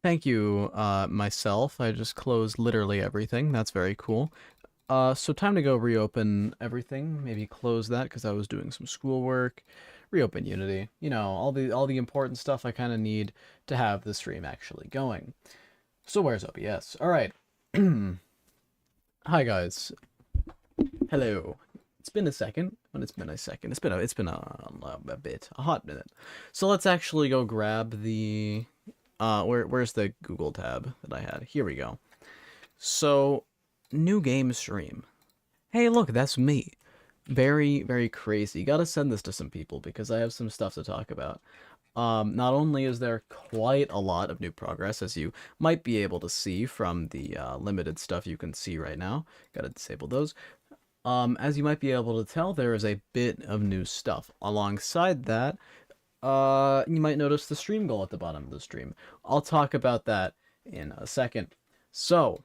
Thank you, myself. I just closed literally everything. That's very cool. So time to go reopen everything. Maybe close that because I was doing some schoolwork. Reopen Unity. You know, all the important stuff I kind of need to have the stream actually going. So where's OBS? All right. Hi guys. Hello. It's been a second. When it's been a second. It's been a bit, a hot minute. So let's actually go grab the where's the Google tab that I had? Here we go. So, new game stream. Hey, look, that's me. Very, very crazy. Gotta send this to some people because I have some stuff to talk about. Not only is there quite a lot of new progress, as you might be able to see from the limited stuff you can see right now. Gotta disable those. As you might be able to tell, there is a bit of new stuff. Alongside that, you might notice the stream goal at the bottom of the stream. I'll talk about that in a second. So,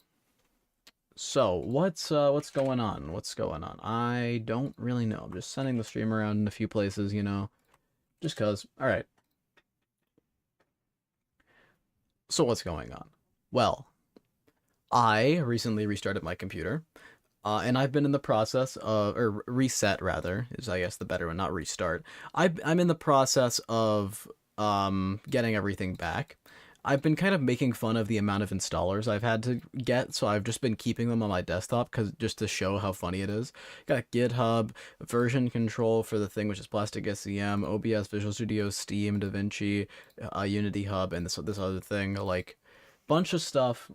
what's going on? What's going on? I don't really know. I'm just sending the stream around in a few places, you know, just cause. All right. So what's going on? Well, I recently restarted my computer, and I've been in the process of, or reset rather, is I guess the better one, not restart. I'm in the process of getting everything back. I've been kind of making fun of the amount of installers I've had to get, so I've just been keeping them on my desktop because just to show how funny it is. Got GitHub, version control for the thing, which is Plastic SCM, OBS, Visual Studio, Steam, DaVinci, Unity Hub, and this other thing, like bunch of stuff.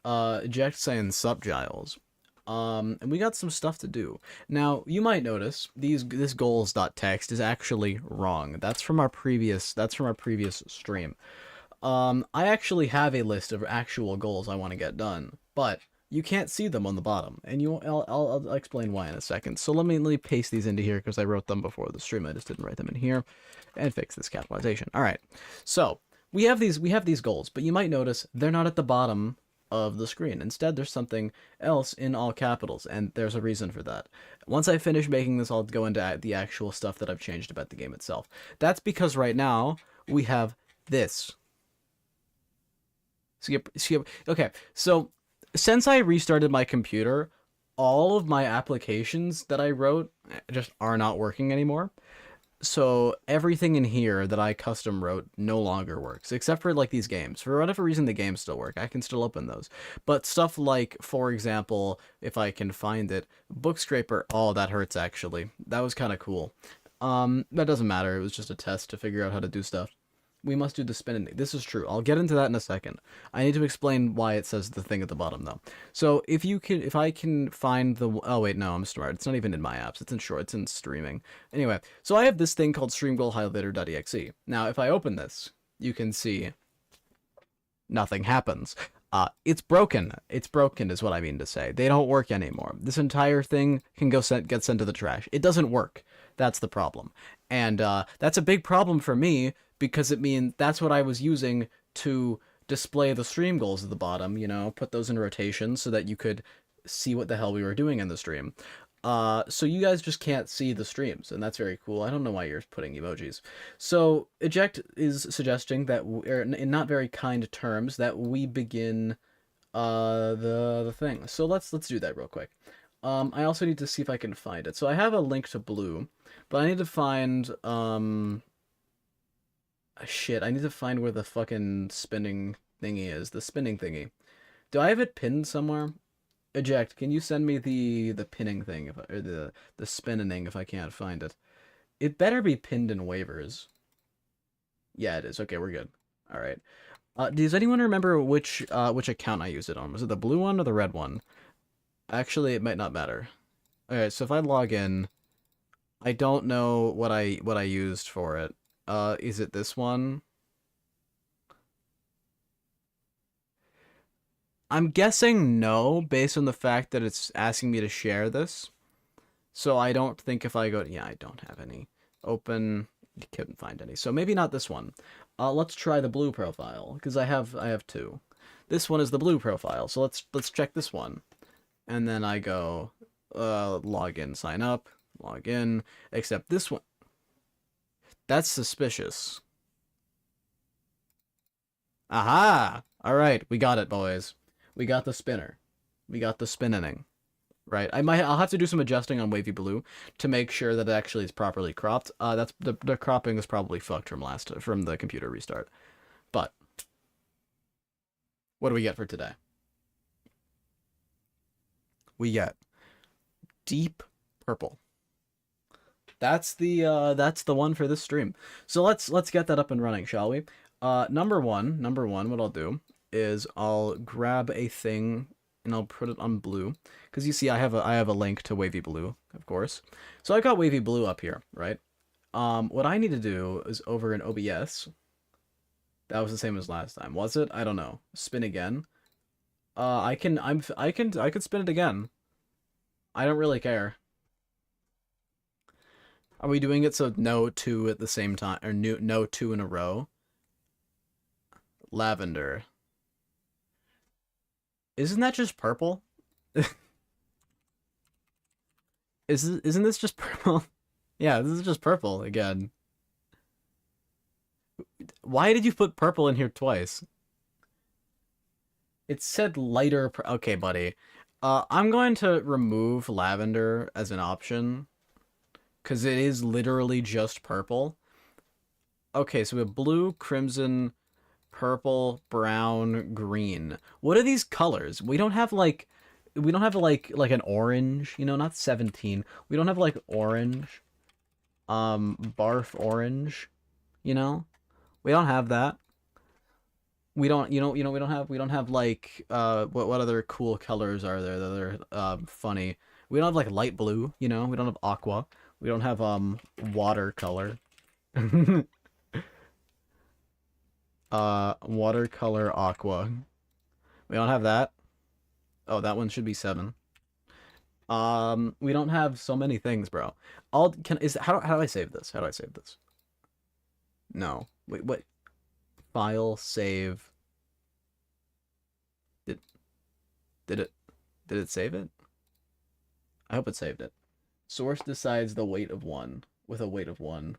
Eject saying sup Giles. And we got some stuff to do. Now, you might notice this goals.txt is actually wrong. That's from our previous stream. I actually have a list of actual goals I want to get done, but you can't see them on the bottom, and I'll explain why in a second. So let me paste these into here because I wrote them before the stream. I just didn't write them in here, and fix this capitalization. All right, so we have these goals, but you might notice they're not at the bottom of the screen. Instead, there's something else in all capitals, and there's a reason for that. Once I finish making this, I'll go into the actual stuff that I've changed about the game itself. That's because right now we have this. Skip. Okay, so since I restarted my computer, all of my applications that I wrote just are not working anymore. So everything in here that I custom wrote no longer works, except for like these games. For whatever reason, the games still work. I can still open those. But stuff like, for example, if I can find it, Bookscraper. Oh, that hurts actually. That was kind of cool. That doesn't matter. It was just a test to figure out how to do stuff. We must do the spinning. This is true. I'll get into that in a second. I need to explain why it says the thing at the bottom though. So if I can find the, oh wait, no, I'm smart. It's not even in my apps. It's in short. It's in streaming. Anyway, so I have this thing called streamgoalhighlighter.exe. Now, if I open this, you can see nothing happens. It's broken. It's broken is what I mean to say. They don't work anymore. This entire thing can get sent to the trash. It doesn't work. That's the problem. And that's a big problem for me because it means that's what I was using to display the stream goals at the bottom, you know, put those in rotation so that you could see what the hell we were doing in the stream. So you guys just can't see the streams, and that's very cool. I don't know why you're putting emojis. So Eject is suggesting that, or in not very kind terms, that we begin the thing. So let's do that real quick. I also need to see if I can find it. So I have a link to Blue, but I need to find shit. I need to find where the fucking spinning thingy is. The spinning thingy. Do I have it pinned somewhere? Eject, can you send me the pinning thing if or the spinning if I can't find it? It better be pinned in waivers. Yeah, it is. Okay, we're good. All right. Does anyone remember which account I used it on? Was it the blue one or the red one? Actually, it might not matter. Okay, so if I log in, I don't know what I used for it. Is it this one? I'm guessing no, based on the fact that it's asking me to share this. So I don't think if I go, yeah, I don't have any. Open, couldn't find any. So maybe not this one. Let's try the blue profile because I have two. This one is the blue profile, so let's check this one. And then I go, log in, sign up, log in. Except this one, that's suspicious. Aha! All right, we got it, boys. We got the spinner. We got the spinning. Right. I'll have to do some adjusting on wavy blue to make sure that it actually is properly cropped. That's the cropping is probably fucked from the computer restart. But what do we get for today? We get deep purple. That's the one for this stream. So let's get that up and running, shall we? Number one, what I'll do is I'll grab a thing and I'll put it on blue, because you see I have a link to wavy blue, of course. So I got wavy blue up here, right? What I need to do is over in OBS. That was the same as last time, was it? I don't know. Spin again. I could spin it again. I don't really care. Are we doing it so no two at the same time, or no two in a row? Lavender. Isn't that just purple? Isn't this just purple? Yeah, this is just purple again. Why did you put purple in here twice? It said lighter. Okay, buddy. I'm going to remove lavender as an option, because it is literally just purple. Okay, so we have blue, crimson, purple, brown, green. What are these colors? We don't have like an orange, you know, not 17. We don't have like orange. Barf orange, you know? We don't have that. We don't, we don't have like what other cool colors are there that are funny? We don't have like light blue, you know? We don't have aqua. We don't have watercolor. Watercolor aqua. We don't have that. Oh, that one should be 7. We don't have so many things, bro. How do I save this? How do I save this? No. Wait, what? File, save. Did it save it? I hope it saved it. Source decides the weight of 1 with a weight of 1.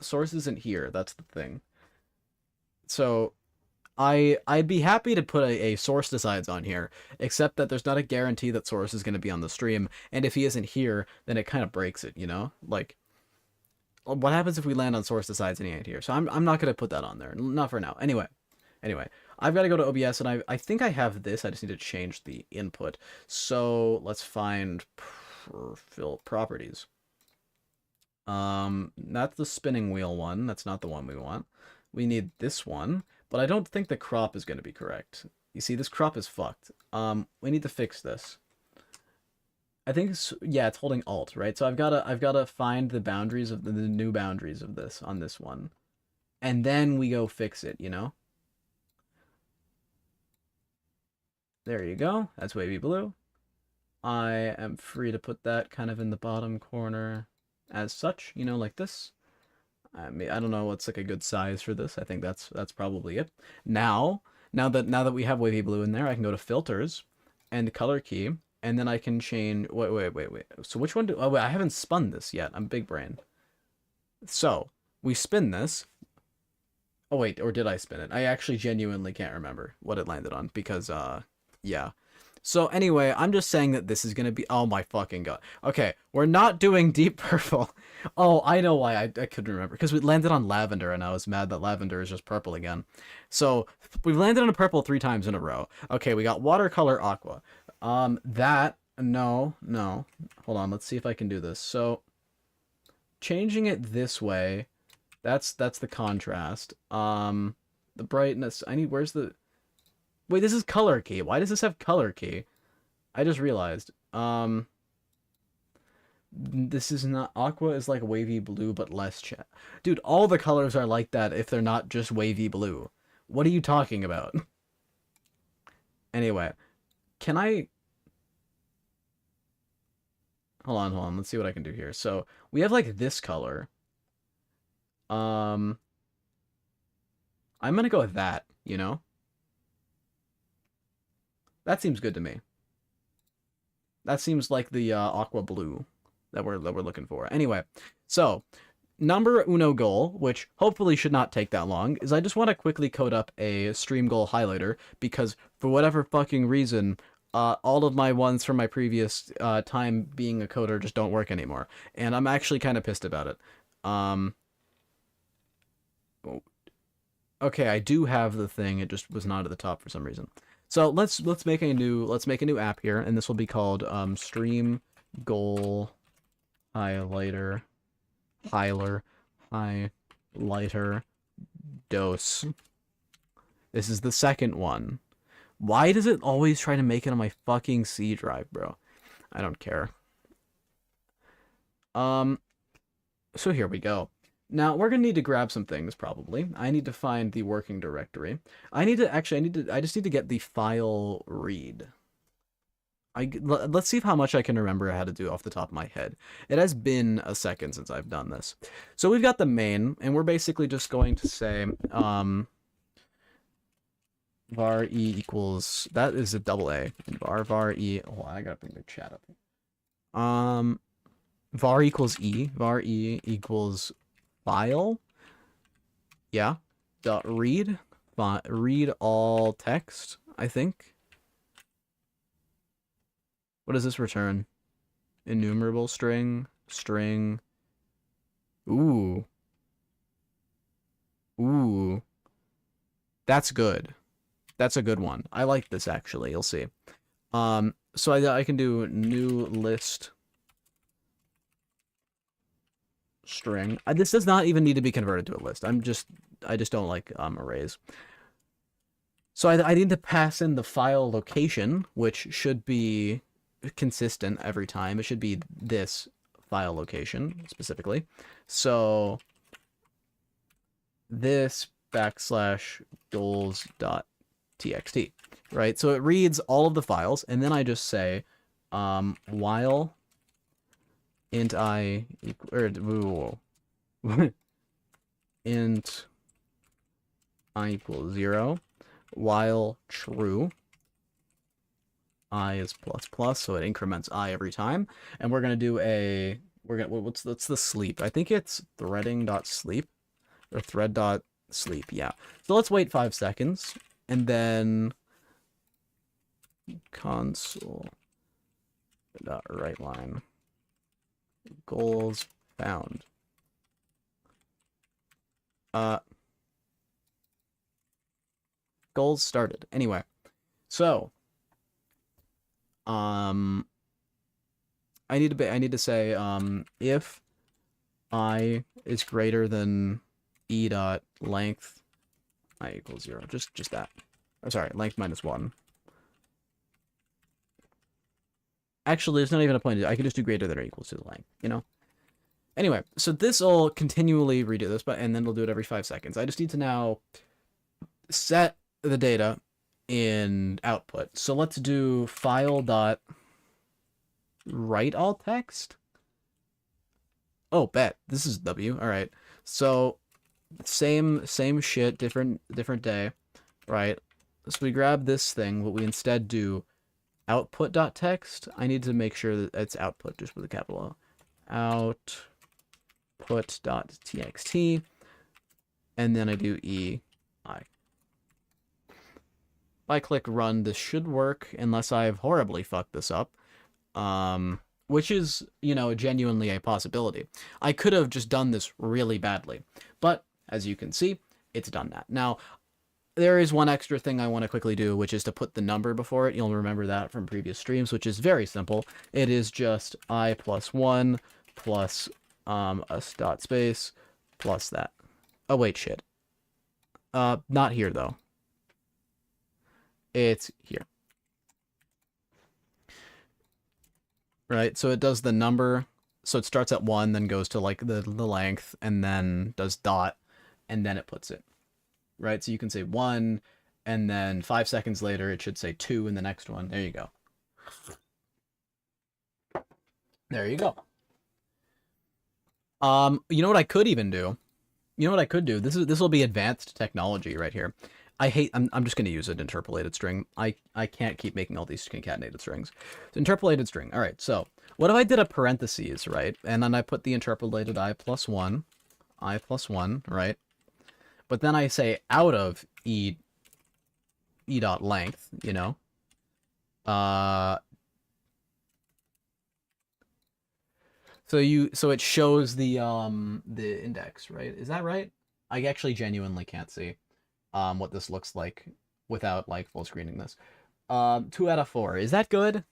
Source isn't here, that's the thing. So I'd be happy to put a source decides on here, except that there's not a guarantee that source is going to be on the stream, and if he isn't here, then it kind of breaks it, you know? Like, what happens if we land on source decides and he ain't here? So I'm not going to put that on there, not for now. Anyway, I've got to go to OBS, and I think I have this, I just need to change the input. So let's find fill properties. That's the spinning wheel one, that's not the one we want. We need this one, but I don't think the crop is going to be correct. You see, this crop is fucked. We need to fix this. I think yeah, it's holding Alt, right? So I've gotta find the boundaries of the new boundaries of this on this one, and then we go fix it. You know. There you go. That's wavy blue. I am free to put that kind of in the bottom corner, as such. You know, like this. I mean, I don't know what's like a good size for this. I think that's probably it. Now that we have wavy blue in there, I can go to filters and color key, and then I can change. Wait. So which one do? Oh wait, I haven't spun this yet. I'm big brain. So we spin this. Oh wait, or did I spin it? I actually genuinely can't remember what it landed on because yeah. So anyway, I'm just saying that this is gonna be. Oh my fucking god. Okay, we're not doing deep purple. Oh, I know why I couldn't remember, because we landed on lavender, and I was mad that lavender is just purple again. So we've landed on a purple 3 times in a row. Okay, we got watercolor aqua. No. Hold on, let's see if I can do this. So changing it this way, that's the contrast. The brightness. Where's the? Wait, this is color key. Why does this have color key? I just realized. This is not... Aqua is like wavy blue, but less chat. Dude, all the colors are like that if they're not just wavy blue. What are you talking about? Anyway, can I... Hold on. Let's see what I can do here. So, we have like this color. I'm gonna go with that, you know? That seems good to me. That seems like the aqua blue that we're looking for. Anyway, so number uno goal, which hopefully should not take that long, is I just want to quickly code up a stream goal highlighter because for whatever fucking reason, all of my ones from my previous time being a coder just don't work anymore, and I'm actually kind of pissed about it. Okay, I do have the thing. It just was not at the top for some reason. So let's make a new app here, and this will be called stream goal highlighter dose. This is the second one. Why does it always try to make it on my fucking C drive, bro? I don't care. So here we go. Now, we're gonna need to grab some things, probably. I need to find the working directory. I just need to get the file read. Let's see how much I can remember how to do off the top of my head. It has been a second since I've done this. So we've got the main, and we're basically just going to say, var e equals, that is a double A. And var e, oh, I gotta bring the chat up. Var equals e, var e equals file. Yeah. Dot read, read all text, I think. What does this return? Enumerable string. Ooh. That's good. That's a good one. I like this, actually. You'll see. So I can do new list string. This does not even need to be converted to a list. I just don't like arrays. So I need to pass in the file location, which should be consistent every time. It should be this file location specifically. So this /goals.txt, right? So it reads all of the files, and then I just say while int I int I equals 0, while true I is ++, so it increments I every time. And we're gonna do what's the sleep? I think it's threading.sleep or thread.sleep, yeah. So let's wait 5 seconds, and then console.writeLine goals found. Goals started. Anyway, so I need to say if I is greater than e dot length I equals 0. Just that. Oh, sorry, length -1. Actually, there's not even a point. I can just do greater than or equals to the length, you know? Anyway, so this will continually redo this, and then we'll do it every 5 seconds. I just need to now set the data in output. So let's do file.write all text. Oh, bet. This is W. All right. So same shit, different day, right? So we grab this thing, but we instead do output.text. I need to make sure that it's output just with a capital O. Output.txt, and then I do EI. If I click run, this should work unless I've horribly fucked this up, which is, you know, genuinely a possibility. I could have just done this really badly, but as you can see, it's done that. Now, there is one extra thing I want to quickly do, which is to put the number before it. You'll remember that from previous streams, which is very simple. It is just I plus 1 plus a dot space plus that. Oh, wait, shit. Not here, though. It's here. Right, so it does the number. So it starts at 1, then goes to, like, the length, and then does dot, and then it puts it. Right, so you can say 1, and then 5 seconds later, it should say 2 in the next one. There you go. There you go. You know what I could even do? You know what I could do? This will be advanced technology right here. I'm just going to use an interpolated string. I can't keep making all these concatenated strings. So interpolated string. All right, so what if I did a parentheses, right? And then I put the interpolated I plus 1 I plus 1, right? But then I say out of e dot length, you know? So it shows the index, right? Is that right? I actually genuinely can't see what this looks like without like full screening this. 2 out of 4. Is that good?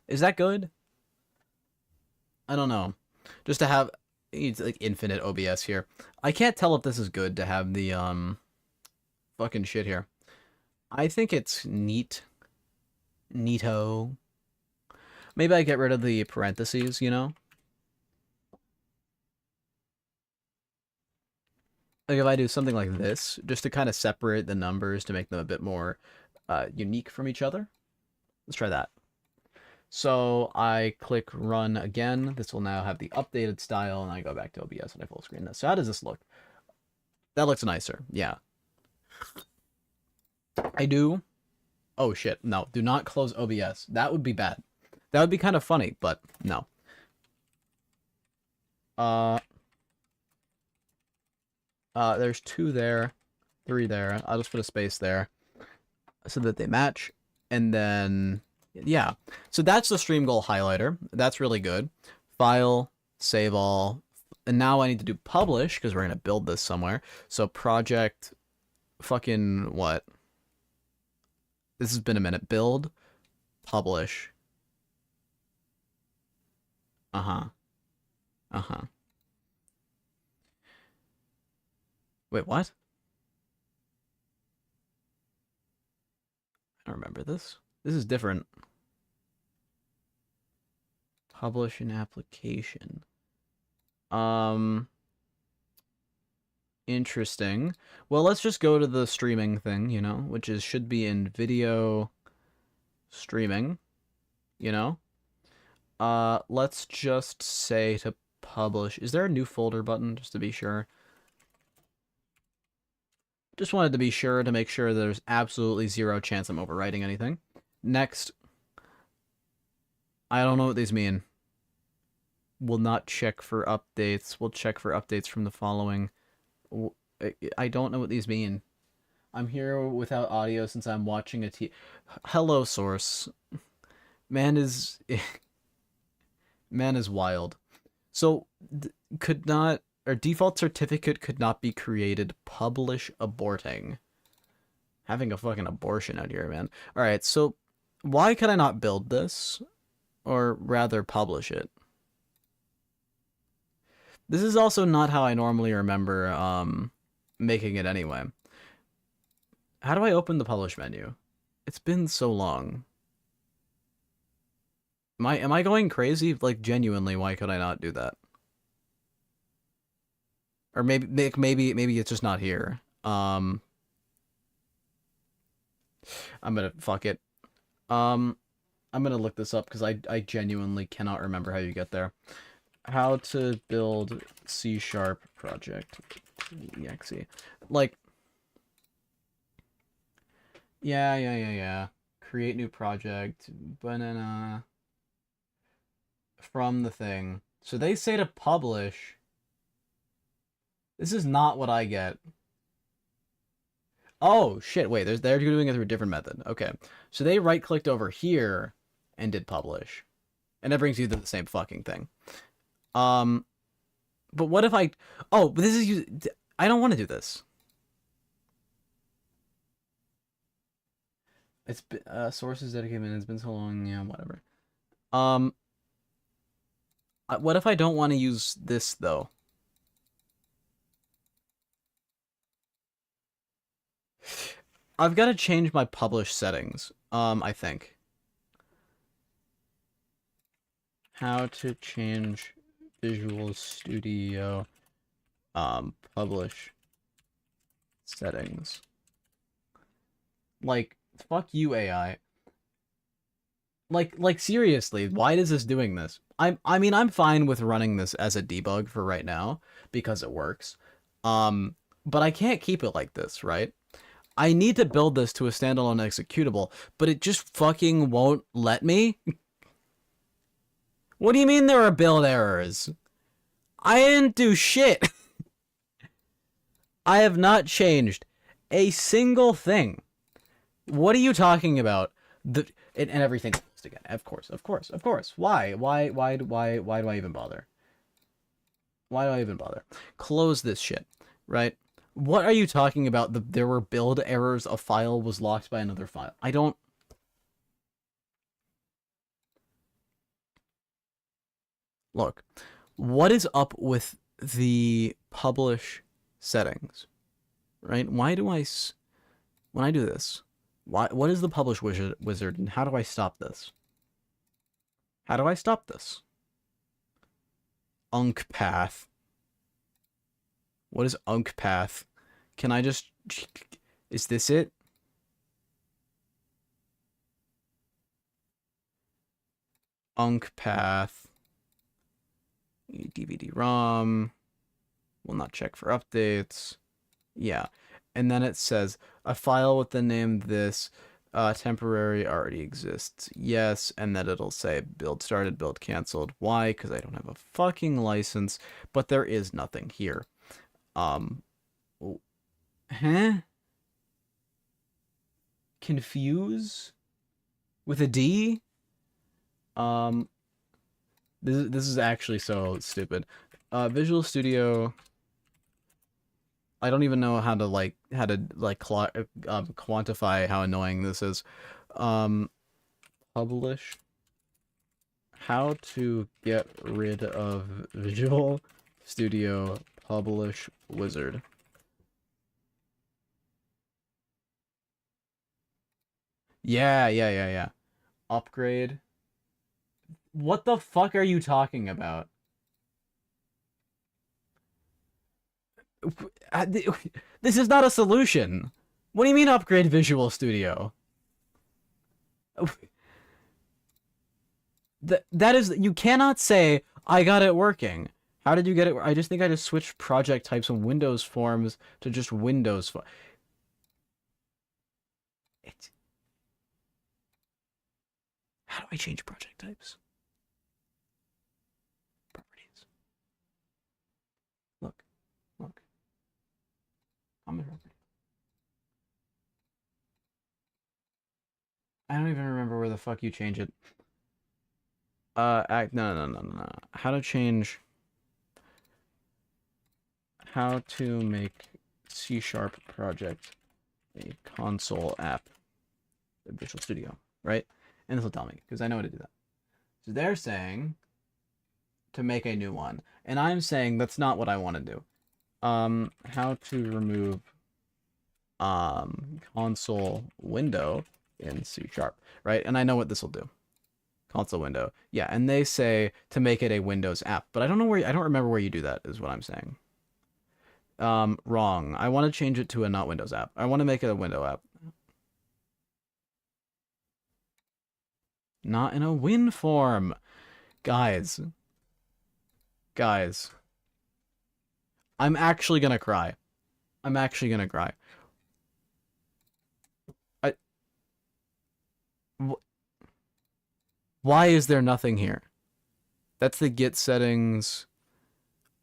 Is that good? I don't know. Just to have it's like infinite OBS here. I can't tell if this is good to have the fucking shit here. I think it's neat. Neato. Maybe I get rid of the parentheses, you know? Like if I do something like this, just to kind of separate the numbers to make them a bit more unique from each other. Let's try that. So I click run again. This will now have the updated style, and I go back to OBS and I full screen this. So how does this look? That looks nicer. Yeah. I do. Oh shit. No, do not close OBS. That would be bad. That would be kind of funny, but no. There's 2 there, 3 there. I'll just put a space there so that they match. And then, yeah. So that's the stream goal highlighter. That's really good. File, save all. And now I need to do publish because we're going to build this somewhere. So project fucking what? This has been a minute. Build, publish. Uh-huh. Uh-huh. Wait, what? I don't remember this. This is different. Publish an application. Interesting. Well, let's just go to the streaming thing, you know, which is should be in video streaming, you know? Let's just say to publish. Is there a new folder button just to be sure? Just wanted to be sure to make sure there's absolutely 0 chance I'm overwriting anything. Next. I don't know what these mean. Will not check for updates. We'll check for updates from the following. I don't know what these mean. I'm here without audio since I'm watching a Hello, source. Man is... Man is wild. So, could not... Or default certificate could not be created. Publish aborting. Having a fucking abortion out here, man. Alright, so why could I not build this? Or rather publish it? This is also not how I normally remember making it anyway. How do I open the publish menu? It's been so long. Am I going crazy? Like, genuinely, why could I not do that? Or maybe it's just not here. I'm gonna fuck it. I'm gonna look this up because I genuinely cannot remember how you get there. How to build C# project exe. Like, yeah. Create new project. Banana. From the thing. So they say to publish. This is not what I get. Oh, shit, wait, they're doing it through a different method. Okay, so they right-clicked over here and did publish. And that brings you to the same fucking thing. But what if I... Oh, but this is... I don't want to do this. It's sources dedicated, it's been so long, yeah, whatever. What if I don't want to use this, though? I've got to change my publish settings, I think. How to change Visual Studio, publish settings. Like, fuck you, AI. Like seriously, why is this doing this? I mean, I'm fine with running this as a debug for right now, because it works. But I can't keep it like this, right? I need to build this to a standalone executable, but it just fucking won't let me? What do you mean there are build errors? I didn't do shit. I have not changed a single thing. What are you talking about? And everything's closed again. Of course, of course, of course. Why do I even bother? Why do I even bother? Close this shit, right? What are you talking about? There were build errors. A file was locked by another file. I don't. Look, what is up with the publish settings, right? Why do when I do this, what is the publish wizard and how do I stop this? How do I stop this? UncPath. What is UncPath? Can I just... Is this it? UncPath. DVD-ROM. Will not check for updates. Yeah. And then it says, a file with the name this temporary already exists. Yes. And then it'll say build started, build canceled. Why? Because I don't have a fucking license. But there is nothing here. Huh? Confuse? With a D? This is actually so stupid. Visual Studio. I don't even know how to quantify how annoying this is. Publish. How to get rid of Visual Studio Publish Wizard. Yeah. Upgrade. What the fuck are you talking about? This is not a solution. What do you mean upgrade Visual Studio? That is, you cannot say, I got it working. How did you get it? I just think I just switched project types from Windows Forms to just Windows. How do I change project types? Properties. Look. Common property. I don't even remember where the fuck you change it. No. How to change... How to make C# project a console app in Visual Studio, right? And this will tell me, because I know how to do that. So they're saying to make a new one. And I'm saying that's not what I want to do. How to remove console window in C#, right? And I know what this will do. Console window. Yeah, and they say to make it a Windows app, but I don't remember where you do that, is what I'm saying. Wrong. I want to change it to a not Windows app. I want to make it a window app. Not in a win form. Guys. I'm actually gonna cry. Why is there nothing here? That's the Git settings.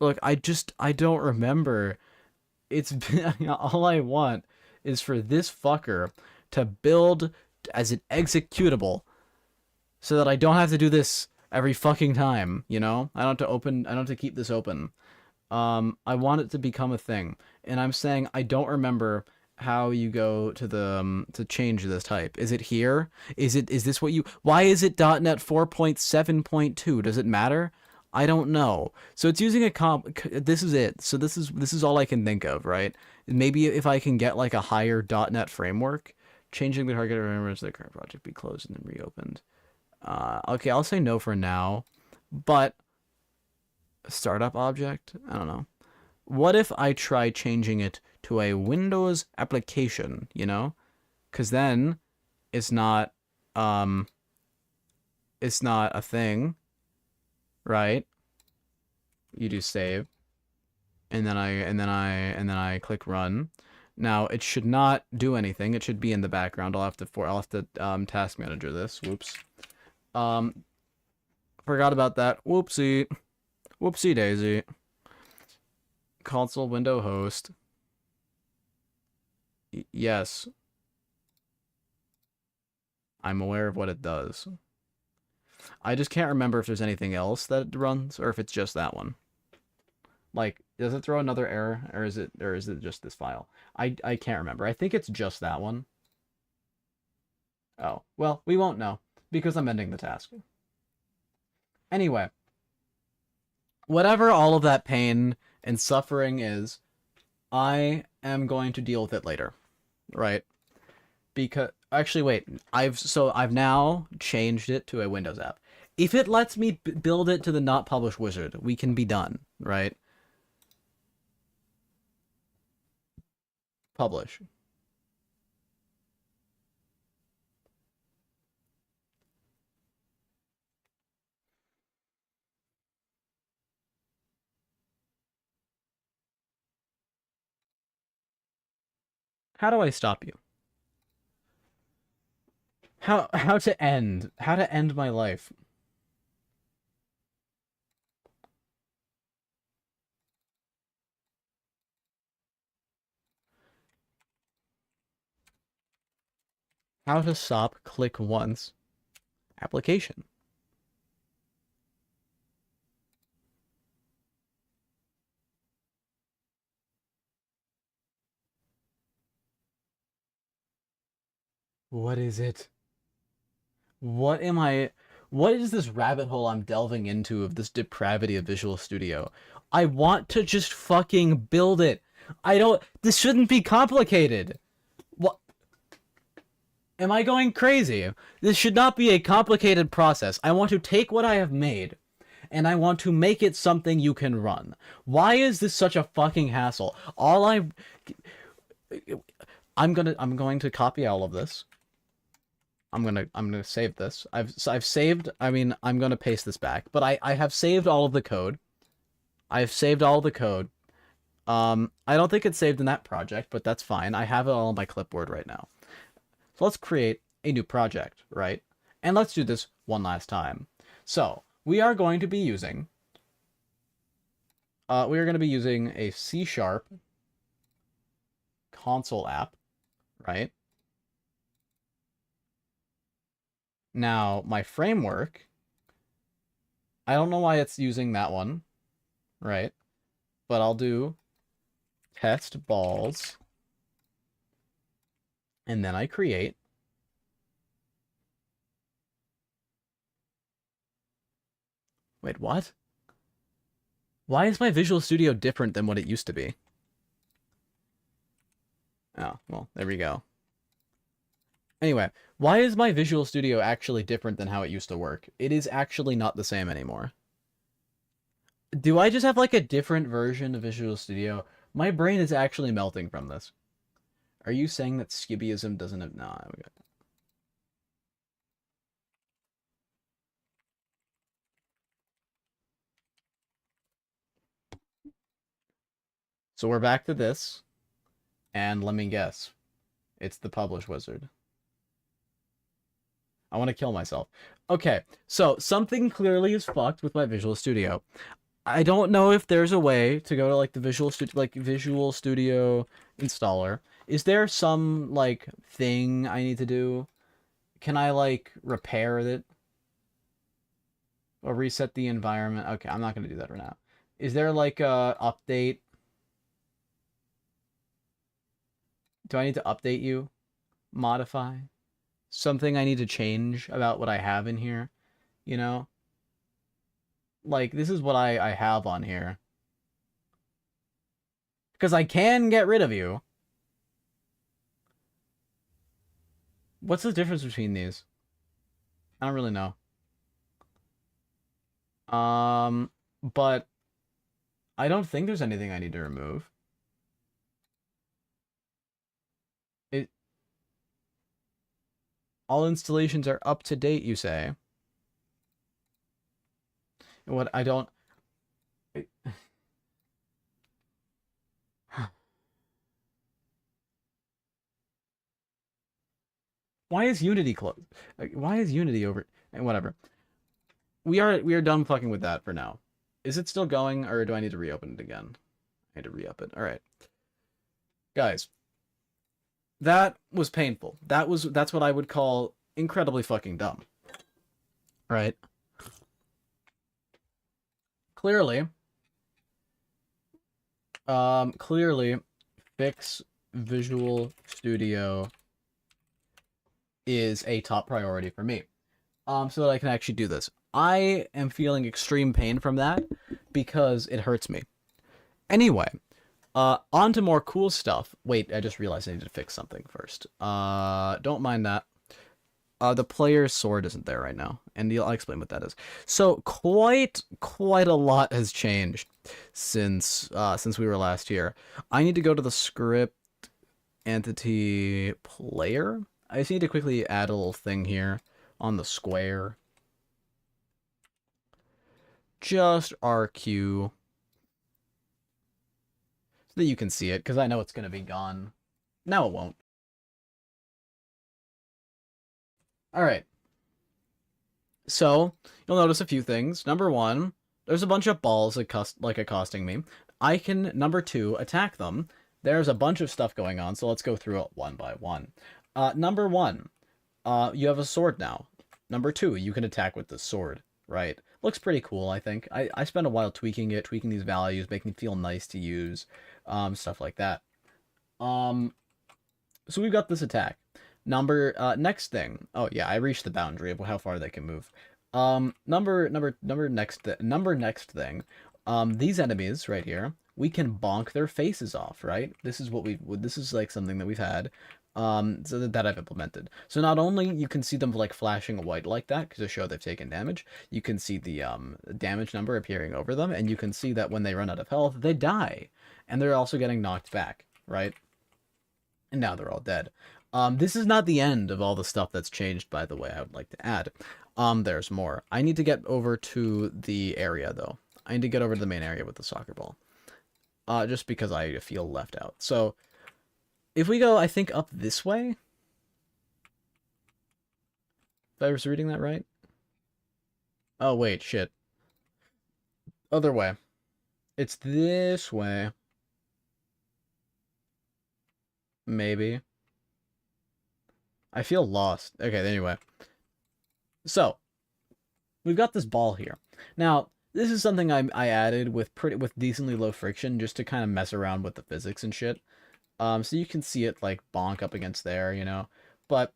Look, I don't remember. It's been, all I want is for this fucker to build as an executable so that I don't have to do this every fucking time, you know? I don't have to keep this open. I want it to become a thing. And I'm saying I don't remember how you go to the to change this type. Is it here? Is this what you... Why is it .NET 4.7.2? Does it matter? I don't know. So it's using a this is it. So this is all I can think of, right? Maybe if I can get like a higher .NET framework, changing the target remembers the current project be closed and then reopened. Okay, I'll say no for now. But startup object? I don't know. What if I try changing it to a Windows application, you know? Cuz then it's not a thing, right? You do save. And then I click run. Now, it should not do anything. It should be in the background. I'll have to task manager this. Whoops. Forgot about that. Whoopsie daisy. Console window host. Yes, I'm aware of what it does. I just can't remember if there's anything else that it runs or if it's just that one. Like, does it throw another error or is it just this file? I can't remember. I think it's just that one. Oh, well, we won't know because I'm ending the task. Anyway, whatever all of that pain and suffering is, I am going to deal with it later, right? Because actually, wait, I've now changed it to a Windows app. If it lets me build it to the not publish wizard, we can be done, right? Publish. How do I stop you? How to end? How to end my life? How to stop? Click once. Application. What is it? What am I? What is this rabbit hole I'm delving into of this depravity of Visual Studio? I want to just fucking build it. I don't. This shouldn't be complicated. What? Am I going crazy? This should not be a complicated process. I want to take what I have made and I want to make it something you can run. Why is this such a fucking hassle? I'm going to copy all of this. I'm gonna save this. I've saved. I mean, I'm gonna paste this back, but I have saved all of the code. I've saved all the code. I don't think it's saved in that project, but that's fine. I have it all on my clipboard right now. So let's create a new project, right? And let's do this one last time. So we are going to be using. We are going to be using a C# console app, right? Now, my framework, I don't know why it's using that one, right? But I'll do test balls, and then I create. Wait, what? Why is my Visual Studio different than what it used to be? Oh, well, there we go. Anyway, why is my Visual Studio actually different than how it used to work? It is actually not the same anymore. Do I just have like a different version of Visual Studio? My brain is actually melting from this. Are you saying that Skibbyism doesn't have... Nah, we got... So we're back to this. And let me guess. It's the publish wizard. I want to kill myself. Okay, so something clearly is fucked with my Visual Studio. I don't know if there's a way to go to like the Visual Studio installer. Is there some like thing I need to do? Can I like repair it or reset the environment? Okay, I'm not gonna do that right now. Is there like a update? Do I need to update you? Modify? Something I need to change about what I have in here? You know? Like, this is what I have on here. Because I can get rid of you. What's the difference between these? I don't really know. But I don't think there's anything I need to remove. All installations are up to date, you say? What I don't... Why is Unity closed? Why is Unity over... Whatever. We are done fucking with that for now. Is it still going, or do I need to reopen it again? I need to re-up it. Alright. Guys. That was painful. That's what I would call incredibly fucking dumb. Right? Clearly, clearly fix Visual Studio is a top priority for me. So that I can actually do this. I am feeling extreme pain from that because it hurts me. Anyway, on to more cool stuff. Wait, I just realized I need to fix something first. Don't mind that. The player's sword isn't there right now, and I'll explain what that is. So quite a lot has changed since we were last here. I need to go to the script entity player. I just need to quickly add a little thing here on the square. Just RQ. So that you can see it, because I know it's going to be gone. Now it won't. Alright. So, you'll notice a few things. Number one, there's a bunch of balls accosting me. I can, number two, attack them. There's a bunch of stuff going on, so let's go through it one by one. Number one, you have a sword now. Number two, you can attack with the sword, right? Looks pretty cool, I think. I spent a while tweaking it, tweaking these values, making it feel nice to use, stuff like that. So we've got this attack. Next thing. Oh yeah, I reached the boundary of how far they can move. Next thing. These enemies right here, we can bonk their faces off, right? This is like something that we've had, so that I've implemented. So not only you can see them like flashing white like that to show they've taken damage, you can see the damage number appearing over them, and you can see that when they run out of health, they die, and they're also getting knocked back, right? And now they're all dead. This is not the end of all the stuff that's changed, by the way, I would like to add. There's more. I need to get over to the area, though. I need to get over to the main area with the soccer ball. Just because I feel left out. So, if we go, I think, up this way? If I was reading that right? Oh, wait, shit. Other way. It's this way. Maybe. I feel lost. Okay, anyway. So, we've got this ball here. Now, this is something I added with decently low friction just to kind of mess around with the physics and shit. So you can see it like bonk up against there, you know. But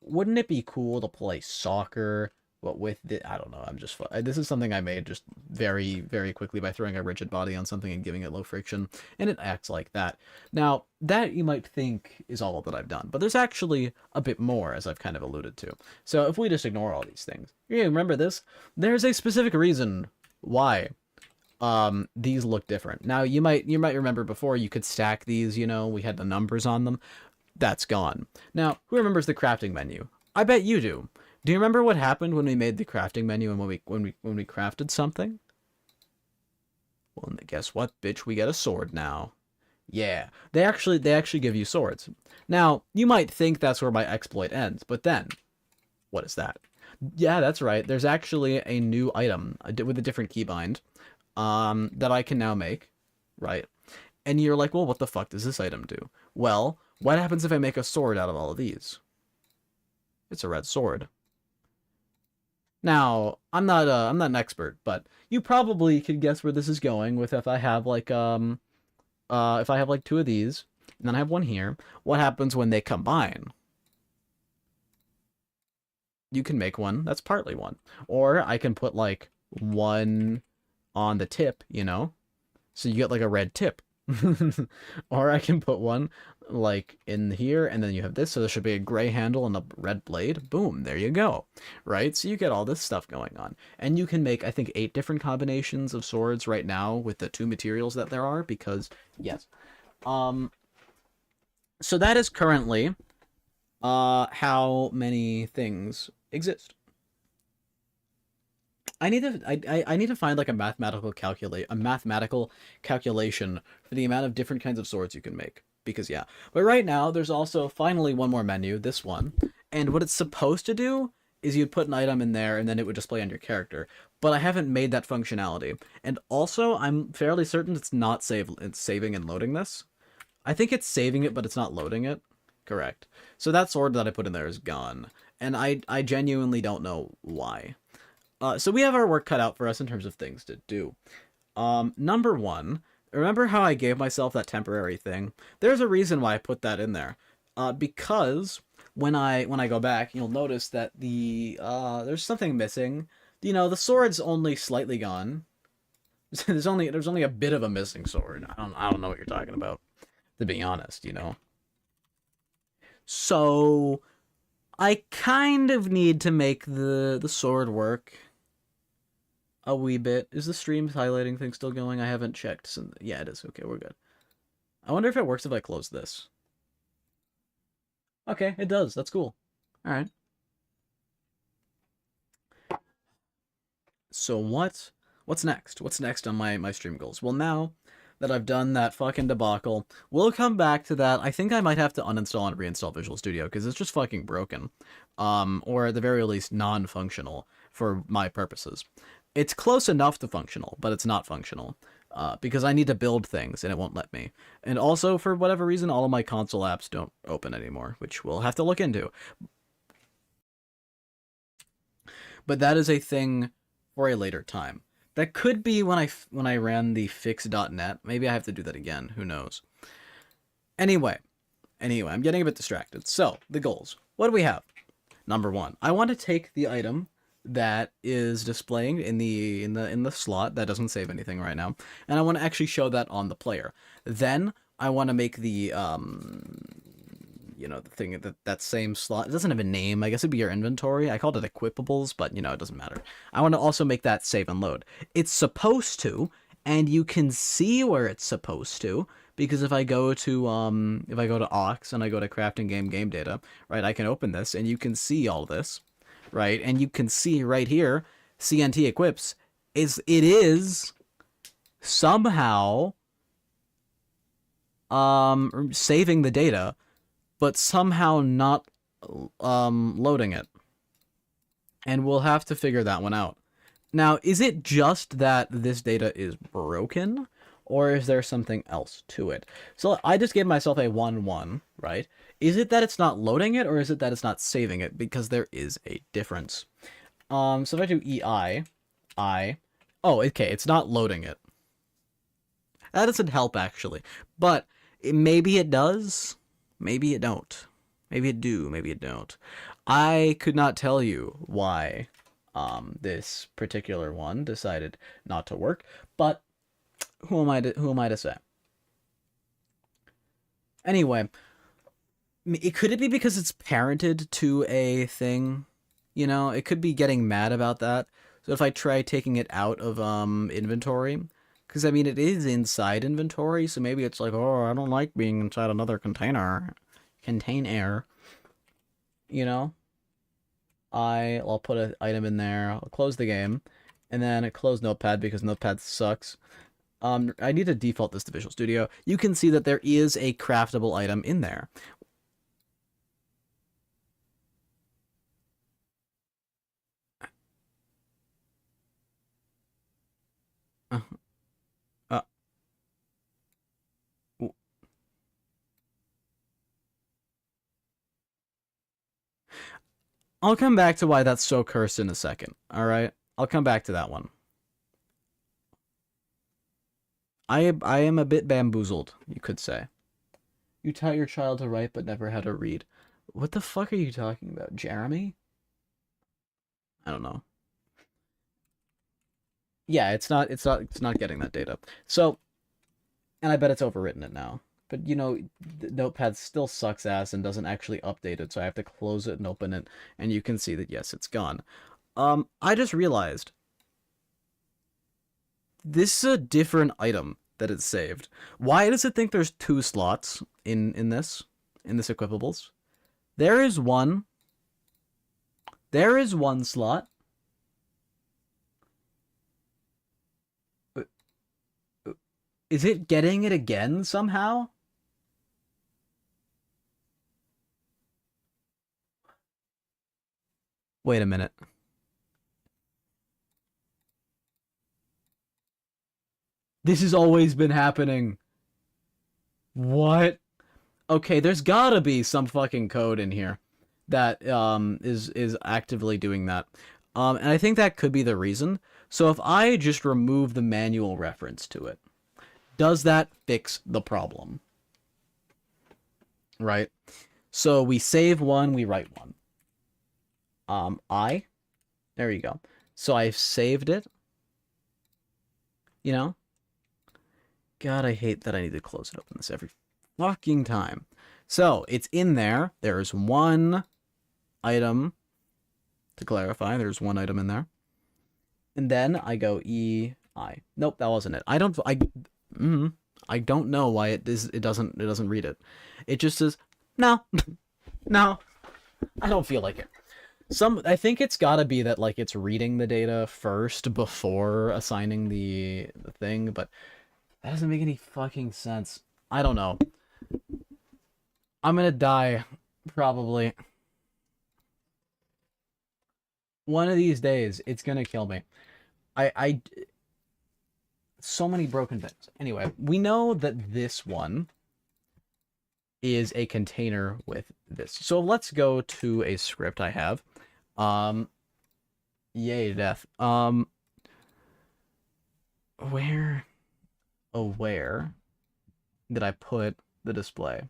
wouldn't it be cool to play soccer? But with it, I don't know. This is something I made just very, very quickly by throwing a rigid body on something and giving it low friction, and it acts like that. Now, that you might think is all that I've done, but there's actually a bit more, as I've kind of alluded to. So if we just ignore all these things, you remember this? There's a specific reason why these look different. Now, you might remember before you could stack these, you know, we had the numbers on them. That's gone. Now, who remembers the crafting menu? I bet you do. Do you remember what happened when we made the crafting menu and when we crafted something? Well, guess what, bitch? We get a sword now. Yeah, they actually give you swords. Now, you might think that's where my exploit ends, but then, what is that? Yeah, that's right. There's actually a new item with a different keybind that I can now make, right? And you're like, well, what the fuck does this item do? Well, what happens if I make a sword out of all of these? It's a red sword. Now, I'm not an expert, but you probably could guess where this is going with if I have like two of these, and then I have one here. What happens when they combine? You can make one that's partly one. Or I can put like one on the tip, you know? So you get like a red tip. Or I can put one like in here, and then you have this, so there should be a gray handle and a red blade. Boom, there you go. Right? So you get all this stuff going on. And you can make, I think, 8 different combinations of swords right now with the 2 materials that there are, because, yes. So that is currently how many things exist. I need to find like a mathematical calculation for the amount of different kinds of swords you can make, because yeah. But right now there's also finally one more menu, this one, and what it's supposed to do is you'd put an item in there and then it would display on your character. But I haven't made that functionality, and also I'm fairly certain it's not saving and loading this. I think it's saving it, but it's not loading it. Correct. So that sword that I put in there is gone, and I genuinely don't know why. So we have our work cut out for us in terms of things to do. Number one, remember how I gave myself that temporary thing? There's a reason why I put that in there. Because when I go back, you'll notice that there's something missing. You know, the sword's only slightly gone. There's only a bit of a missing sword. I don't know what you're talking about, to be honest, you know. So I kind of need to make the sword work a wee bit. Is the stream highlighting thing still going? I haven't checked. Yeah, it is. Okay, we're good. I wonder if it works if I close this. Okay, it does. That's cool. All right. So what's next? What's next on my stream goals? Well, now that I've done that fucking debacle, we'll come back to that. I think I might have to uninstall and reinstall Visual Studio because it's just fucking broken. Or at the very least non-functional for my purposes. It's close enough to functional, but it's not functional. Because I need to build things and it won't let me. And also, for whatever reason, all of my console apps don't open anymore, which we'll have to look into. But that is a thing for a later time. That could be when I ran the fix.net. Maybe I have to do that again. Who knows? Anyway, I'm getting a bit distracted. So, the goals. What do we have? Number one, I want to take the item that is displaying in the slot that doesn't save anything right now, and I want to actually show that on the player. Then I want to make the the thing that same slot. It doesn't have a name. I guess it'd be your inventory. I called it equipables, but it doesn't matter. I want to also make that save and load. It's supposed to, and you can see where it's supposed to, because if I go to aux and I go to crafting game data, right, I can open this and you can see all this, right? And you can see right here, CNT equips it is somehow saving the data, but somehow not loading it. And we'll have to figure that one out. Now, is it just that this data is broken, or is there something else to it? So I just gave myself a 1-1, right? Is it that it's not loading it, or is it that it's not saving it? Because there is a difference. So if I do EI, oh, okay, it's not loading it. That doesn't help, actually. But maybe it does. Maybe it don't. Maybe it do. Maybe it don't. I could not tell you why this particular one decided not to work, but who am I to say? Anyway, could it be because it's parented to a thing? It could be getting mad about that. So if I try taking it out of inventory, because I mean it is inside inventory, so maybe it's like, oh, I don't like being inside another container. I'll put an item in there, I'll close the game, and then close Notepad because Notepad sucks. I need to default this to Visual Studio. You can see that there is a craftable item in there. Uh, uh, I'll come back to why that's so cursed in a second, alright? I'll come back to that one. I am a bit bamboozled, you could say. You taught your child to write but never how to read. What the fuck are you talking about? Jeremy? I don't know. Yeah, it's not getting that data. So, and I bet it's overwritten it now. But Notepad still sucks ass and doesn't actually update it, so I have to close it and open it, and you can see that yes, it's gone. I just realized this is a different item that it's saved. Why does it think there's 2 slots in this equipables? There is one. There is one slot. Is it getting it again somehow? Wait a minute. This has always been happening. What? Okay, there's gotta be some fucking code in here that is actively doing that. And I think that could be the reason. So if I just remove the manual reference to it, does that fix the problem? Right? So we save one, we write one. There you go. So I've saved it. You know? God, I hate that I need to close and open this every fucking time. So it's in there. There's one item. To clarify, there's one item in there. And then I go I. Nope, that wasn't it. I don't know why it doesn't read it. It just says no. No. I don't feel like it. I think it's gotta be that like it's reading the data first before assigning the thing, but that doesn't make any fucking sense. I don't know. I'm gonna die, probably. One of these days, it's gonna kill me. I so many broken things. Anyway, we know that this one is a container with this. So let's go to a script I have. Yay to death. Where did I put the display?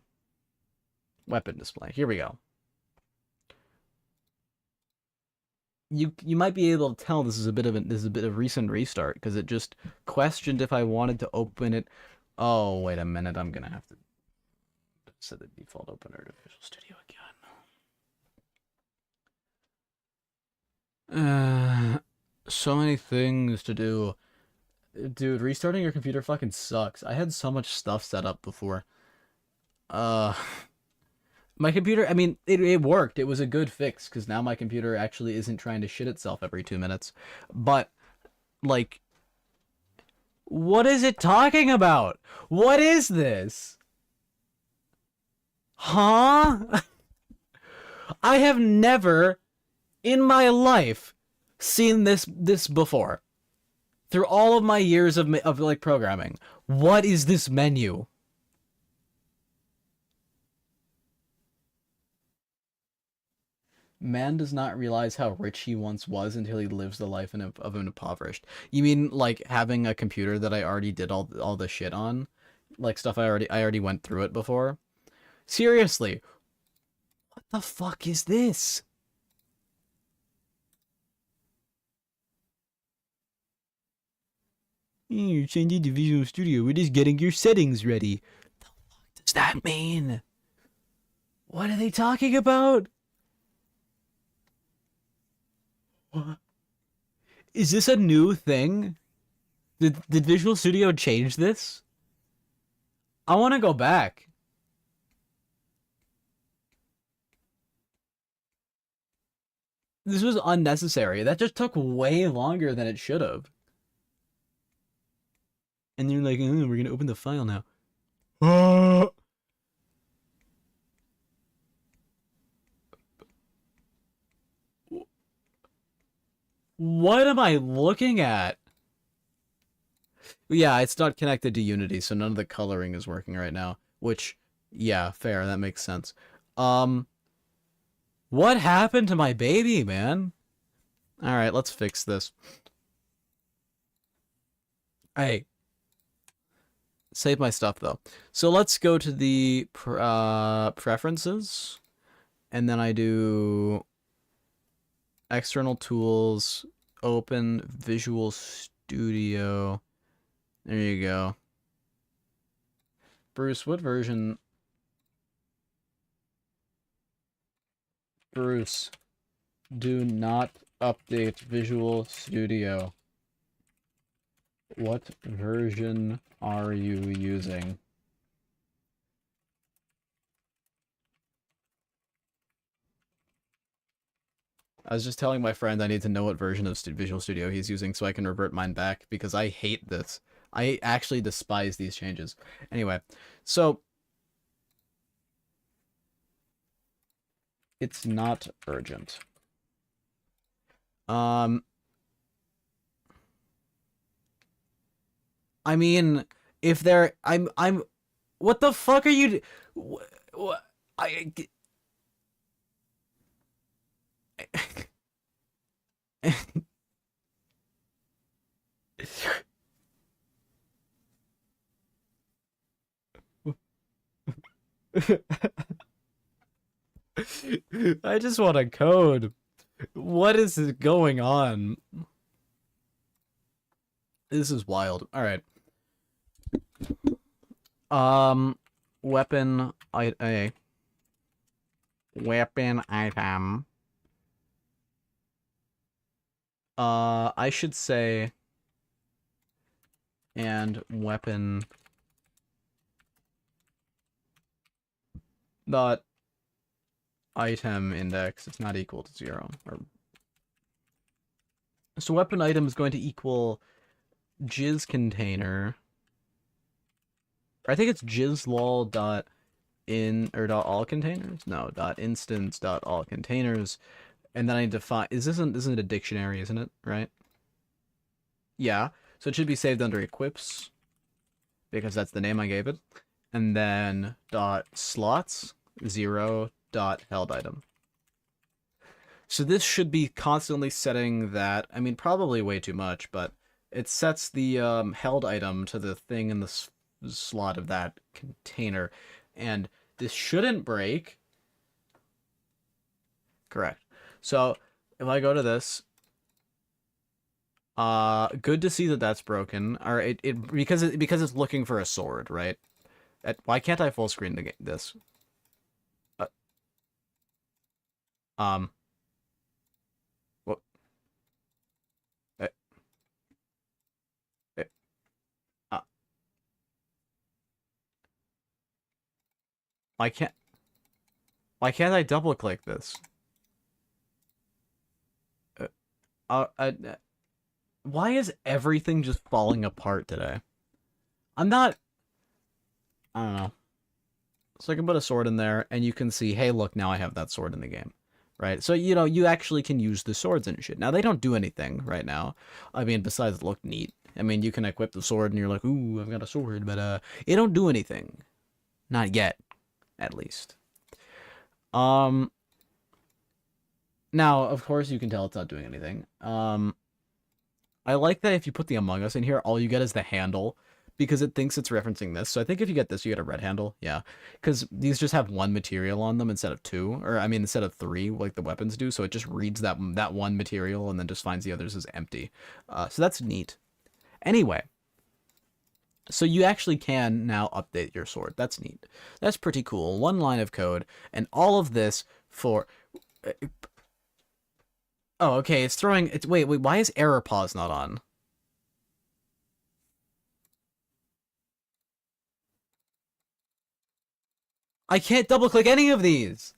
Weapon display. Here we go. You might be able to tell this is a bit of recent restart because it just questioned if I wanted to open it. Oh, wait a minute. I'm gonna have to set the default opener to Visual Studio again. So many things to do. Dude, restarting your computer fucking sucks. I had so much stuff set up before. Uh, my computer, I mean, it worked. It was a good fix because now my computer actually isn't trying to shit itself every 2 minutes. But, like, what is it talking about? What is this? Huh? I have never in my life seen this before. Through all of my years of like programming. What is this menu? Man does not realize how rich he once was until he lives the life of an impoverished. You mean like having a computer that I already did all the shit on? Like stuff I already went through it before? Seriously, what the fuck is this? You're changing to Visual Studio. We're just getting your settings ready. The fuck does that mean? What are they talking about? What? Is this a new thing? Did Visual Studio change this? I want to go back. This was unnecessary. That just took way longer than it should have. And they're like, oh, we're gonna open the file now. What am I looking at? Yeah, it's not connected to Unity, so none of the coloring is working right now. Which, yeah, fair, that makes sense. What happened to my baby, man? Alright, let's fix this. Hey. Save my stuff, though. So let's go to the preferences. And then I do external tools, open Visual Studio. There you go. Bruce, what version? Bruce, do not update Visual Studio. What version are you using? I was just telling my friend I need to know what version of Visual Studio he's using so I can revert mine back because I hate this. I actually despise these changes. Anyway, so it's not urgent. I mean, if they're I'm what the fuck are you What? I. I just want a code. What is going on? This is wild. All right. Um, weapon a weapon item. I should say and weapon dot item index is not equal to 0. So weapon item is going to equal jizz container. I think it's jizzlol dot in or dot all containers. No, dot instance dot all containers, and then I define. Isn't it a dictionary? Isn't it right? Yeah. So it should be saved under equips because that's the name I gave it, and then dot slots 0 dot held item. So this should be constantly setting that. I mean, probably way too much, but it sets the held item to the thing in the slot of that container, and this shouldn't break. Correct. So if I go to this, good to see that that's broken. Or because it's looking for a sword, right? Why can't I full screen this? Uh, um. What? Uh, uh, uh, why can't I double click this? Uh, uh, uh, why is everything just falling apart today? I'm not. I don't know. So I can put a sword in there, and you can see, hey, look, now I have that sword in the game, right? So, you know, you actually can use the swords and shit. Now, they don't do anything right now. I mean, besides look neat. I mean, you can equip the sword, and you're like, ooh, I've got a sword, but, it don't do anything. Not yet, at least. Um, now, of course, you can tell it's not doing anything. I like that if you put the Among Us in here, all you get is the handle, because it thinks it's referencing this. So I think if you get this, you get a red handle. Yeah. Because these just have one material on them instead of two. Or, I mean, instead of three, like the weapons do. So it just reads that one material and then just finds the others as empty. So that's neat. Anyway. So you actually can now update your sword. That's neat. That's pretty cool. One line of code. And all of this for... Oh, okay. It's throwing... Wait. Why is error pause not on? I can't double click any of these.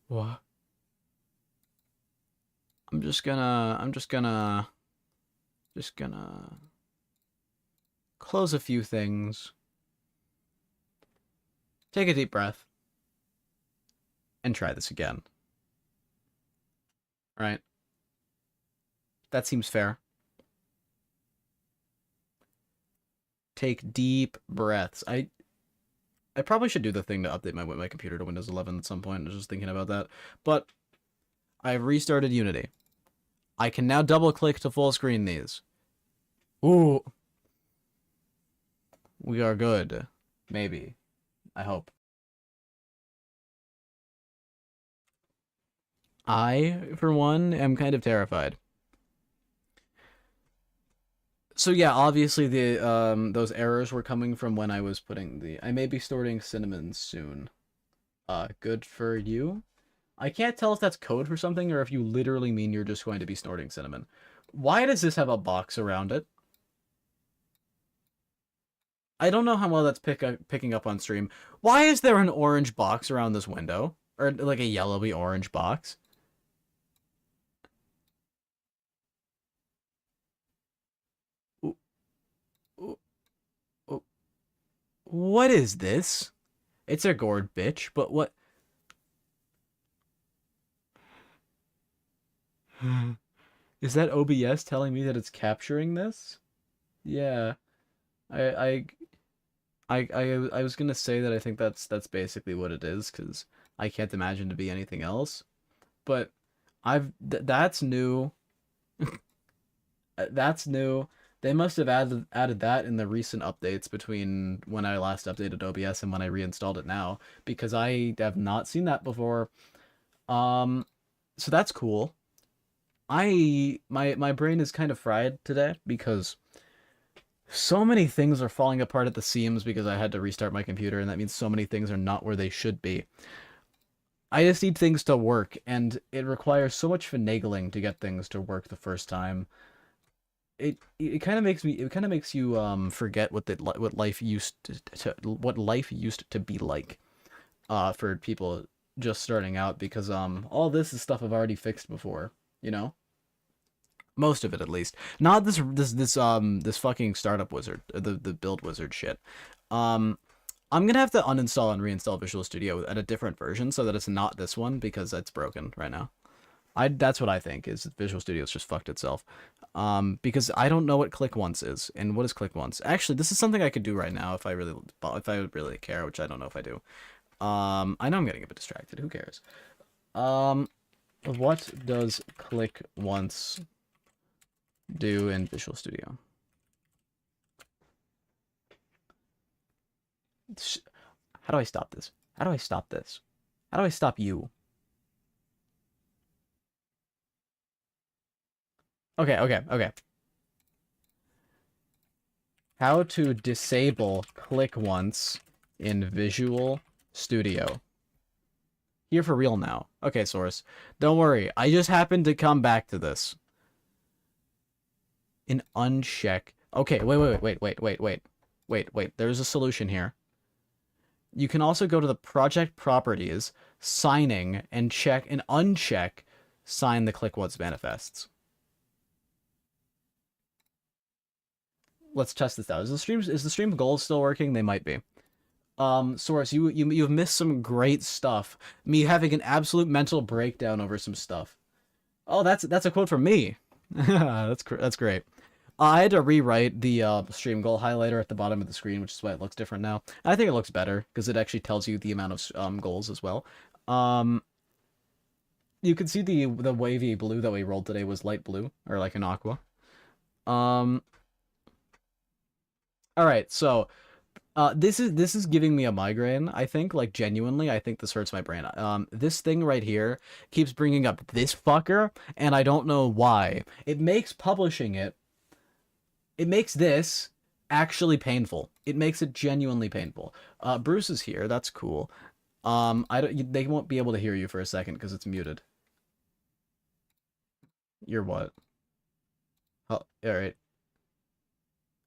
What? I'm just gonna close a few things. Take a deep breath. And try this again. Right? That seems fair. Take deep breaths. I probably should do the thing to update my computer to Windows 11 at some point. I was just thinking about that. But I've restarted Unity. I can now double click to full screen these. Ooh. We are good. Maybe. I hope. I, for one, am kind of terrified. So yeah, obviously the those errors were coming from when I was putting the... I may be storing cinnamon soon. Good for you. I can't tell if that's code for something or if you literally mean you're just going to be snorting cinnamon. Why does this have a box around it? I don't know how well that's picking up on stream. Why is there an orange box around this window? Or like a yellowy orange box? Ooh, ooh, ooh. What is this? It's a gourd bitch, but what? Is that OBS telling me that it's capturing this? Yeah. I I was gonna say that I think that's basically what it is, because I can't imagine to be anything else. But that's new. That's new. They must have added that in the recent updates between when I last updated OBS and when I reinstalled it now, because I have not seen that before. Um, so that's cool. My brain is kind of fried today because so many things are falling apart at the seams because I had to restart my computer, and that means so many things are not where they should be. I just need things to work, and it requires so much finagling to get things to work the first time. It kind of makes you forget what life used what life used to be like for people just starting out, because all this is stuff I've already fixed before, you know? Most of it, at least. Not this fucking startup wizard, the build wizard shit. Um I'm gonna have to uninstall and reinstall Visual Studio at a different version so that it's not this one, because it's broken right now. That's what I think, is Visual Studio's just fucked itself. Because I don't know what click once is, and what is click once. Actually, this is something I could do right now if I would really care, which I don't know if I do. I know I'm getting a bit distracted. Who cares? Um, what does click once do in Visual Studio? How do I stop this? How do I stop this? How do I stop you? Okay, okay, okay. How to disable click once in Visual Studio. Here for real now. Okay, Source. Don't worry. I just happened to come back to this. In uncheck. Okay, wait. There's a solution here. You can also go to the project properties, signing, and check and uncheck sign the click once manifests. Let's test this out. Is the stream goal still working? They might be. Source, you've missed some great stuff. Me having an absolute mental breakdown over some stuff. Oh, that's a quote from me. That's great. I had to rewrite the stream goal highlighter at the bottom of the screen, which is why it looks different now. I think it looks better because it actually tells you the amount of goals as well. You can see the wavy blue that we rolled today was light blue, or like an aqua. All right, so this is giving me a migraine, I think, like genuinely. I think this hurts my brain. This thing right here keeps bringing up this fucker, and I don't know why. It makes publishing it makes this actually painful. It makes it genuinely painful. Bruce is here. That's cool. I don't. They won't be able to hear you for a second because it's muted. You're what? Oh, all right.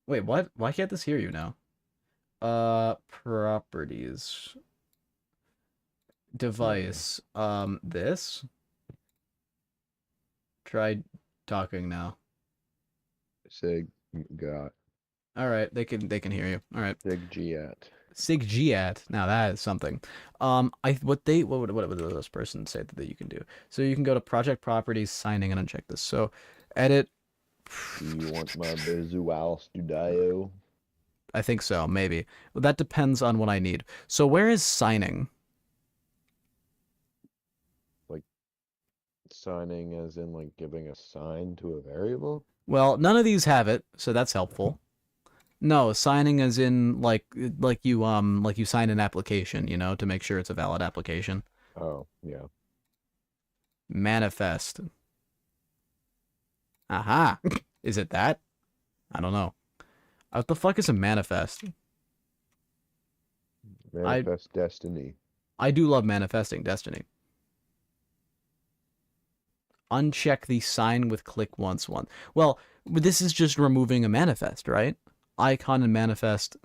Wait, what? Why can't this hear you now? Properties. Device. This. Try talking now. Sig got All right, they can hear you. All right. Sig Giat. SIGGIAT. Now that is something. What would this person say that you can do? So you can go to project properties, signing, and uncheck this. So edit. You want my Visual Studio? I think so, maybe. Well, that depends on what I need. So where is signing? Like signing as in like giving a sign to a variable? Well, none of these have it, so that's helpful. No, signing as in like you sign an application, you know, to make sure it's a valid application. Oh, yeah. Manifest. Aha. Is it that? I don't know. What the fuck is a manifest? Manifest Destiny. I do love manifesting Destiny. Uncheck the sign with click once one. Well, this is just removing a manifest, right? Icon and manifest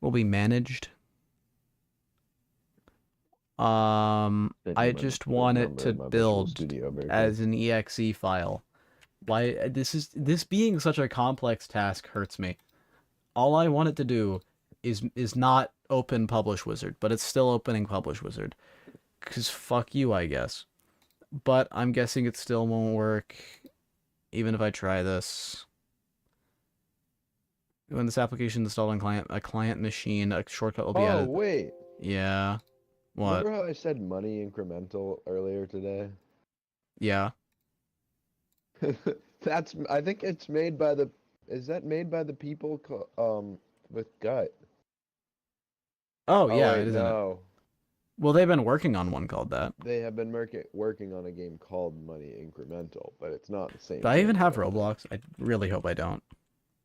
will be managed. I just want it to build as an exe file. Why this being such a complex task hurts me. All I want it to do is not open Publish Wizard, but it's still opening Publish Wizard. 'Cause fuck you, I guess. But I'm guessing it still won't work even if I try this. When this application is installed on a client machine, a shortcut will be Oh, added. wait. Yeah. What? Remember how I said money incremental earlier today? Yeah. I think it's made by the, is that made by the people with gut? Oh, Oh yeah, wait, it isn't it? no. Well, they've been working on one called that. They have been working on a game called Money Incremental, but it's not the Do same I even thing, I have don't think. Roblox? I really hope I don't.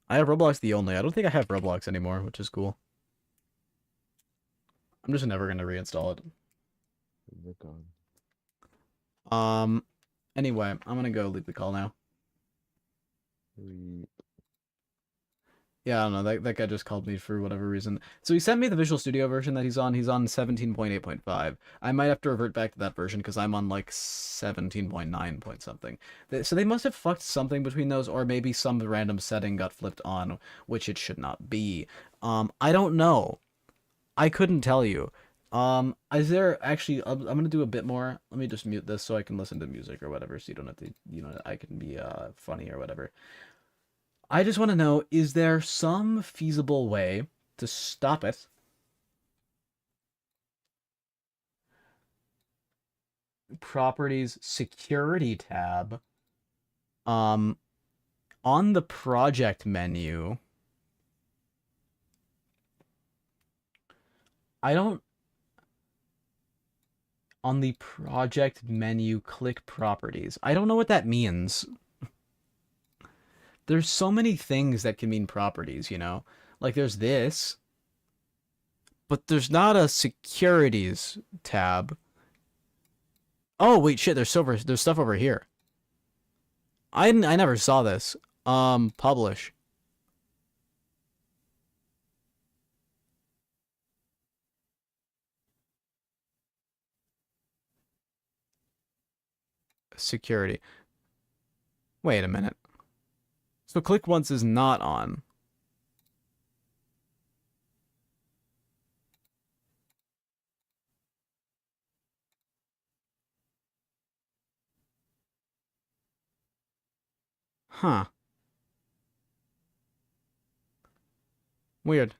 I have Roblox the only. I don't think I have Roblox anymore, which is cool. I'm just never gonna reinstall it. Oh my God. Um. Anyway, I'm gonna go leave the call now. We- Yeah, I don't know. That guy just called me for whatever reason. So he sent me the Visual Studio version that he's on. He's on 17.8.5. I might have to revert back to that version because I'm on like 17.9 point something. So they must have fucked something between those, or maybe some random setting got flipped on, which it should not be. I don't know. I couldn't tell you. Is there actually? I'm gonna do a bit more. Let me just mute this so I can listen to music or whatever, so you don't have to. I can be funny or whatever. I just want to know, is there some feasible way to stop it? Properties security tab. Um, on the project menu, I don't. On the project menu, click properties. I don't know what that means. There's so many things that can mean properties, you know? Like there's this, but there's not a securities tab. Oh, wait, shit, there's stuff over here. I never saw this. Publish. Security. Wait a minute. So click once is not on. Huh. Weird.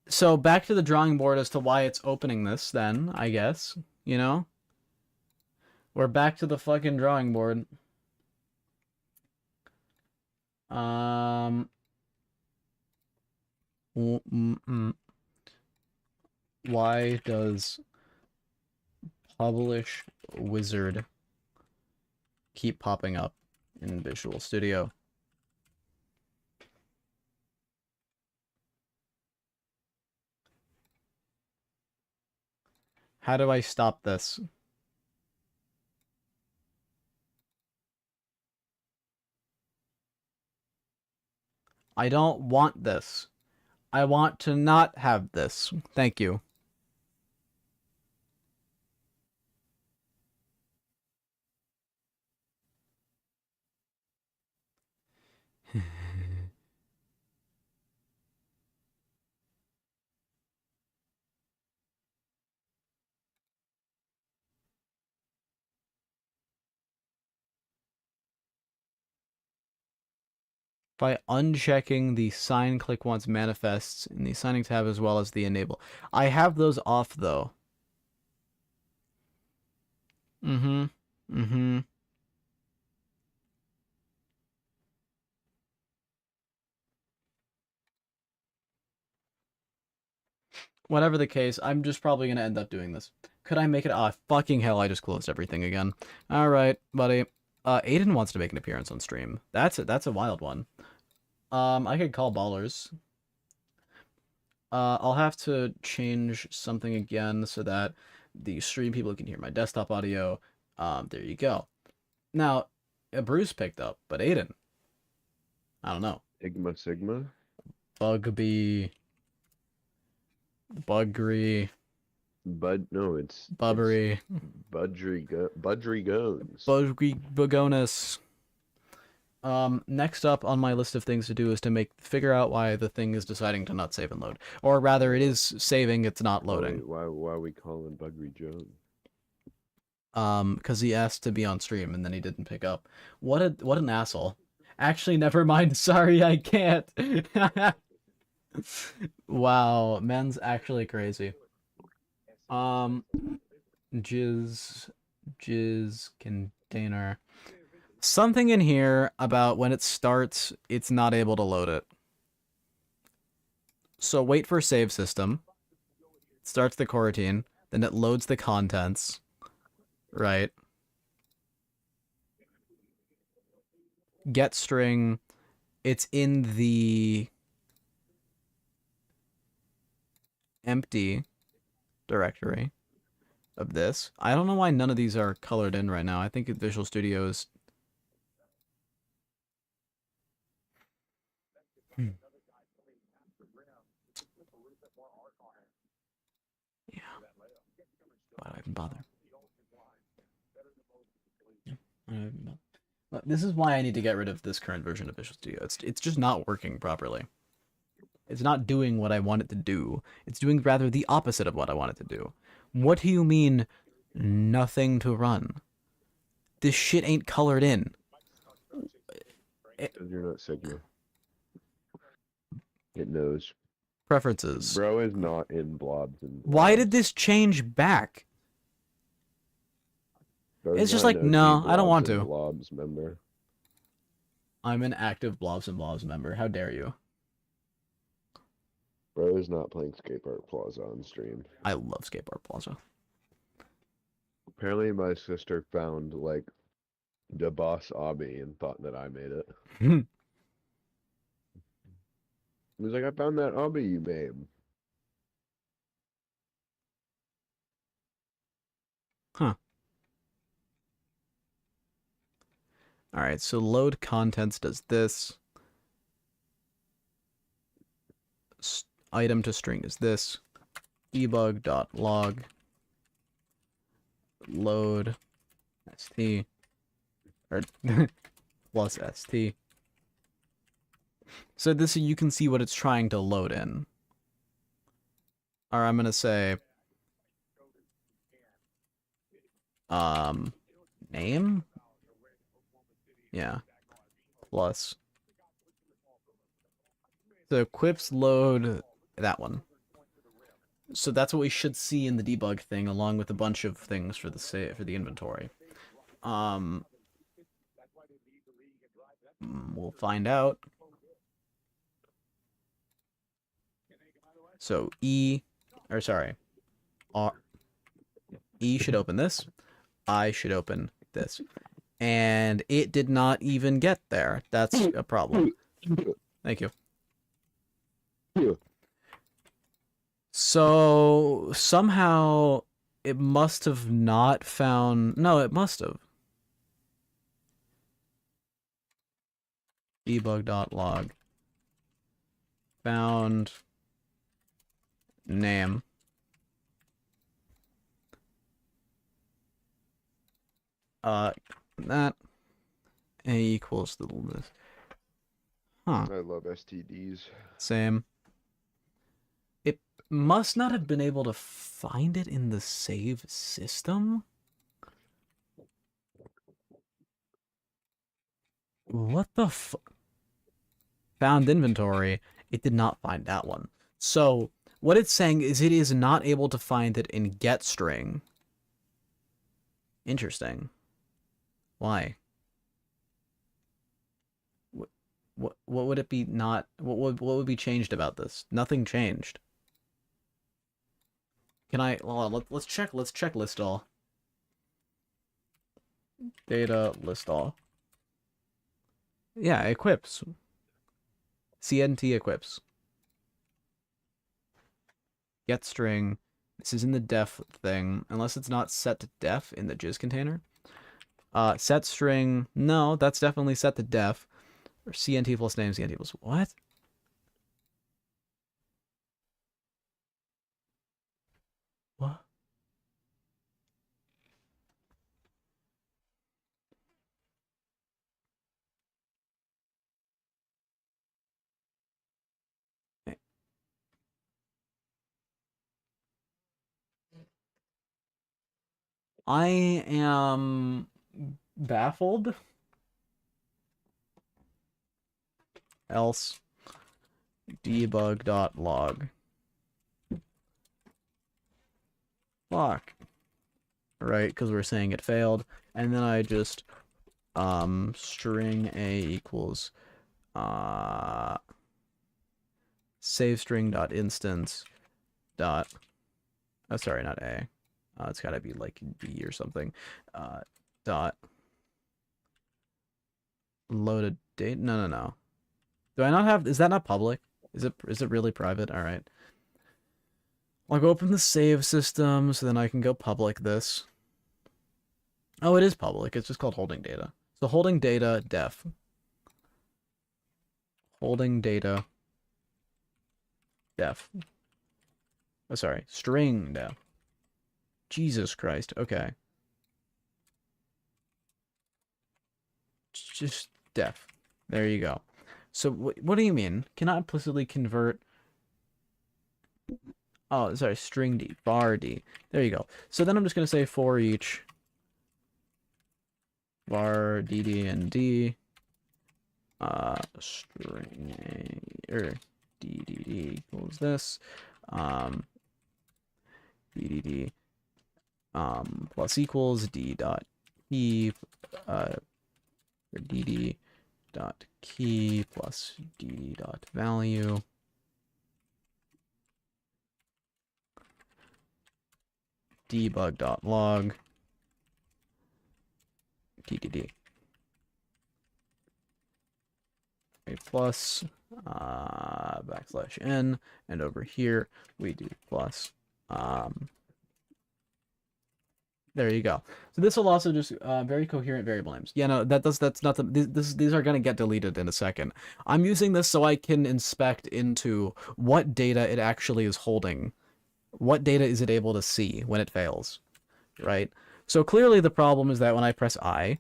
So back to the drawing board as to why it's opening this then, I guess. You know? We're back to the fucking drawing board. Um why does publish wizard keep popping up in Visual Studio? How do I stop this? I don't want this. I want to not have this. Thank you. By unchecking the sign click once manifests in the signing tab as well as the enable. I have those off though. Mm-hmm. Mm-hmm. Whatever the case, I'm just probably gonna end up doing this. Could I make it? Ah, fucking hell, I just closed everything again. Alright, buddy. Aiden wants to make an appearance on stream. That's a wild one. I could call Ballers. I'll have to change something again so that the stream people can hear my desktop audio. There you go. Now, Bruce picked up, but Aiden, I don't know. Sigma? Bugby, Buggery, No, it's Bubbery, Budry Goes. Buggy, Bugonus. Next up on my list of things to do is to figure out why the thing is deciding to not save and load. Or rather, it is saving, it's not loading. Why are we calling Bugry Jones? Because he asked to be on stream and then he didn't pick up. What an asshole. Actually, never mind. Sorry, I can't. Wow, men's actually crazy. Um, jizz, jizz container. Something in here about when it starts, it's not able to load it. So wait for save system. Starts the coroutine, then it loads the contents, right? Get string, it's in the empty directory of this. I don't know why none of these are colored in right now. I think Visual Studio is... Hmm. Yeah. Why do I even bother? Why do I even bother? Look, this is why I need to get rid of this current version of Visual Studio. It's just not working properly. It's not doing what I want it to do. It's doing rather the opposite of what I want it to do. What do you mean, nothing to run? This shit ain't colored in. Because you're not Sigma. It knows. Preferences. Bro is not in blobs and Why did blobs. this change back? Bro's It's just not like, an OG no, I don't want Blobs and to. Blobs member. I'm an active Blobs and Blobs member. How dare you? Bro is not playing Skate Park Plaza on stream. I love Skateboard Plaza. Apparently my sister found like the boss obby and thought that I made it. He was like, I found that obby you made. Huh. Alright, so load contents does this. Item to string is this. Debug.log. Load st. Or plus st. So this, you can see what it's trying to load in. Or I'm gonna say name? Yeah. Plus. So quips load that one. So that's what we should see in the debug thing, along with a bunch of things for the for the inventory. We'll find out. So E should open this. I should open this. And it did not even get there. That's a problem. Thank you. So somehow it must have not found... No, it must have. Debug.log. Found name. That A equals this. Huh. I love STDs. Same. It must not have been able to find it in the save system. What the found inventory. It did not find that one. So what it's saying is it is not able to find it in getString. Interesting. Why? What would it be not? What would be changed about this? Nothing changed. Can I? Hold on, let's check. Let's check list all. Data list all. Yeah, equips. CNT equips. Get string. This is in the def thing, unless it's not set to def in the jizz container. Set string. No, that's definitely set to def. Or CNT plus name, CNT plus what? What? I am baffled. else debug.log. Fuck. Right, because we're saying it failed. And then I just string a equals save string dot instance dot sorry, not a. It's gotta be like b or something. Dot loaded date. No. Do I not have? Is that not public? Is it really private? All right. I'll go open the save system so then I can go public this. Oh, it is public. It's just called holding data. So holding data def. Holding data def. Oh, sorry. String def. Jesus Christ. Okay. Just def. There you go. So what do you mean? Cannot implicitly convert. Oh, sorry. String d. Var d. There you go. So then I'm just going to say for each var dd and d string ddd equals this ddd plus equals d dot key or dd dot key plus d dot value debug dot log ddd a plus backslash n, and over here we do plus there you go. So this will also just very coherent variable names. Yeah, no, that's not the these are gonna get deleted in a second. I'm using this so I can inspect into what data it actually is holding. What data is it able to see when it fails, right? So clearly the problem is that when I press I,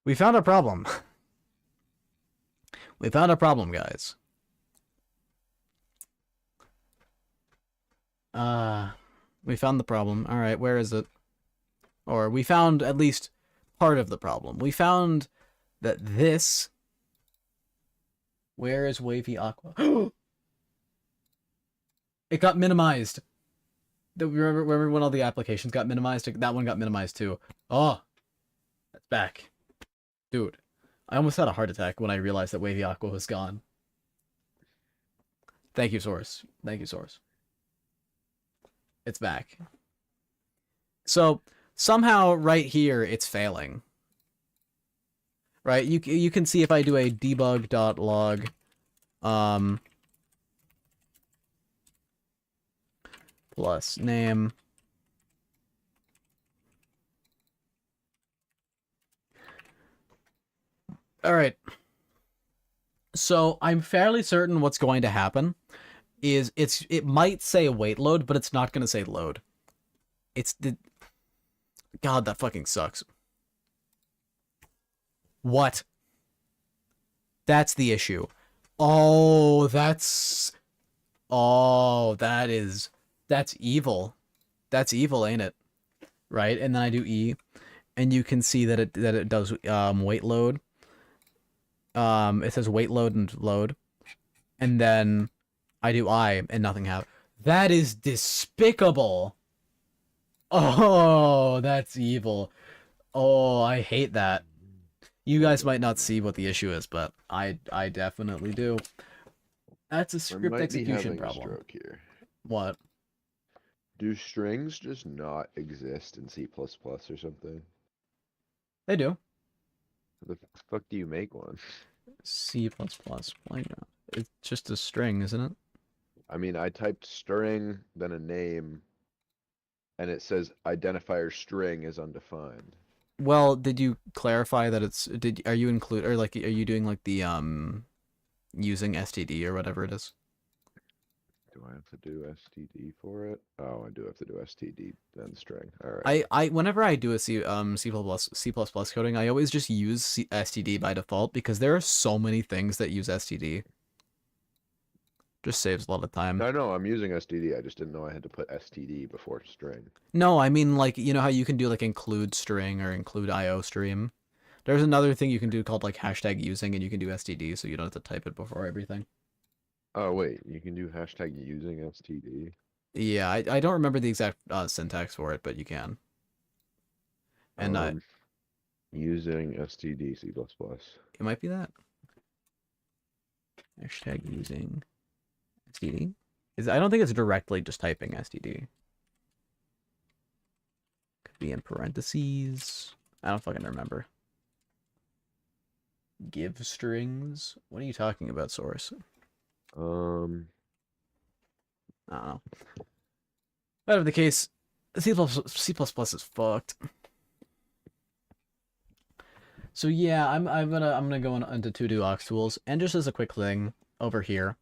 we found a problem. We found a problem, guys. We found the problem. All right, where is it? Or we found at least part of the problem. We found that this. Where is Wavy Aqua? It got minimized. Remember when all the applications got minimized? That one got minimized too. Oh, that's back. Dude, I almost had a heart attack when I realized that Wavy Aqua was gone. Thank you, Source. Thank you, Source. It's back. So somehow right here it's failing. Right? You can see if I do a debug.log plus name all right. So I'm fairly certain what's going to happen is it might say wait load, but it's not going to say load. It's the God, that fucking sucks. What? That's the issue. Oh, that's that's evil. That's evil, ain't it? Right? And then I do E, and you can see that it does wait load. It says wait load and load, and then I do I and nothing happens. That is despicable. Oh, that's evil. Oh, I hate that. You guys might not see what the issue is, but I definitely do. That's a script execution problem. A stroke here. What? Do strings just not exist in C++ or something? They do. How the fuck do you make one? C++ playground. It's just a string, isn't it? I mean, I typed string, then a name, and it says identifier string is undefined. Well, did you clarify that it's are you include or like are you doing like the using std or whatever it is? Do I have to do STD for it? Oh, I do have to do STD then string. All right. I whenever I do a C++ coding, I always just use STD by default because there are so many things that use STD. Just saves a lot of time. I know I'm using STD. I just didn't know I had to put STD before string. No, I mean like you know how you can do like include string or include IO stream. There's another thing you can do called like hashtag using, and you can do STD, so you don't have to type it before everything. Oh wait, you can do hashtag using STD. Yeah, I don't remember the exact syntax for it, but you can. And Using STD C++. it might be that hashtag using STD. I don't think it's directly just typing STD. Could be in parentheses. I don't fucking remember. Give strings. What are you talking about, Source? I don't know. Whatever the case, C++ is fucked. So yeah, I'm gonna go into to-do aux tools, and just as a quick thing over here,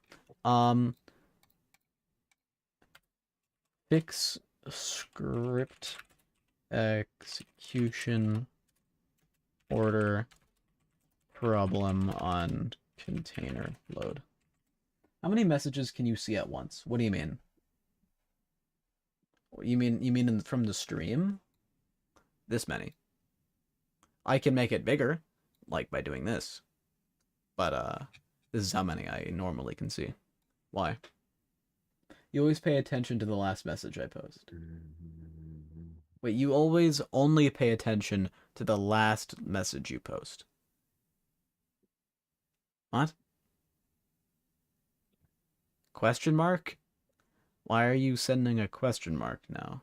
fix script execution order problem on container load. How many messages can you see at once? What do you mean? You mean from the stream? This many. I can make it bigger, like by doing this. But this is how many I normally can see. Why? You always pay attention to the last message I post. Wait, you always only pay attention to the last message you post. What? Question mark? Why are you sending a question mark now?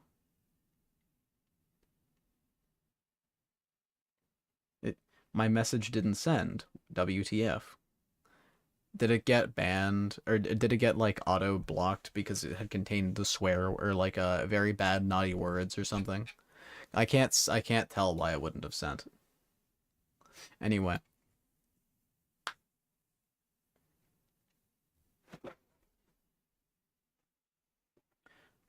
My message didn't send. WTF. Did it get banned, or did it get like auto blocked because it had contained the swear or like a very bad naughty words or something? I can't tell why it wouldn't have sent. Anyway.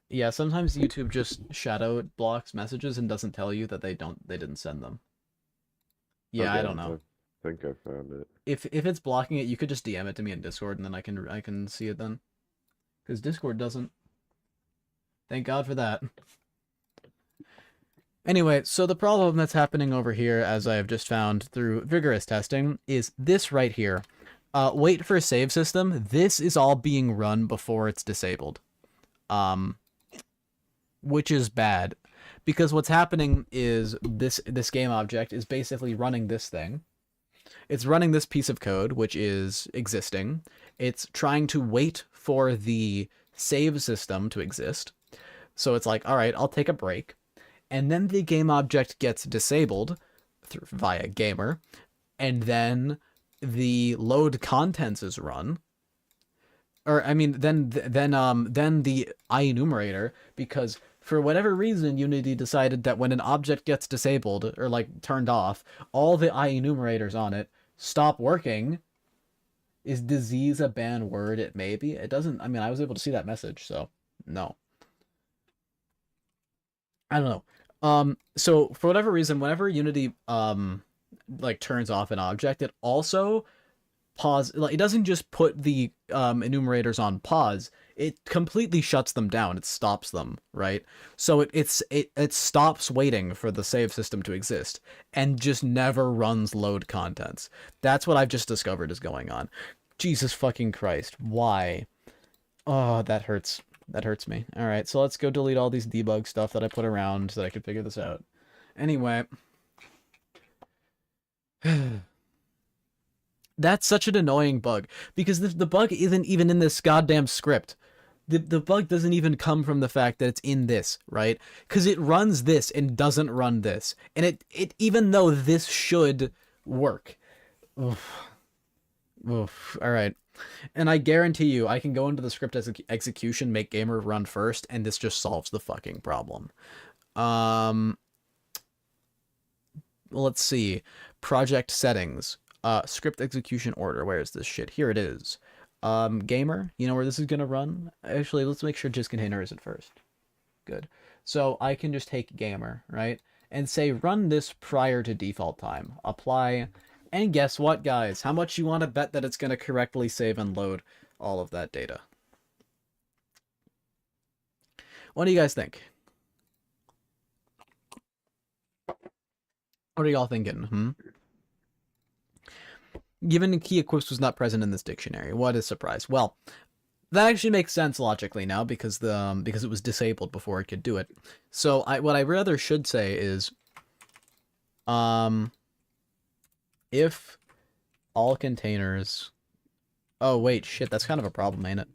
Yeah, sometimes YouTube just shadow blocks messages and doesn't tell you that they didn't send them. Yeah, Okay, I don't know. I think I found it. If it's blocking it, you could just DM it to me in Discord and then I can see it then. Because Discord doesn't. Thank God for that. Anyway, so the problem that's happening over here, as I have just found through vigorous testing, is this right here. Wait for save system. This is all being run before it's disabled. Which is bad. Because what's happening is this game object is basically running this thing. It's running this piece of code, which is existing. It's trying to wait for the save system to exist. So it's like, all right, I'll take a break. And then the game object gets disabled via gamer. And then the load contents is run. Or, I mean, then the IEnumerator, because for whatever reason, Unity decided that when an object gets disabled or like turned off, all the IEnumerators on it stop working. Is disease a banned word? It may be. It doesn't. I mean, I was able to see that message, so no. I don't know. So for whatever reason, whenever Unity like turns off an object, it also pause. Like it doesn't just put the enumerators on pause. It completely shuts them down. It stops them, right? So it stops waiting for the save system to exist and just never runs load contents. That's what I've just discovered is going on. Jesus fucking Christ. Why? Oh, that hurts. That hurts me. All right, so let's go delete all these debug stuff that I put around so that I could figure this out. Anyway. That's such an annoying bug because the bug isn't even in this goddamn script. The bug doesn't even come from the fact that it's in this, right? Because it runs this and doesn't run this. And it even though this should work. Oof. Oof. All right. And I guarantee you, I can go into the script execution, make gamer run first, and this just solves the fucking problem. Let's see. Project settings. Script execution order. Where is this shit? Here it is. Gamer, you know where this is gonna run? Actually, let's make sure jizz container isn't first. Good. So I can just take gamer, right? And say run this prior to default time. Apply. And guess what, guys? How much you want to bet that it's going to correctly save and load all of that data? What do you guys think? What are y'all thinking? Given key equips was not present in this dictionary, what a surprise. Well, that actually makes sense logically now because because it was disabled before it could do it. So what I rather should say is if all containers. Oh wait, shit, that's kind of a problem, ain't it?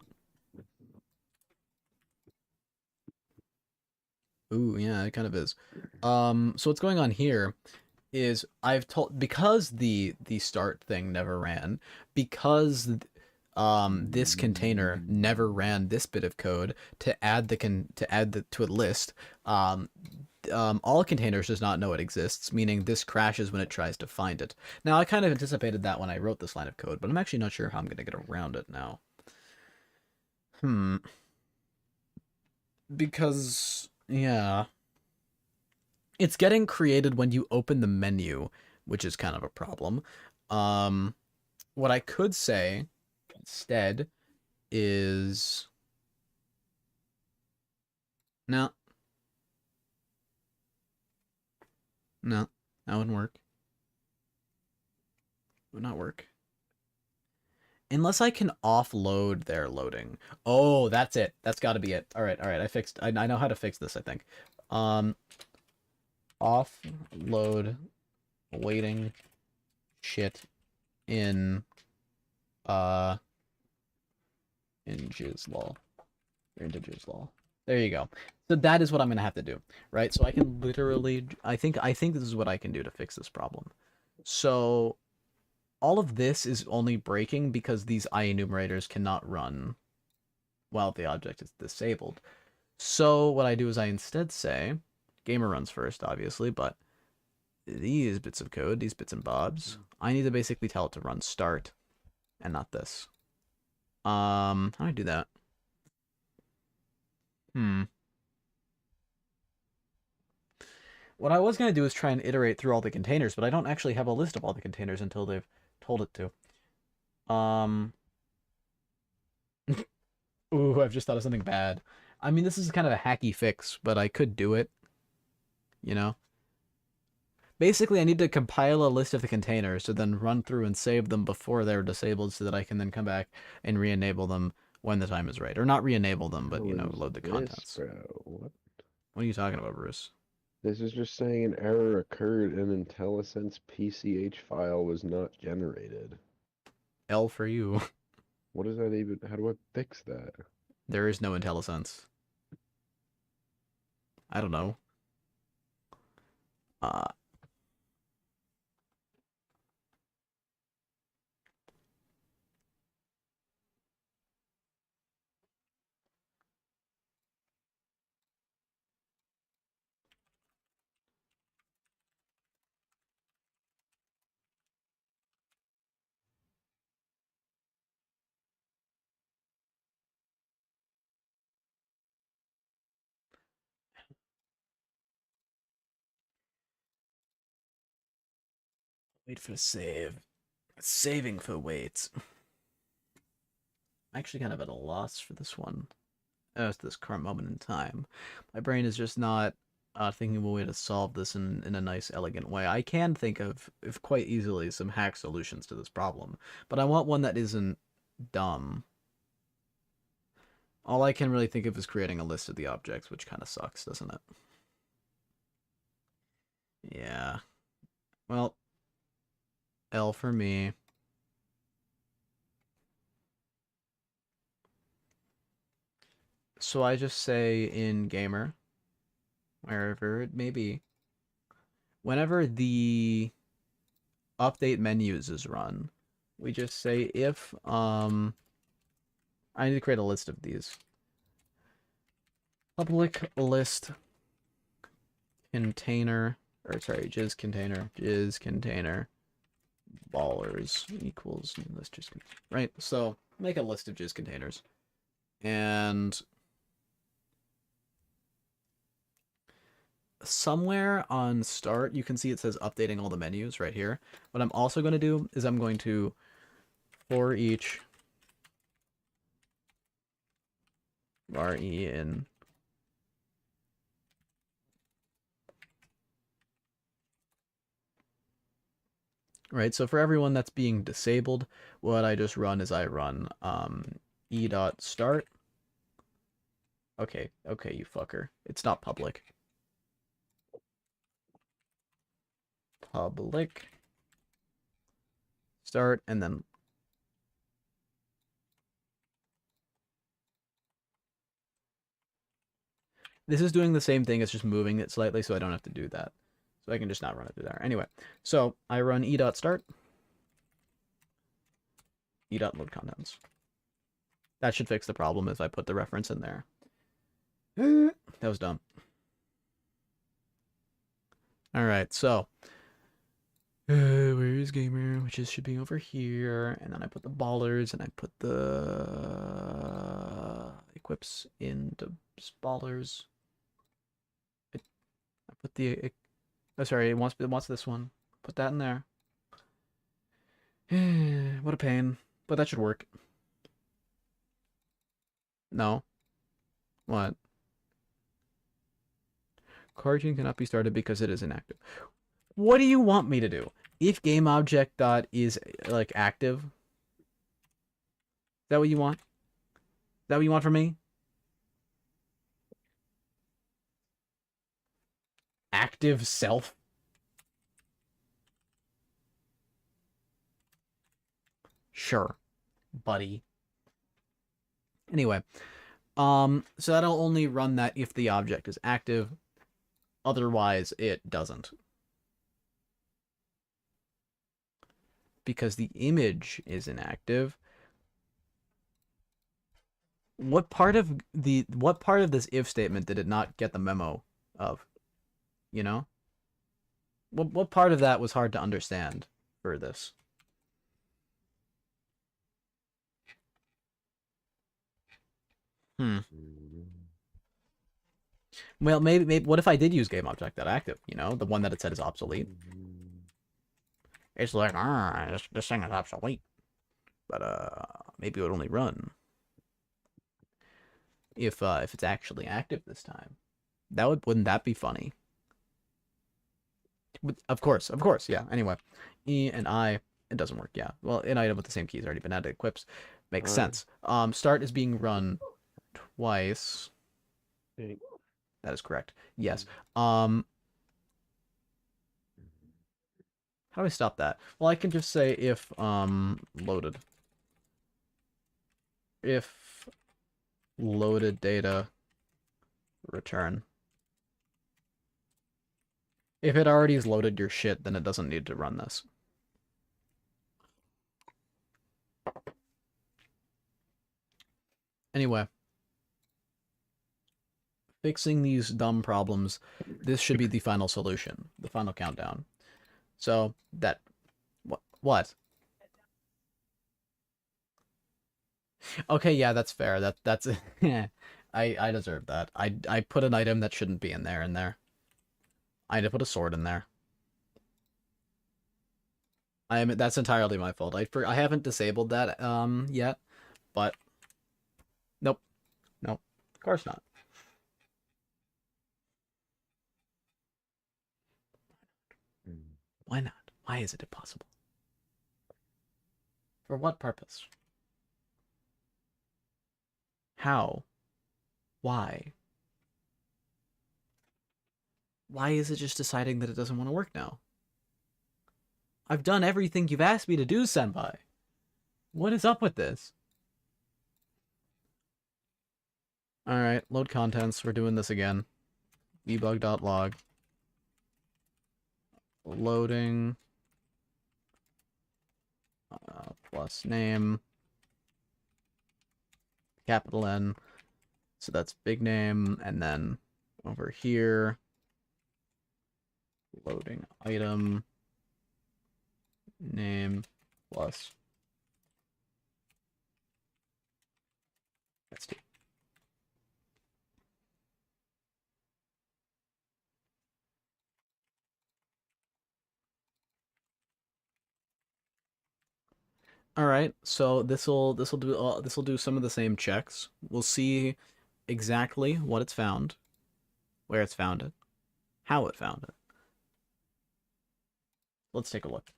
Ooh, yeah, it kind of is. So what's going on here is I've told because the start thing never ran, because this container never ran this bit of code to add to a list. All containers does not know it exists, meaning this crashes when it tries to find it. Now I kind of anticipated that when I wrote this line of code, but I'm actually not sure how I'm gonna get around it now. Because yeah. It's getting created when you open the menu, which is kind of a problem. What I could say instead is no, no, that wouldn't work. Would not work. Unless I can offload their loading. Oh, that's it. That's got to be it. All right, all right. I know how to fix this, I think. Offload waiting shit in jizzlaw. Into jizzlaw. There you go. So that is what I'm gonna have to do, right? So I can literally, I think this is what I can do to fix this problem. So all of this is only breaking because these IEnumerators cannot run while the object is disabled. So what I do is I instead say, gamer runs first, obviously, but these bits of code, these bits and bobs, I need to basically tell it to run start and not this. How do I do that? What I was going to do is try and iterate through all the containers, but I don't actually have a list of all the containers until they've told it to. Ooh, I've just thought of something bad. I mean, this is kind of a hacky fix, but I could do it. You know? Basically, I need to compile a list of the containers to then run through and save them before they're disabled so that I can then come back and re-enable them when the time is right. Or not re-enable them, but, you know, load the contents. What? What are you talking about, Bruce? This is just saying an error occurred and IntelliSense PCH file was not generated. L for you. What does that even, how do I fix that? There is no IntelliSense. I don't know. Wait for save. Saving for wait. I'm actually kind of at a loss for this one. At this current moment in time. My brain is just not thinking of a way to solve this in a nice, elegant way. I can think of quite easily some hack solutions to this problem, but I want one that isn't dumb. All I can really think of is creating a list of the objects, which kind of sucks, doesn't it? Yeah. Well, L for me. So I just say in gamer, wherever it may be, whenever the update menus is run, we just say if I need to create a list of these. Public list container, or sorry, jizz container ballers equals, let's just, right? So make a list of jizz containers. And somewhere on start, you can see it says updating all the menus right here. What I'm also going to do is I'm going to for each var e in right. So for everyone that's being disabled, what I just run is I run e dot start. Okay, you fucker. It's not public. Public start, and then this is doing the same thing. It's just moving it slightly, so I don't have to do that. So I can just not run it through there. Anyway, so I run e dot start, e dot load contents. That should fix the problem if I put the reference in there. That was dumb. All right, so where is gamer? Which is should be over here, and then I put the ballers, and I put the equips into ballers. I put the oh sorry, it wants this one. Put that in there. What a pain, but that should work. No. What? Cartoon cannot be started because it is inactive. What do you want me to do? If game object dot is like active, is that what you want? Is that what you want from me? Active self? Sure, buddy. Anyway, so that'll only run that if the object is active. Otherwise, it doesn't. Because the image is inactive. What part of this if statement did it not get the memo of? You know? What part of that was hard to understand for this? Well, maybe what if I did use GameObject.active, you know, the one that it said is obsolete? It's like, this thing is obsolete. But maybe it would only run if it's actually active this time. Wouldn't that be funny? Of course, yeah. Anyway, E and I, it doesn't work. Yeah. Well, an item with the same key has already been added. Equips makes sense. Start is being run twice. That is correct. Yes. How do I stop that? Well, I can just say if loaded. If loaded data return. If it already has loaded your shit, then it doesn't need to run this. Anyway. Fixing these dumb problems, this should be the final solution, the final countdown. So, that... What? Okay, yeah, that's fair. That's... I deserve that. I put an item that shouldn't be in there. I had to put a sword in there. That's entirely my fault. I haven't disabled that yet, but nope. Of course not. Why not? Why is it impossible? For what purpose? How? Why? Why is it just deciding that it doesn't want to work now? I've done everything you've asked me to do, Senpai. What is up with this? Alright, load contents. We're doing this again. debug.log. Loading. Plus name. Capital N. So that's big name. And then over here. Loading item. Name plus All right, so this will do some of the same checks. We'll see exactly what it's found, where it's found it, how it found it. Let's take a look.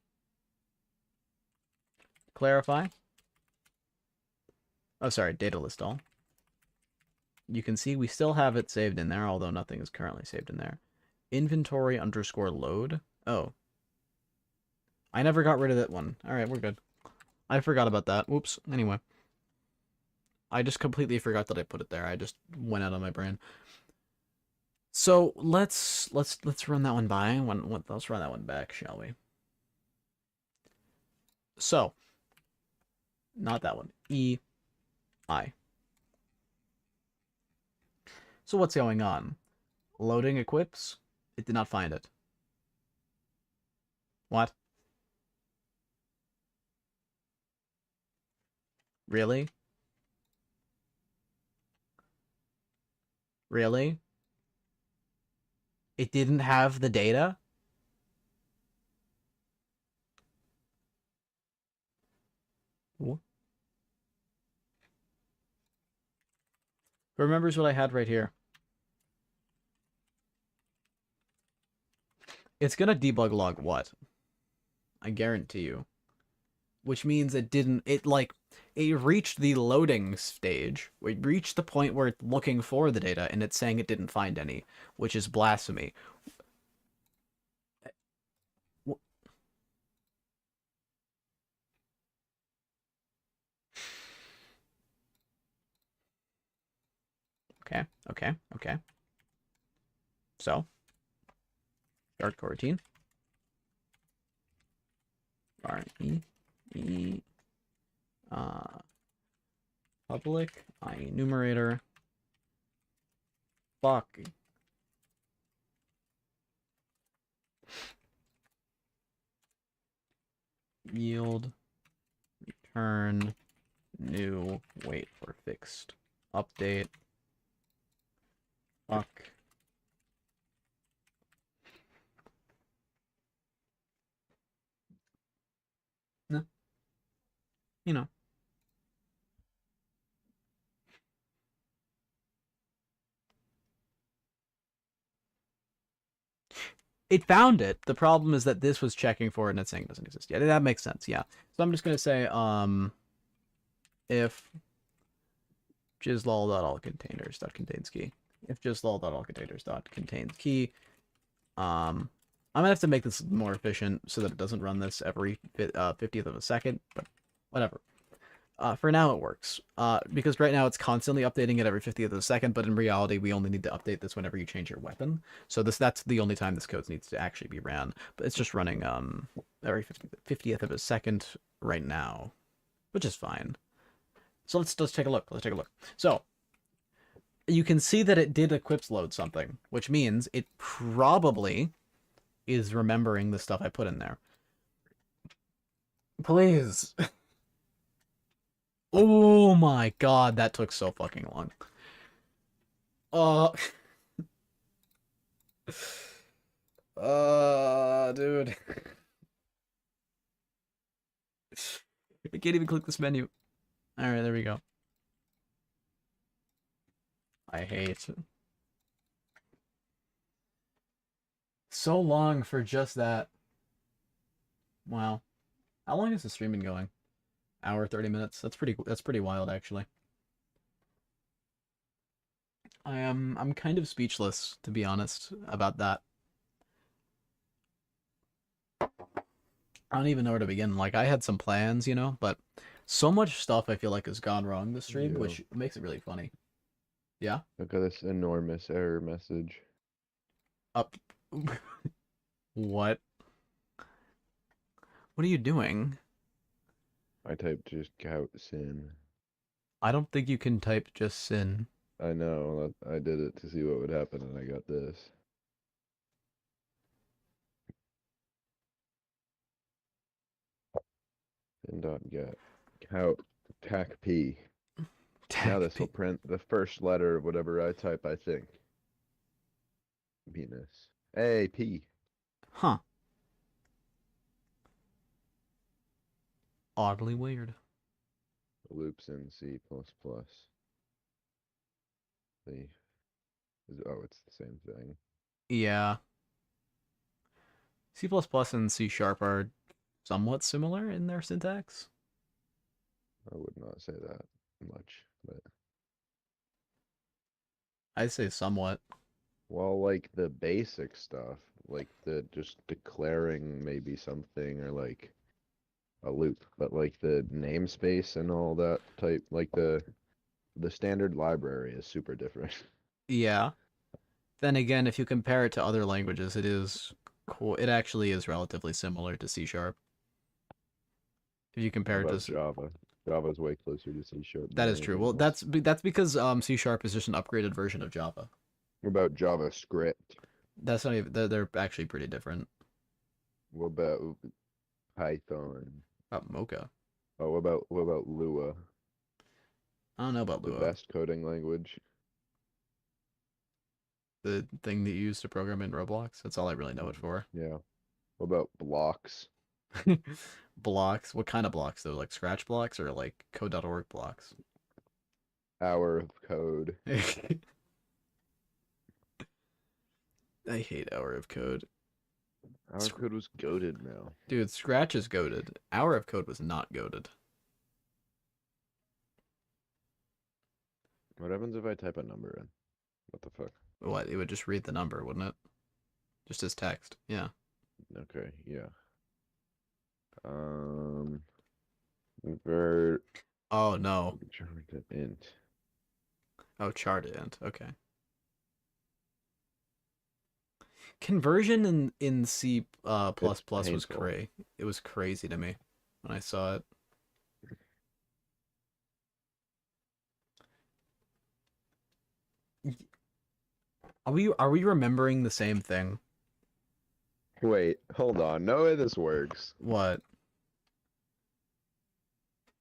Clarify. Oh, sorry, data list all. You can see we still have it saved in there, although nothing is currently saved in there. Inventory underscore load. Oh. I never got rid of that one. Alright, we're good. I forgot about that. Whoops. Anyway. I just completely forgot that I put it there. I just went out of my brain. So let's run that one by. Let's run that one back, shall we? So, not that one. I. So what's going on? Loading equips. It did not find it. What? Really? Really? It didn't have the data? Who remembers what I had right here? It's gonna debug log what? I guarantee you. Which means it didn't, it reached the loading stage. It reached the point where it's looking for the data and it's saying it didn't find any, which is blasphemy. Okay, okay, okay. So, start coroutine. R-E-E, public, enumerator. Fuck. Yield, return, new, wait for fixed, update. Fuck. No, you know. It found it. The problem is that this was checking for it and it's saying it doesn't exist yet. That makes sense, yeah. So I'm just gonna say, if jislol.allcontainers.contains key. If jislol.allcontainers.contains key. I'm gonna have to make this more efficient so that it doesn't run this every 50th of a second, but whatever. For now, it works. Because right now it's constantly updating it every 50th of a second, but in reality, we only need to update this whenever you change your weapon. So that's the only time this code needs to actually be ran. But it's just running every 50th of a second right now, which is fine. So let's take a look. Let's take a look. So you can see that it did equips load something, which means it probably is remembering the stuff I put in there. Please. Oh my god, that took so fucking long. Uh, dude. I can't even click this menu. Alright, there we go. I hate. So long for just that. Wow. How long has the stream been going? Hour 30 minutes. That's pretty wild actually. I'm kind of speechless, to be honest, about that. I don't even know where to begin. Like, I had some plans, but so much stuff I feel like has gone wrong this stream, Yeah. which makes it really funny. Yeah? Look at this enormous error message. Up. What? What are you doing? I typed just gout sin. I don't think you can type just sin. I know, I did it to see what would happen and I got this. Sin.get. Gout. Tac P. Now this will print the first letter of whatever I type, I think. Penis. A, P. Huh. Oddly weird. Loops in C++. The oh, it's the same thing. Yeah. C++ and C sharp are somewhat similar in their syntax. I would not say that much, but I'd say somewhat. well, like the basic stuff, like the just declaring maybe something or like a loop, but like the namespace and all that type, like the standard library is super different. Yeah. Then again, if you compare it to other languages, it is cool. It actually is relatively similar to C sharp. If you How compare it to about Java? Java's way closer to C sharp that than is true. anything Well, else. that's because C sharp is just an upgraded version of Java. What about JavaScript? That's not even they're actually pretty different. What about Python? Mocha. Oh, what about Lua? I don't know about The Lua. best coding language? The thing that you use to program in Roblox. That's all I really know it for. Yeah. What about blocks? Blocks. What kind of blocks though? Like Scratch blocks or like code.org blocks? Hour of code. I hate Hour of Code. Hour of code was goated now. Dude, Scratch is goaded. Hour of Code was not goaded. What happens if I type a number in? What the fuck? What? It would just read the number, wouldn't it? Just as text. Yeah. Okay, yeah. Convert Oh no. chart to int. Oh, chart int. Okay. Conversion in C plus It's plus was painful. cray. It was crazy to me when I saw it. Are we remembering the same thing? Wait, hold on. No way this works. What?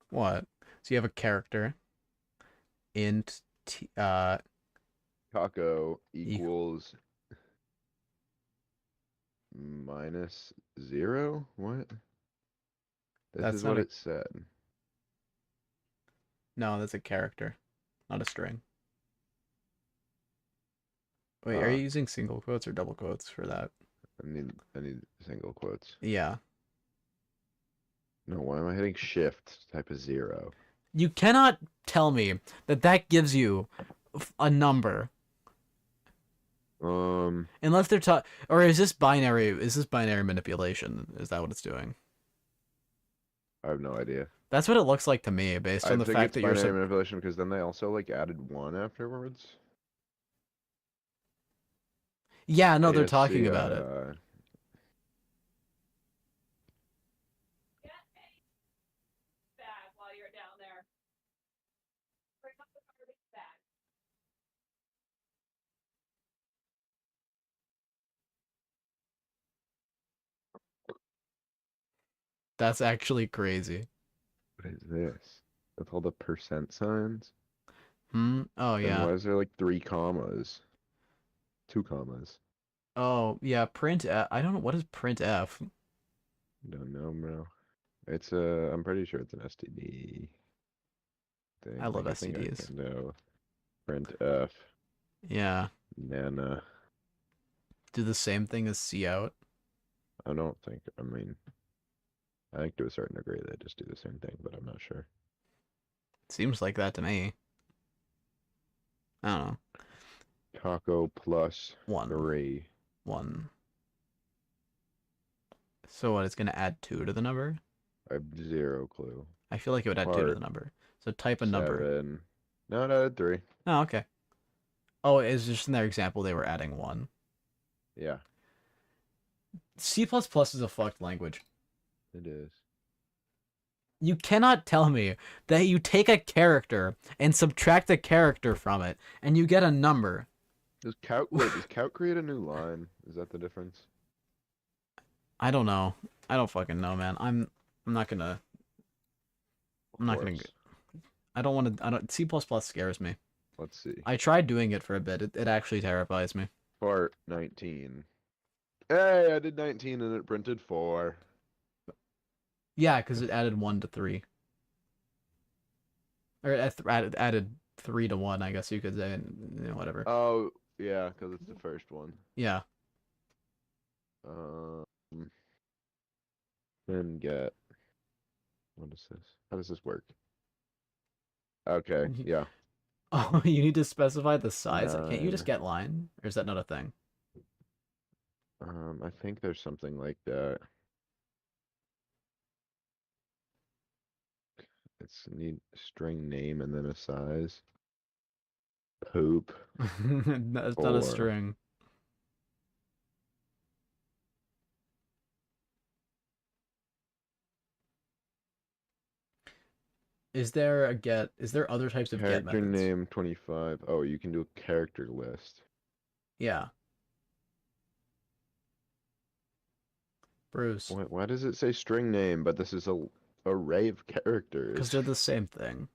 What? So you have a character int Taco equal. equals -0? What? This That's is not what a it said. no, that's a character, not a string. Wait, are you Ah, using single quotes or double quotes for that? I need single quotes. Yeah. No, why am I hitting shift? Type of 0. You cannot tell me that that gives you a number Um, unless they're ta or is this binary? Is this binary manipulation? Is that what it's doing? I have no idea. That's what it looks like to me, based I on the think fact it's that you're binary sub. manipulation because then they also like added 1 afterwards. Yeah, no, they're talking about it. ASCII. That's actually crazy. What is this? With all the percent signs? Hmm. Oh And yeah. why is there like 3 commas? 2 commas. Oh yeah. Print. I don't know what is printf. Don't know, bro. It's I'm pretty sure it's an STD I thing. love Like I think I STDs. can know. Printf, Yeah. nana. Do the same thing as cout. I don't think. I mean, I think to a certain degree they just do the same thing, but I'm not sure. Seems like that to me. I don't know. Taco plus One. 3. One. So what? It's gonna add two to the number. I have 0 clue. I feel like it would add two to the Part number. So type a number. 7. No, no, 3. Oh, okay. Oh, it's just in their example they were adding one. Yeah, C++ is a fucked language. it is. You cannot tell me that you take a character and subtract a character from it and you get a number. Does Cout create a new line? Is that the difference? I don't know. I don't fucking know, man. I'm not gonna I'm Of not gonna course. I don't want to I don't C++ scares me. Let's see. I tried doing it for a bit. It actually terrifies me. Part 19. Hey, I did 19 and it printed 4. Yeah, because it added 1 to 3. Or added 3 to 1, I guess you could say, and whatever. Oh, yeah, because it's the first one. Yeah. Um, then get. What is this? How does this work? Okay, yeah. Oh, you need to specify the size. Can't you just 9. get line? Or is that not a thing? I think there's something like that. It's need string name and then a size. Poop. That's not a 4. string. Is there other types of get Character methods? name 25. Oh, you can do a character list. Yeah. Bruce. Why does it say string name, but this is a array of Because characters? they're the same thing.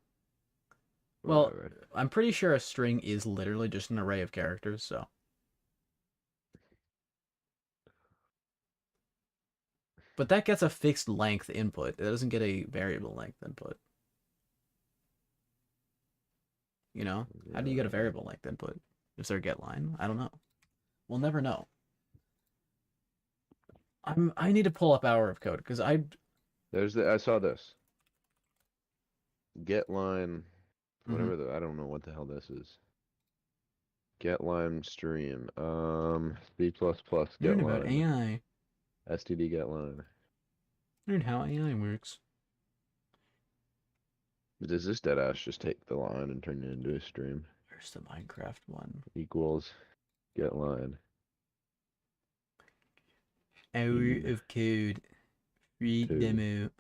Well, Whatever. I'm pretty sure a string is literally just an array of characters, so. But that gets a fixed length input. It doesn't get a variable length input. You know? How do you get a variable length input? Is there a get line? I don't know. We'll never know. I need to pull up Hour of Code because I I saw this. Get line, Mhm. whatever I don't know what the hell this is. Get line stream. B++ get learn about line. AI. STD get line. Learn how AI works. Does this deadass just take the line and turn it into a stream? Where's the Minecraft one? Equals get line. Hour of Code. Free 2. demo.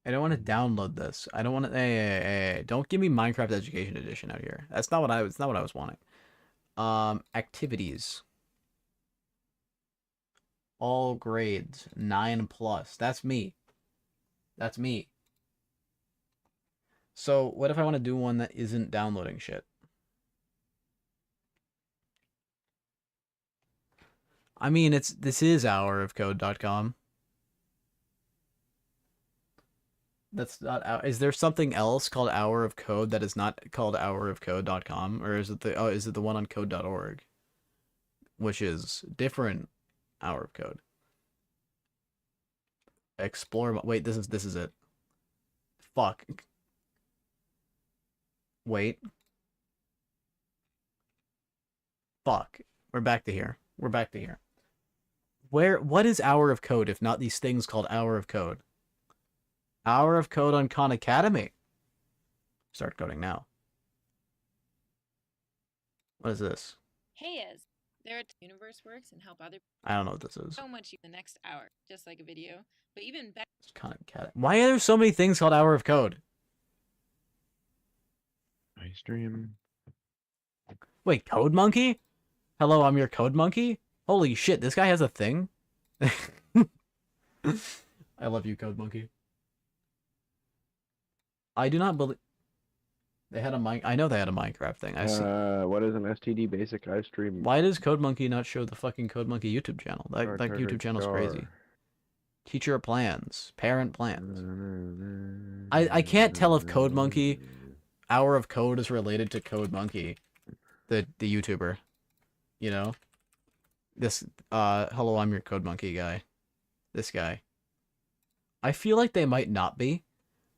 I don't want to download this. I don't want to. Hey, don't give me Minecraft Education Edition out here. That's not what I. It's not what I was wanting. Activities. All grades 9+. That's me. That's me. So what if I want to do one that isn't downloading shit? I mean, this is hourofcode.com. That's not out. Is there something else called Hour of Code that is not called hourofcode.com, or is it the one on code.org, which is different Hour of Code? Explore. Wait, this is it. Fuck. Wait. Fuck. We're back to here. We're back to here. What is Hour of Code if not these things called Hour of Code? Hour of Code on Khan Academy. Start coding now. What is this? Hey, Ez. There, universe works and help other I don't know what this is. so much in the next hour, just like a video. But even better. It's Khan Academy. Why are there so many things called Hour of Code? I stream. Wait, Code Monkey? Hello, I'm your Code Monkey? Holy shit, this guy has a thing? I love you, Code Monkey. I do not believe... They had I know they had a Minecraft thing. I see. What is an STD basic I stream? Why does Code Monkey not show the fucking Code Monkey YouTube channel? That Star, YouTube channel's star. crazy. Teacher plans. Parent plans. I can't tell if Code Monkey... Hour of Code is related to Code Monkey. The YouTuber. You know? This, hello, I'm your Code Monkey guy. This guy. I feel like they might not be,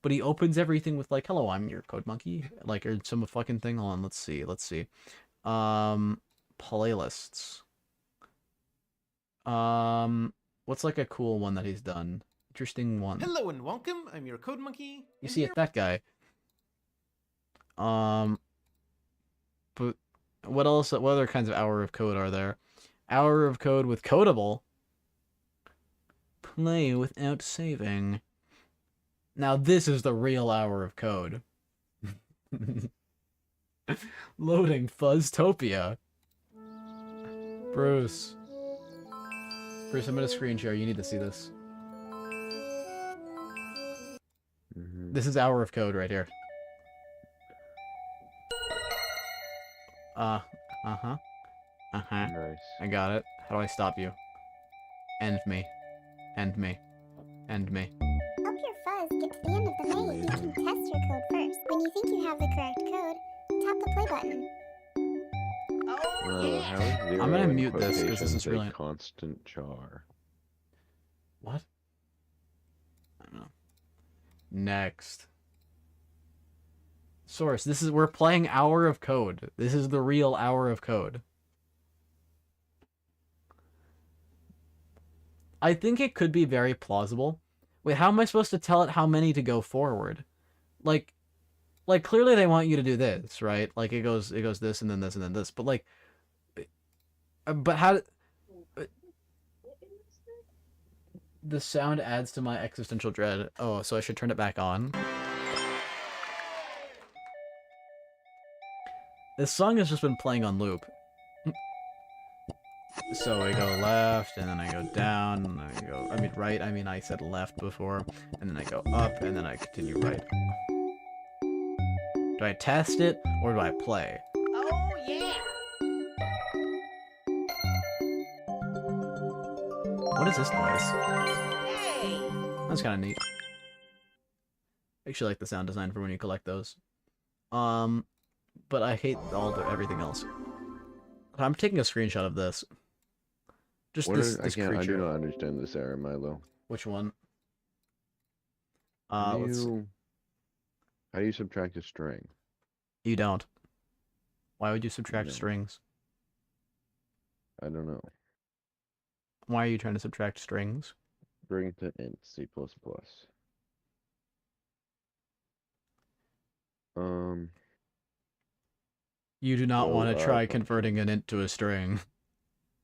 but he opens everything with like, hello, I'm your Code Monkey. Like, or some fucking thing. Hold on, let's see. Playlists. What's like a cool one that he's done? Interesting one. Hello and welcome. I'm your Code Monkey. You see it, that guy. But what else? What other kinds of Hour of Code are there? Hour of Code with Codable. Play without saving. Now this is the real Hour of Code. Loading Fuzztopia. Bruce. Bruce, I'm gonna screen share. You need to see this. This is Hour of Code right here. Uh-huh. Nice. I got it. How do I stop you? End me. End me. And me. Help your fuzz get to the end of the maze. You can test your code first. When you think you have the correct code, tap the play button. Oh, yeah. How is zero I'm gonna in mute this 'cause this quotations is a really- constant char? What? I don't know. Next. Source, we're playing Hour of Code. This is the real Hour of Code. I think it could be very plausible. Wait, how am I supposed to tell it how many to go forward? Like clearly they want you to do this, right? Like it goes this and then this and then this, but like, but how? The sound adds to my existential dread. Oh, so I should turn it back on. This song has just been playing on loop. So I go left, and then I go down, and I go, right, I said left before, and then I go up, and then I continue right. Do I test it, or do I play? Oh, yeah. What is this noise? Hey. That's kind of neat. I actually like the sound design for when you collect those. But I hate everything else. I'm taking a screenshot of this. Just this I do creature. not understand this error, Milo. Which one? How do Let's... you subtract a string? You don't. Why would you subtract No. strings? I don't know. Why are you trying to subtract strings? Bring to int C++. You do not So, want to try function. converting an int to a string.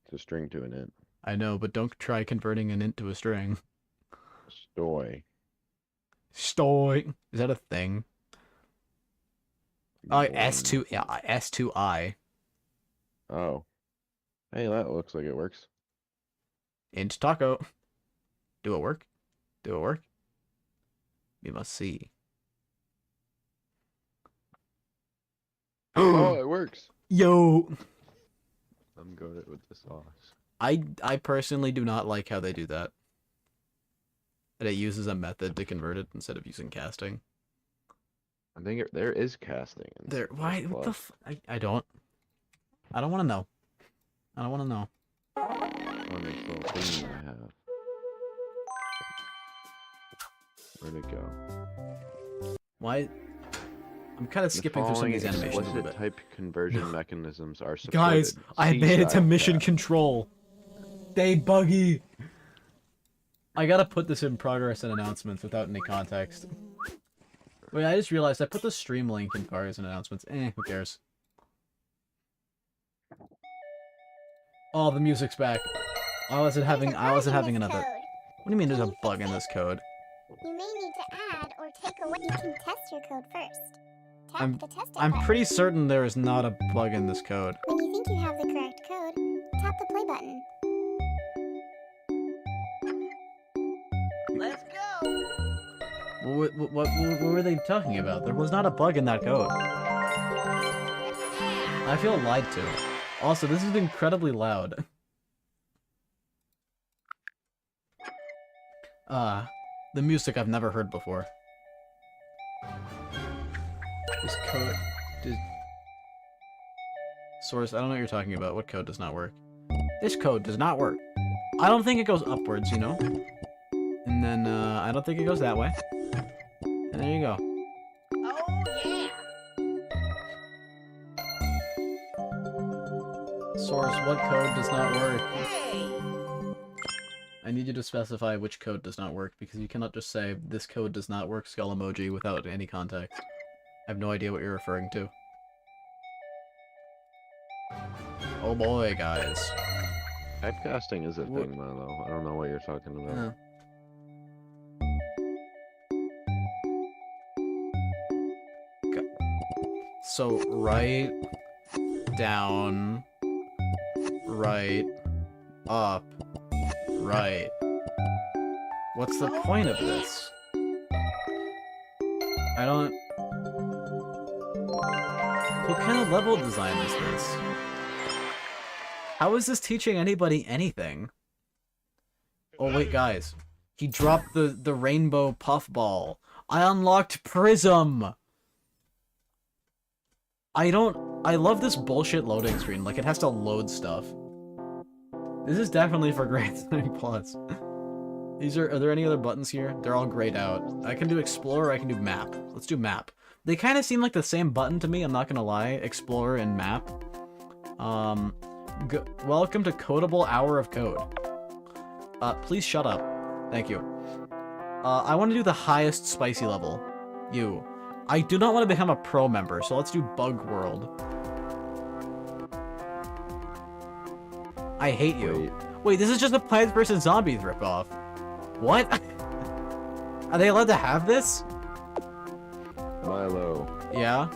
It's a string to an int. I know, but don't try converting an int to a string. Stoy. Stoy. Is that a thing? Oh, One. S2I. Oh. Hey, that looks like it works. Int taco. Do it work? Do it work? We must see. Oh, it works. Yo! I'm good with the sauce. I personally do not like how they do that. That it uses a method to convert it instead of using casting. I think there is casting. In There, why? What the? C++. I don't. I don't want to know. I don't want to know. Oh, this little thing I have. Where'd it go? Why? I'm kind of The skipping through some of following these animations a little explicit bit. type conversion mechanisms are supported. Guys, I See made it to style mission tab. control. Stay buggy. I gotta put this in progress and announcements without any context. Wait, I just realized I put the stream link in progress and announcements. Who cares? Oh, the music's back. I wasn't having another. What do you mean there's a bug in this code? You may need to add or take away. You can test your code first. Tap I'm- the test it I'm button. pretty certain there is not a bug in this code. When you think you have the correct code, tap the play button. Let's go. What were they talking about? There was not a bug in that code. I feel lied to. Also, this is incredibly loud. The music I've never heard before. This code... Source, I don't know what you're talking about. What code does not work? This code does not work. I don't think it goes upwards, you know? And then, I don't think it goes that way. And there you go. Oh, yeah. Source, what code does not work? Hey. I need you to specify which code does not work, because you cannot just say, this code does not work, skull emoji, without any context. I have no idea what you're referring to. Oh boy, guys. Typecasting is a What- thing, Milo. I don't know what you're talking about. Uh. So, right, down, right, up, right. What's the point of this? I don't... What kind of level design is this? How is this teaching anybody anything? Oh wait, guys. He dropped the rainbow puffball. I unlocked Prism. I love this bullshit loading screen. Like, it has to load stuff. This is definitely for grade 9 plus. Are there any other buttons here? They're all grayed out. I can do Explorer, I can do Map. Let's do Map. They kind of seem like the same button to me, I'm not gonna lie. Explorer and Map. Welcome to Codable Hour of Code. Please shut up. Thank you. I want to do the highest spicy level. You. I do not want to become a pro member, so let's do Bug World. I hate you. Wait, this is just a Plants vs. Zombies ripoff. What? Are they allowed to have this? Milo, Yeah?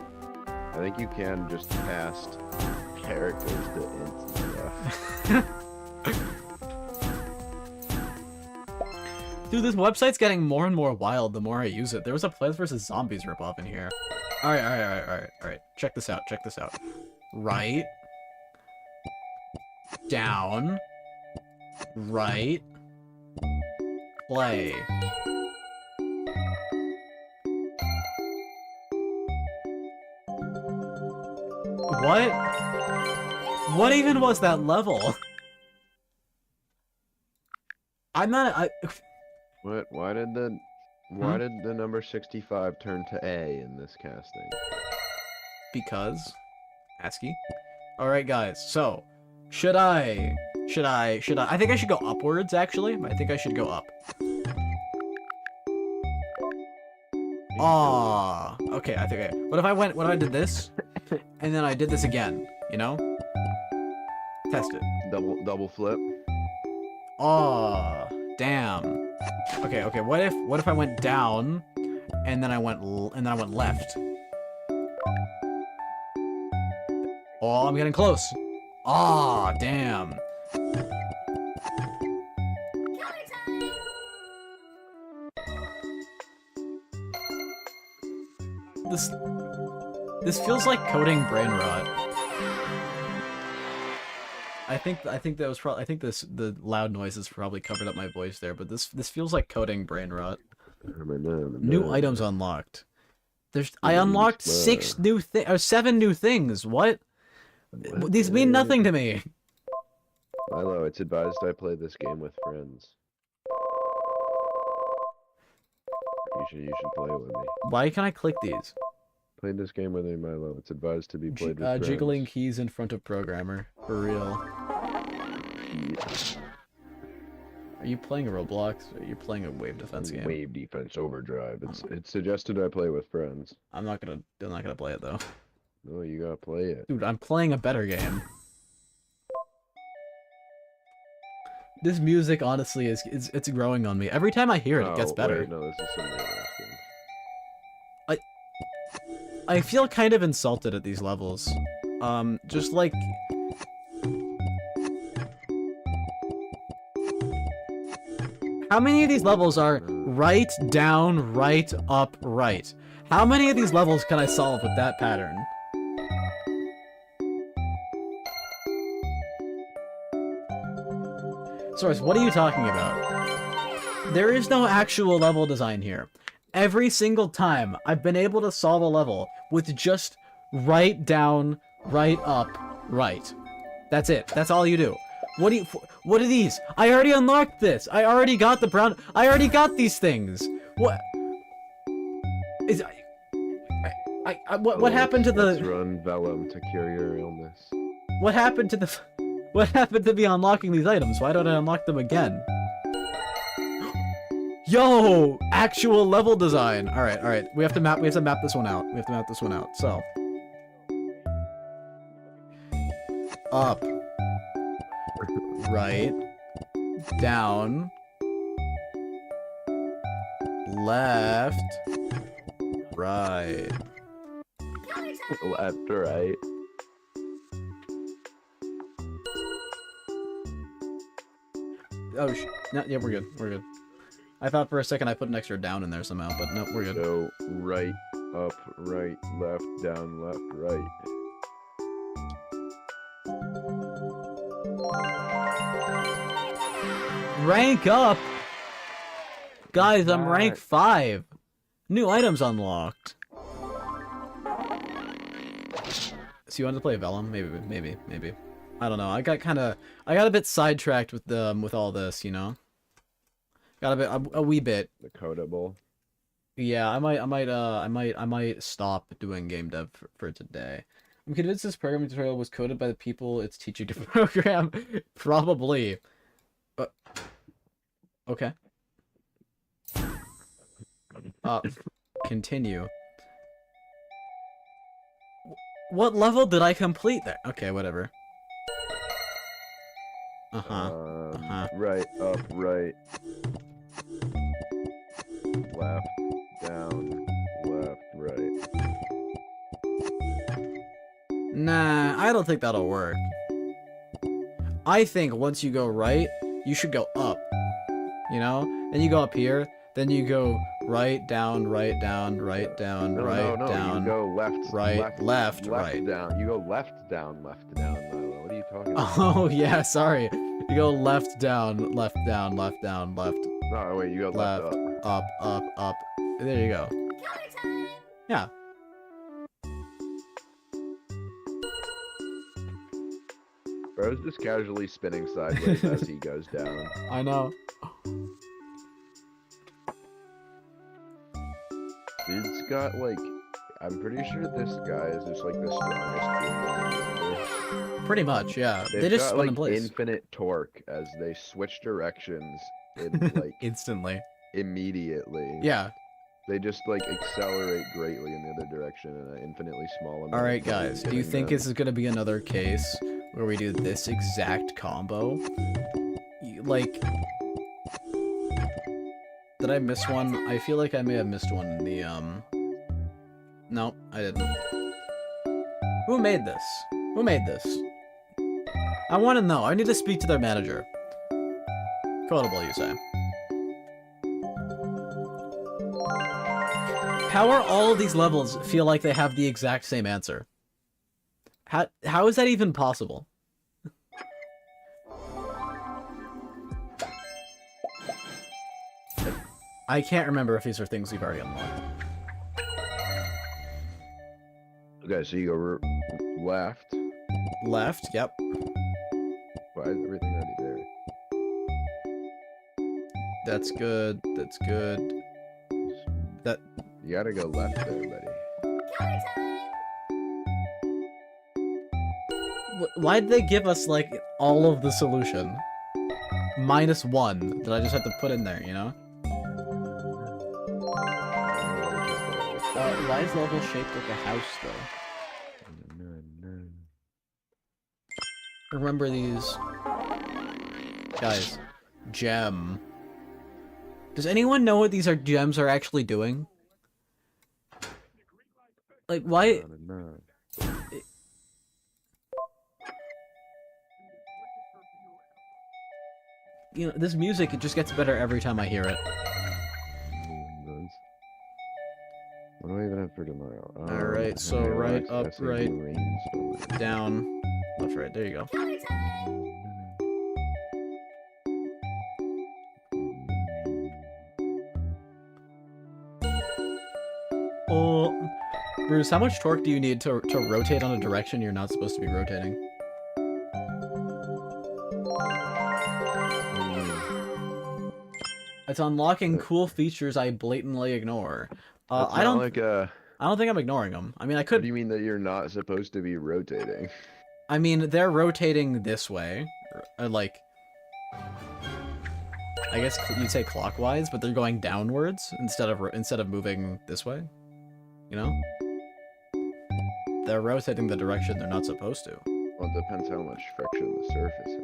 I think you can just cast characters to ints and stuff. Dude, this website's getting more and more wild the more I use it. There was a Plants vs. Zombies ripoff in here. Alright. Check this out. Right. Down. Right. Play. What? What even was that level? I'm not. What? Why did the number 65 turn to A in this casting? Because. ASCII. Alright, guys, so. Should I? I think I should go upwards, actually. I think I should go up. Ah, okay, I think what if I did this, and then I did this again, you know? Test it. Double flip. Oh, damn. Okay, what if I went down, and then I went left? Oh, I'm getting close. Ah, damn. This feels like coding brain rot. I think that was probably the loud noises probably covered up my voice there, but this feels like coding brain rot. New items unlocked. I unlocked 7 new things. What? These mean nothing to me. Milo, it's advised I play this game with friends. You should play it with me. Why can I click these? Play this game with me, Milo. It's advised to be played with friends. Jiggling keys in front of programmer. For real. Are you playing a Roblox? Or are you playing a Wave Defense game? Wave Defense Overdrive. It's suggested I play with friends. I'm not gonna play it though. No, you gotta play it. Dude, I'm playing a better game. This music honestly it's growing on me. Every time I hear it, it gets better. Wait, no, this is somebody else. I feel kind of insulted at these levels. Just like... How many of these levels are right, down, right, up, right? How many of these levels can I solve with that pattern? Source, what are you talking about? There is no actual level design here. Every single time I've been able to solve a level with just right down, right up, right. That's it. That's all you do. What are these? I already unlocked this. I already got the brown. I already got these things. What? What happened to the? Let's run Vellum to cure your illness. What happened to the? What happened to me unlocking these items? Why don't I unlock them again? Yo, actual level design. All right. We have to map this one out. So, up, right, down, left, right. Left, right. Oh, no, yeah, we're good. I thought for a second I put an extra down in there somehow, but no, we're good. So, right, up, right, left, down, left, right. Rank up? Guys, I'm rank that? 5. New items unlocked. So you wanted to play Vellum? Maybe. I don't know. I got a bit sidetracked with all this, you know. Got a wee bit. The codable. Yeah, I might stop doing game dev for today. I'm convinced this programming tutorial was coded by the people it's teaching to program. Probably. Okay. Continue. What level did I complete there? Okay, whatever. Right, up, right. Left, down, left, right. Nah, I don't think that'll work. I think once you go right, you should go up. You know? Then you go up here, then you go right, down, right, down, right, down, No, right, no, no. down. You go left, right, left, right. down. You go left, down, Milo. What are you talking about? Oh, yeah, sorry. You go left, down, left, down, left, down, left, No, wait, you go left, left, up. up. There you go. Yeah. Bro's just casually spinning sideways as he goes down. I know. Dude's got, like... I'm pretty sure this guy is just, like, the strongest team in the Pretty much, yeah. They've They just got, spun like, in place. infinite torque as they switch directions in, like, Instantly. immediately. Yeah. They just, like, accelerate greatly in the other direction in an infinitely small amount Alright, of time, guys. Do you getting think them. this is gonna be another case where we do this exact combo? Like... Did I miss one? I feel like I may have missed one in the, Nope, I didn't. Who made this? Who made this? I want to know. I need to speak to their manager. Codable, you say. How are all of these levels feel like they have the exact same answer? How is that even possible? I can't remember if these are things we've already unlocked. Okay, so you go left. Left, yep. Why is everything already there? That's good. That's good. That You gotta go left there, buddy. why did they give us like all of the solution? -1 that I just have to put in there, you know? Why is level shaped like a house though? Remember these guys. Gem. Does anyone know what these gems are actually doing? Like why? You know, this music, it just gets better every time I hear it. What do I even have for tomorrow? Alright, so Hang on, right, Alex, up, essay right, brainstorm. down, left, right. There you go. Oh, Bruce, how much torque do you need to rotate on a direction you're not supposed to be rotating? It's unlocking cool features I blatantly ignore. That's I not don't. like a... I don't think I'm ignoring them. I mean, I What could. do you mean that you're not supposed to be rotating? I mean, they're rotating this way, like. I guess you'd say clockwise, but they're going downwards instead of moving this way. You know? They're rotating the direction they're not supposed to. Well, it depends how much friction the surface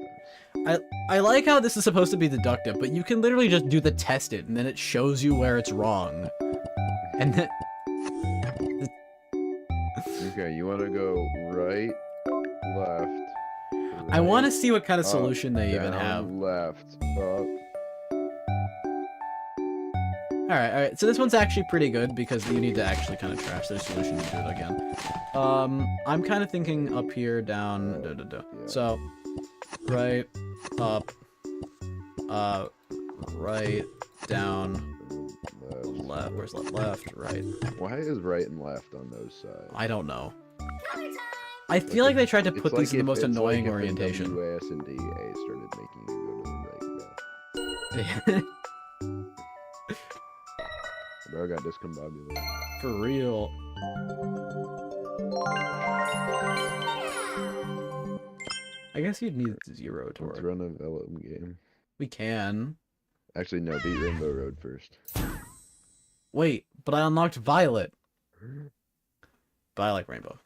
has. I like how this is supposed to be deductive, but you can literally just do the test it, and then it shows you where it's wrong. And then... Okay, you want to go right, left. I want to right, see what kind of up, solution they even down, have. Left, up. Alright, so this one's actually pretty good because you need to actually kind of trash their solution to do it again. I'm kind of thinking up here, down, Yeah. So, right, up, right, down, left? Where's left? Left, right. Why is right and left on those sides? I don't know. I feel like they tried to put these in the most annoying if orientation. W, A, S, and D, A started making you go to the right, bro. Bro got discombobulated. For real. I guess you'd need 0 to Let's work. run a Vellum game. We can. Actually, no, beat Rainbow Road first. Wait, but I unlocked Violet. But I like Rainbow.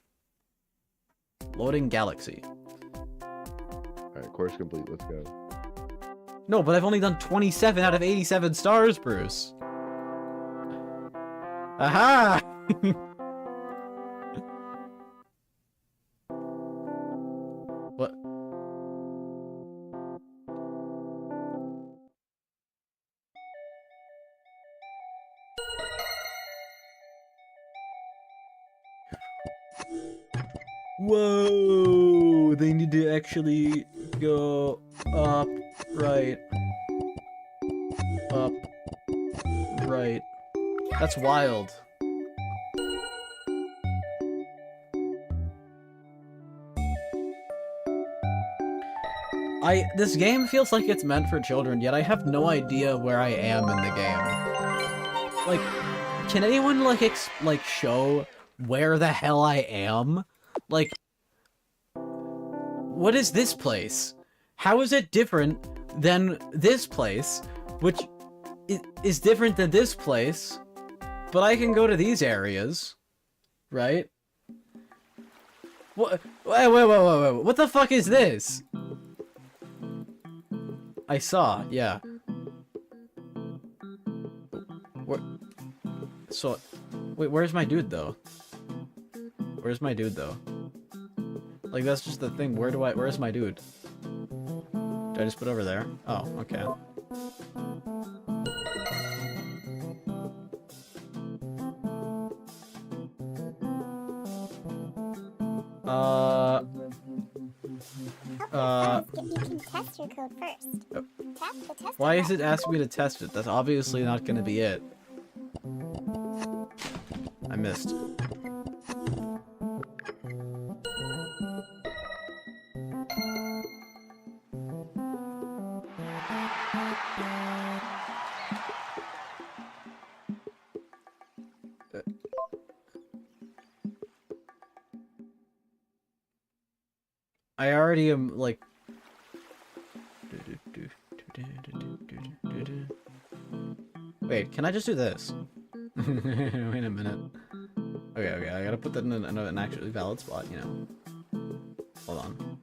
Loading Galaxy. Alright, course complete, let's go. No, but I've only done 27 out of 87 stars, Bruce. Aha! What? Whoa! They need to actually go up, right, up, right. That's wild. This game feels like it's meant for children, yet I have no idea where I am in the game. Like, can anyone like show where the hell I am? Like, what is this place? How is it different than this place, which is different than this place, but I can go to these areas, right? What? Wait, what the fuck is this? I saw, yeah. Where? So, wait, where's my dude though? Where's my dude though? Like, that's just the thing. Where's my dude? Do I just put over there? Oh, okay. You can test your code first. Tap the test Why is button. it asking me to test it? That's obviously not gonna be it. I missed. I already am like. Wait, can I just do this? Wait a minute. Okay, I gotta put that in an actually valid spot, you know. Hold on.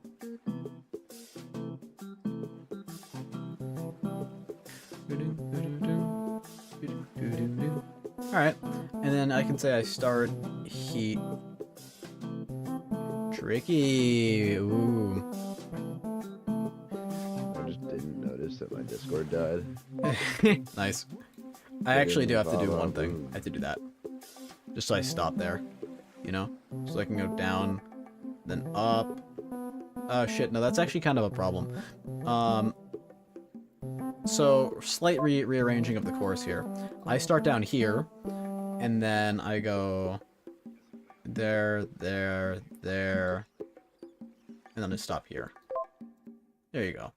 Alright, and then I can say I start heat. Tricky. Ooh. I just didn't notice that my Discord died. Nice. I actually do have to do one thing. I have to do that. Just so I stop there. You know? So I can go down, then up. Oh shit, no, that's actually kind of a problem. So, slight rearranging of the course here. I start down here, and then I go there, and then I stop here. There you go.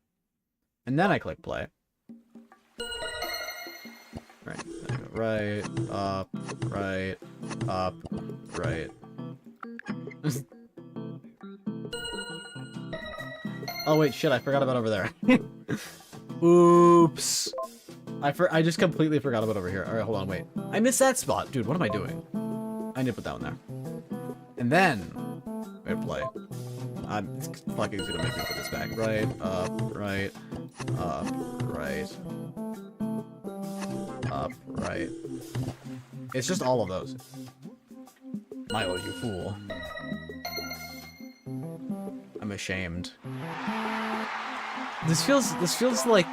And then I click play. Right, then I go right, up, right. Oh wait, shit, I forgot about over there. Oops. I just completely forgot about over here. Alright, hold on, wait. I missed that spot. Dude, what am I doing? I need to put that one there. And then, wait, play. It's fucking gonna make me put this back. Right, up, right. Up, right. It's just all of those. Milo, you fool. I'm ashamed. This feels like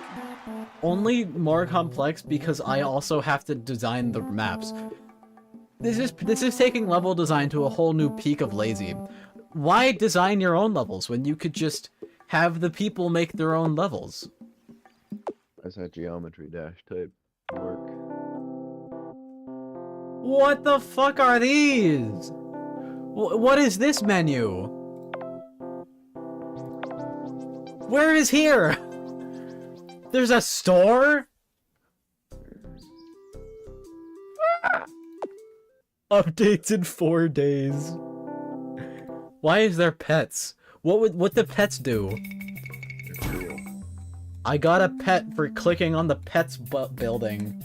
only more complex because I also have to design the maps. This is taking level design to a whole new peak of lazy. Why design your own levels when you could just have the people make their own levels? That's that geometry dash type work. What the fuck are these? What is this menu? Where is here? There's a store? Updates in 4 days. Why is there pets? What the pets do? I got a pet for clicking on the pets building.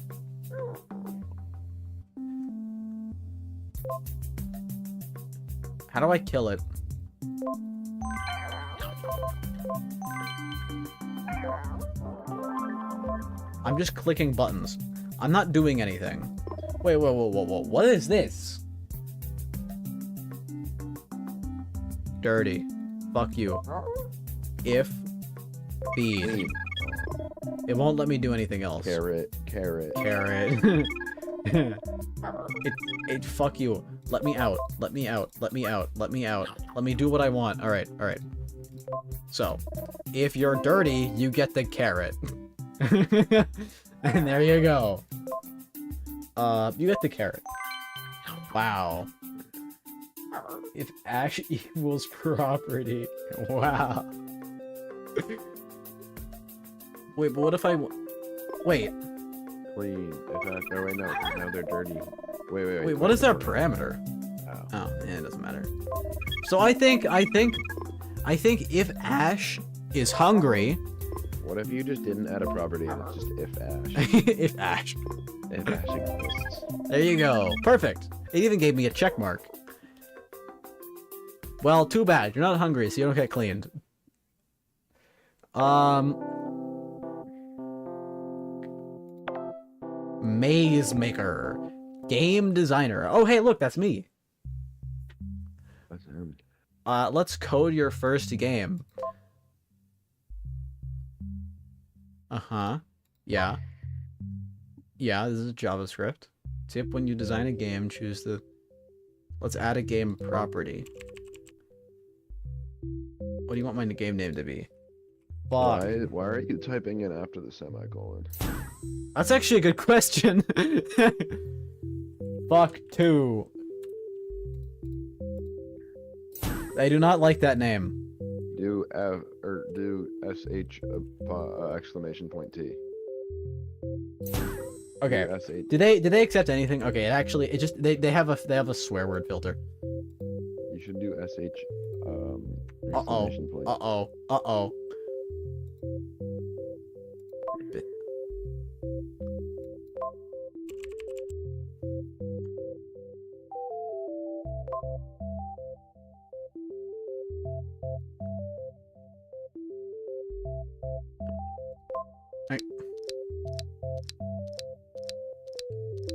How do I kill it? I'm just clicking buttons. I'm not doing anything. Wait, whoa, whoa, whoa, whoa. What is this? Dirty. Fuck you. If feed. Clean. It won't let me do anything else. Carrot. Carrot. it fuck you. Let me out. Let me out. Let me out. Let me out. Let me do what I want. Alright, alright. So, if you're dirty, you get the carrot. And there you go. You get the carrot. Wow. If Ash equals property. Wow. Wait, but what if I... Wait. Clean. No, wait, no. Now they're dirty. Wait. Wait, what is their parameter? Oh, yeah, it doesn't matter. So I think if Ash is hungry... What if you just didn't add a property and it's just if Ash? if Ash. If Ash exists. There you go. Perfect. It even gave me a check mark. Well, too bad. You're not hungry, so you don't get cleaned. Maze Maker. Game designer. Oh, hey, look, that's me. That's him. Let's code your first game. Uh-huh. Yeah. Yeah, this is JavaScript. Tip: when you design a game, choose the... Let's add a game property. What do you want my game name to be? Fuck. Why are you typing in after the semicolon? That's actually a good question. Fuck 2. I do not like that name. Do F or do SH exclamation point T. Okay. SH. Did they accept anything? Okay, it just they have a swear word filter. You should do SH Uh-oh. exclamation point. Uh-oh. Uh-oh.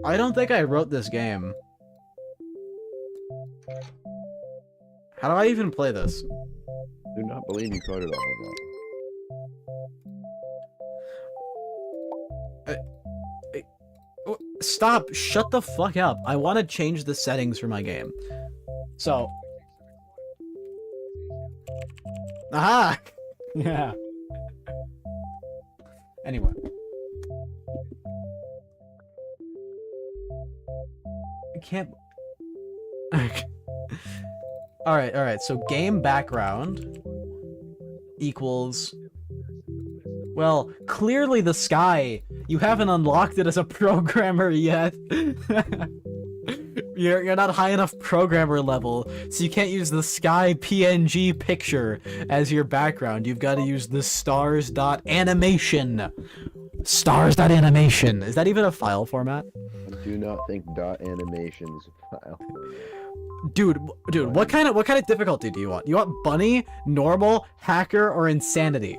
I don't think I wrote this game. How do I even play this? Do not believe you coded all of that. Stop! Shut the fuck up! I want to change the settings for my game. So... Aha! Yeah. Anyway. I can't... Alright, so game background equals... Well, clearly the sky. You haven't unlocked it as a programmer yet. You're not high enough programmer level, so you can't use the sky PNG picture as your background. You've got to use the stars.animation. Stars.animation. Is that even a file format? I do not think .animation is a file format. Dude, what kind of difficulty do you want? You want bunny, normal, hacker, or insanity?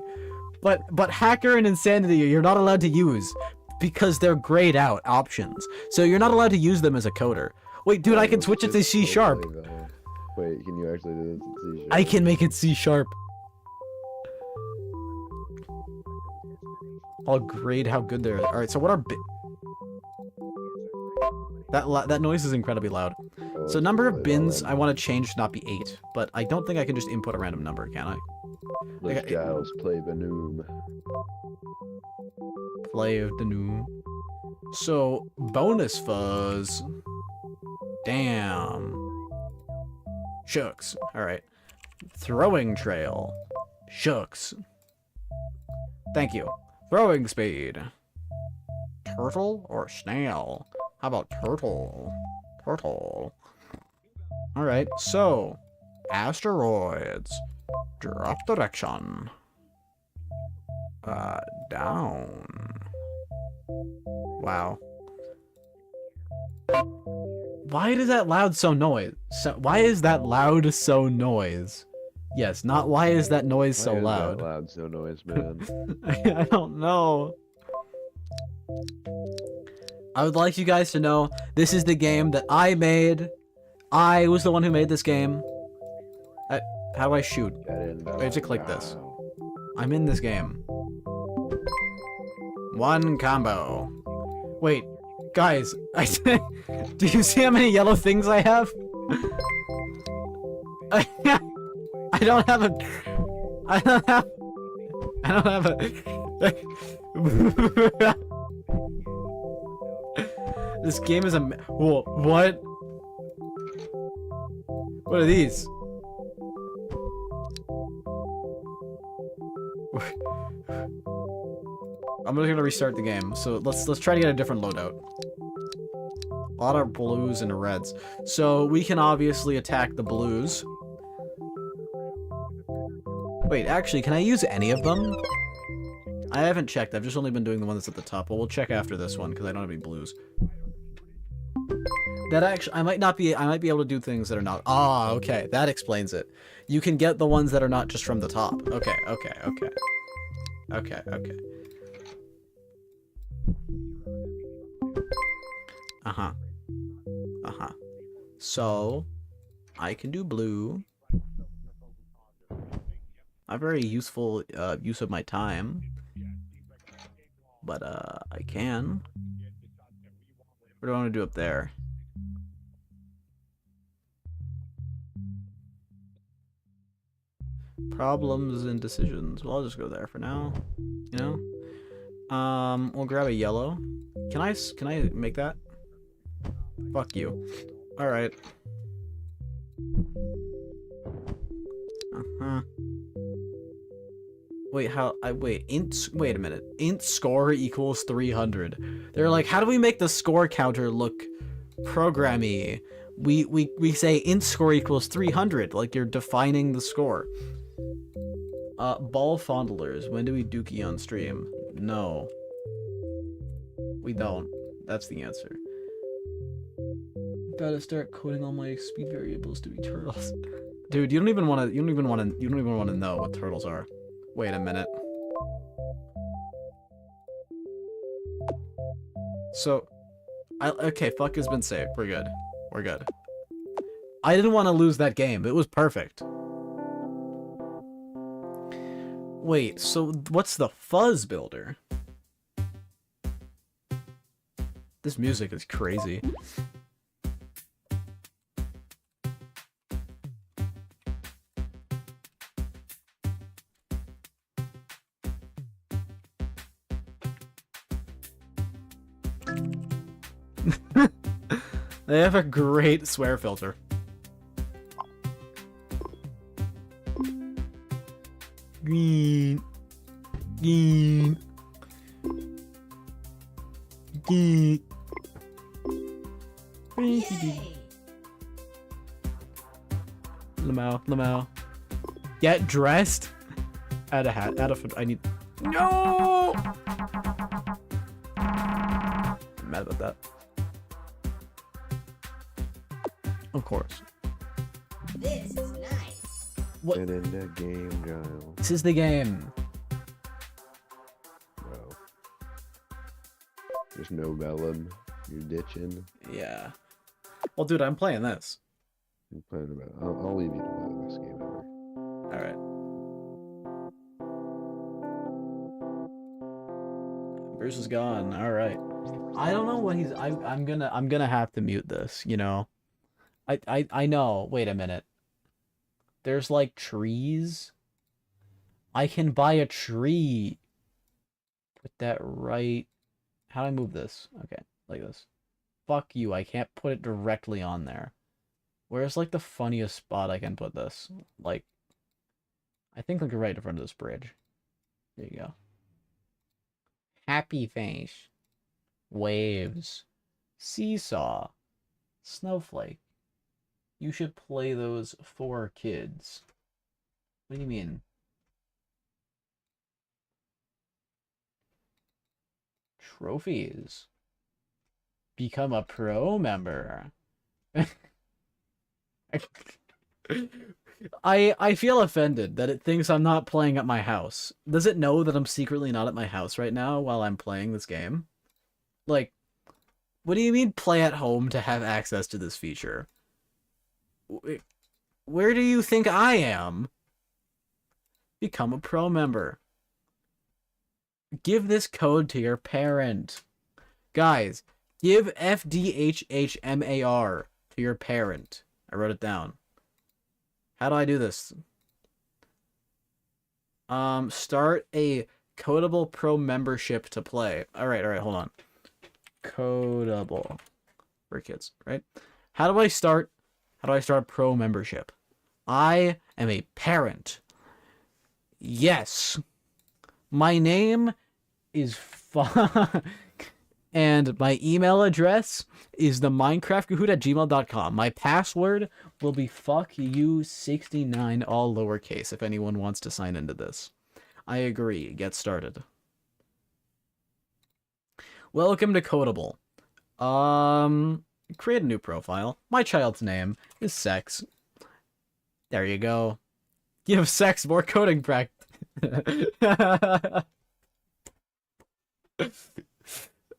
But hacker and insanity you're not allowed to use because they're grayed out options. So you're not allowed to use them as a coder. Wait, dude, I can switch it to C#. Wait, can you actually do this in C#? I can make it C#. I'll grade how good they are. All right, so what are that noise is incredibly loud. Oh, So it's number of really bins loud. I want to change to not be 8, but I don't think I can just input a random number, can I? Let's Okay. Giles play Venoom. Play of the new. So bonus fuzz. Damn. Shucks. Alright. Throwing trail. Shucks. Thank you. Throwing speed. Turtle or snail? How about turtle? Turtle. Alright, so. Asteroids. Drop direction. Down. Wow. Why does that loud so noise? Why is that loud so noise? Yes, not why is that noise so Why is that loud? loud, so noise, man. I don't know. I would like you guys to know this is the game that I made. I was the one who made this game. How do I shoot? Get in I have to click this. now. I'm in this game. One combo. Wait, guys, do you see how many yellow things I have? I don't have a. I don't have a. This game is a. Whoa, what? What are these? I'm just gonna restart the game. So let's try to get a different loadout. A lot of blues and reds. So we can obviously attack the blues. Wait, actually, can I use any of them? I haven't checked. I've just only been doing the one that's at the top. Well, we'll check after this one because I don't have any blues. That actually, I might be able to do things that are not. Ah, okay, that explains it. You can get the ones that are not just from the top. Okay. So, I can do blue. A very useful use of my time. But, I can. What do I want to do up there? Problems and decisions. Well, I'll just go there for now. You know? We'll grab a yellow. Can I make that? Fuck you. Alright. Wait, wait a minute. Int score equals 300. They're like, how do we make the score counter look programmy? We say int score equals 300, like you're defining the score. Ball fondlers. When do we dookie on stream? No. We don't. That's the answer. Gotta start coding all my speed variables to be turtles. Dude, you don't even want to know what turtles are. Wait a minute. So, okay, fuck has been saved. We're good. We're good. I didn't want to lose that game. It was perfect. Wait, so what's the fuzz builder? This music is crazy. They have a great swear filter. Green. Green. Green. Lamau. Get dressed. Add a hat. Add a foot. I need. No. I'm mad about that. Of course. This is nice. What? Get in the game, Giles. This is the game. Bro. There's no vellum. You're ditching. Yeah. Well, dude, I'm playing this. I'm playing about. I'll leave you to play the best game ever. All right. Bruce is gone. All right. I don't know what he's. I'm gonna have to mute this. You know. I know. Wait a minute. There's like trees. I can buy a tree. Put that right. How do I move this? Okay, like this. fuck you. I can't put it directly on there. Where's like the funniest spot I can put this? Like, I think like right in front of this bridge. There you go. Happy face. Waves. Seesaw. Snowflake. You should play those for kids. What do you mean? Trophies. Become a pro member. I feel offended that it thinks I'm not playing at my house. Does it know that I'm secretly not at my house right now while I'm playing this game? Like, what do you mean play at home to have access to this feature? Where do you think I am? Become a pro member. Give this code to your parent. Guys, give FDHHMAR to your parent. I wrote it down. How do I do this? Start a Codable Pro membership to play. Alright, hold on. Codable. For kids, right? How do I start a pro membership? I am a parent. Yes. My name is and my email address is the minecraftkahoot@gmail.com. My password will be fuckyou69, all lowercase, if anyone wants to sign into this. I agree. Get started. Welcome to Codable. Create a new profile. My child's name is Sex. There you go. Give Sex more coding practice.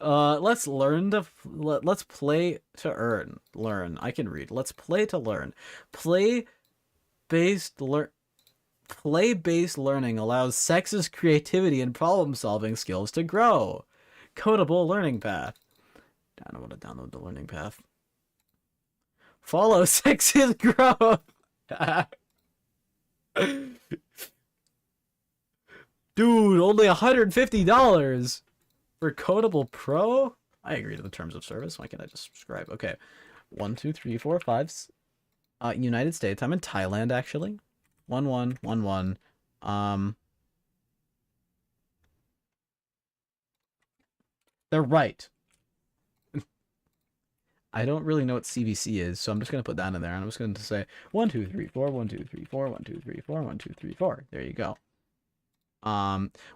Let's learn to let's play to earn. Learn. I can read. Let's play to learn. Play-based learning allows Sex's creativity and problem-solving skills to grow. Codable learning path. I don't want to download the learning path. Follow Sex's growth. Dude, only $150 for Codable Pro? I agree to the terms of service. Why can't I just subscribe? Okay. 1, 2, 3, 4, 5. United States. I'm in Thailand, actually. 1, 1, 1, 1. They're right. I don't really know what CVC is, so I'm just going to put that in there. And I'm just going to say 1, 2, 3, 4, 1, 2, 3, 4, 1, 2, 3, 4, 1, 2, 3, 4. There you go.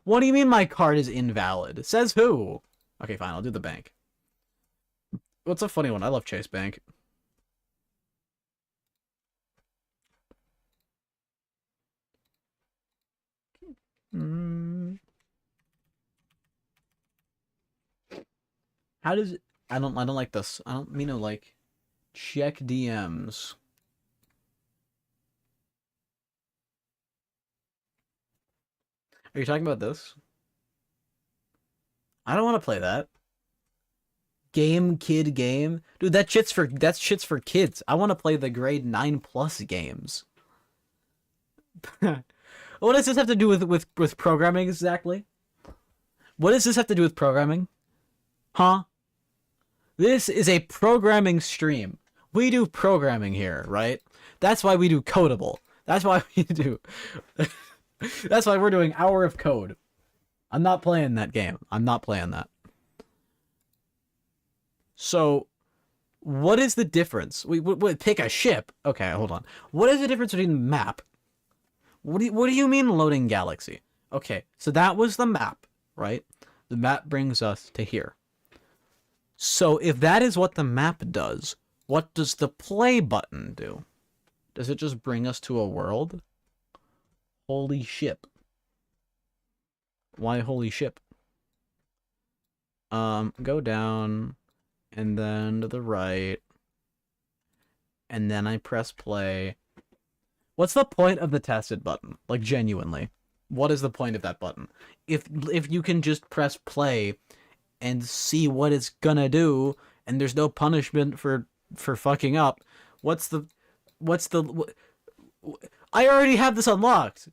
What do you mean my card is invalid? Says who? Okay, fine. I'll do the bank. What's a funny one? I love Chase Bank. How does it... I don't like this. I don't mean to like check DMs. Are you talking about this? I don't want to play that. Game kid game. Dude, that's shit's for kids. I want to play the grade 9+ games. What does this have to do with programming exactly? What does this have to do with programming? Huh? This is a programming stream. We do programming here, right? That's why we do Codable. That's why we do... That's why we're doing Hour of Code. I'm not playing that game. I'm not playing that. So, what is the difference? We pick a ship. Okay, hold on. What is the difference between map? What do you mean loading galaxy? Okay, so that was the map, right? The map brings us to here. So if that is what the map does, what does the play button do? Does it just bring us to a world? Holy ship. Why holy ship? Go down, and then to the right, and then I press play. What's the point of the tested button? Like, genuinely. What is the point of that button? If you can just press play and see what it's gonna do, and there's no punishment for fucking up, I already have this unlocked.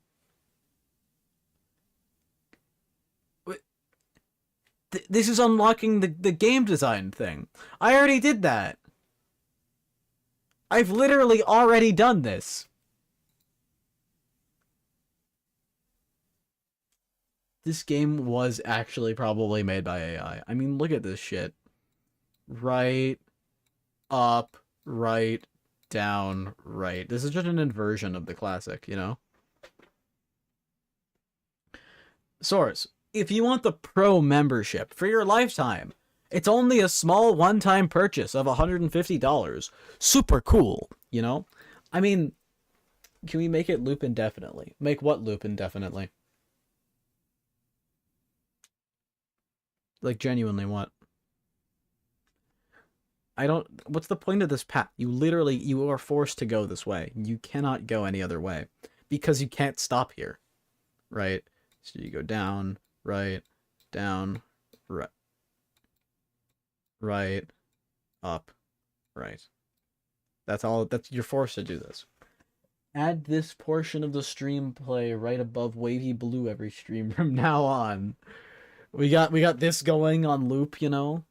This is unlocking the game design thing. I already did that. I've literally already done this. This game was actually probably made by AI. I mean, look at this shit. Right, up, right, down, right. This is just an inversion of the classic, you know? Source, if you want the pro membership for your lifetime, it's only a small one-time purchase of $150. Super cool, you know? I mean, can we make it loop indefinitely? Make what loop indefinitely? Like, genuinely, what? I don't... What's the point of this path? You are forced to go this way. You cannot go any other way. Because you can't stop here. Right? So you go down, right, right, up, right. That's all, you're forced to do this. Add this portion of the stream play right above wavy blue every stream from now on. We got this going on loop, you know?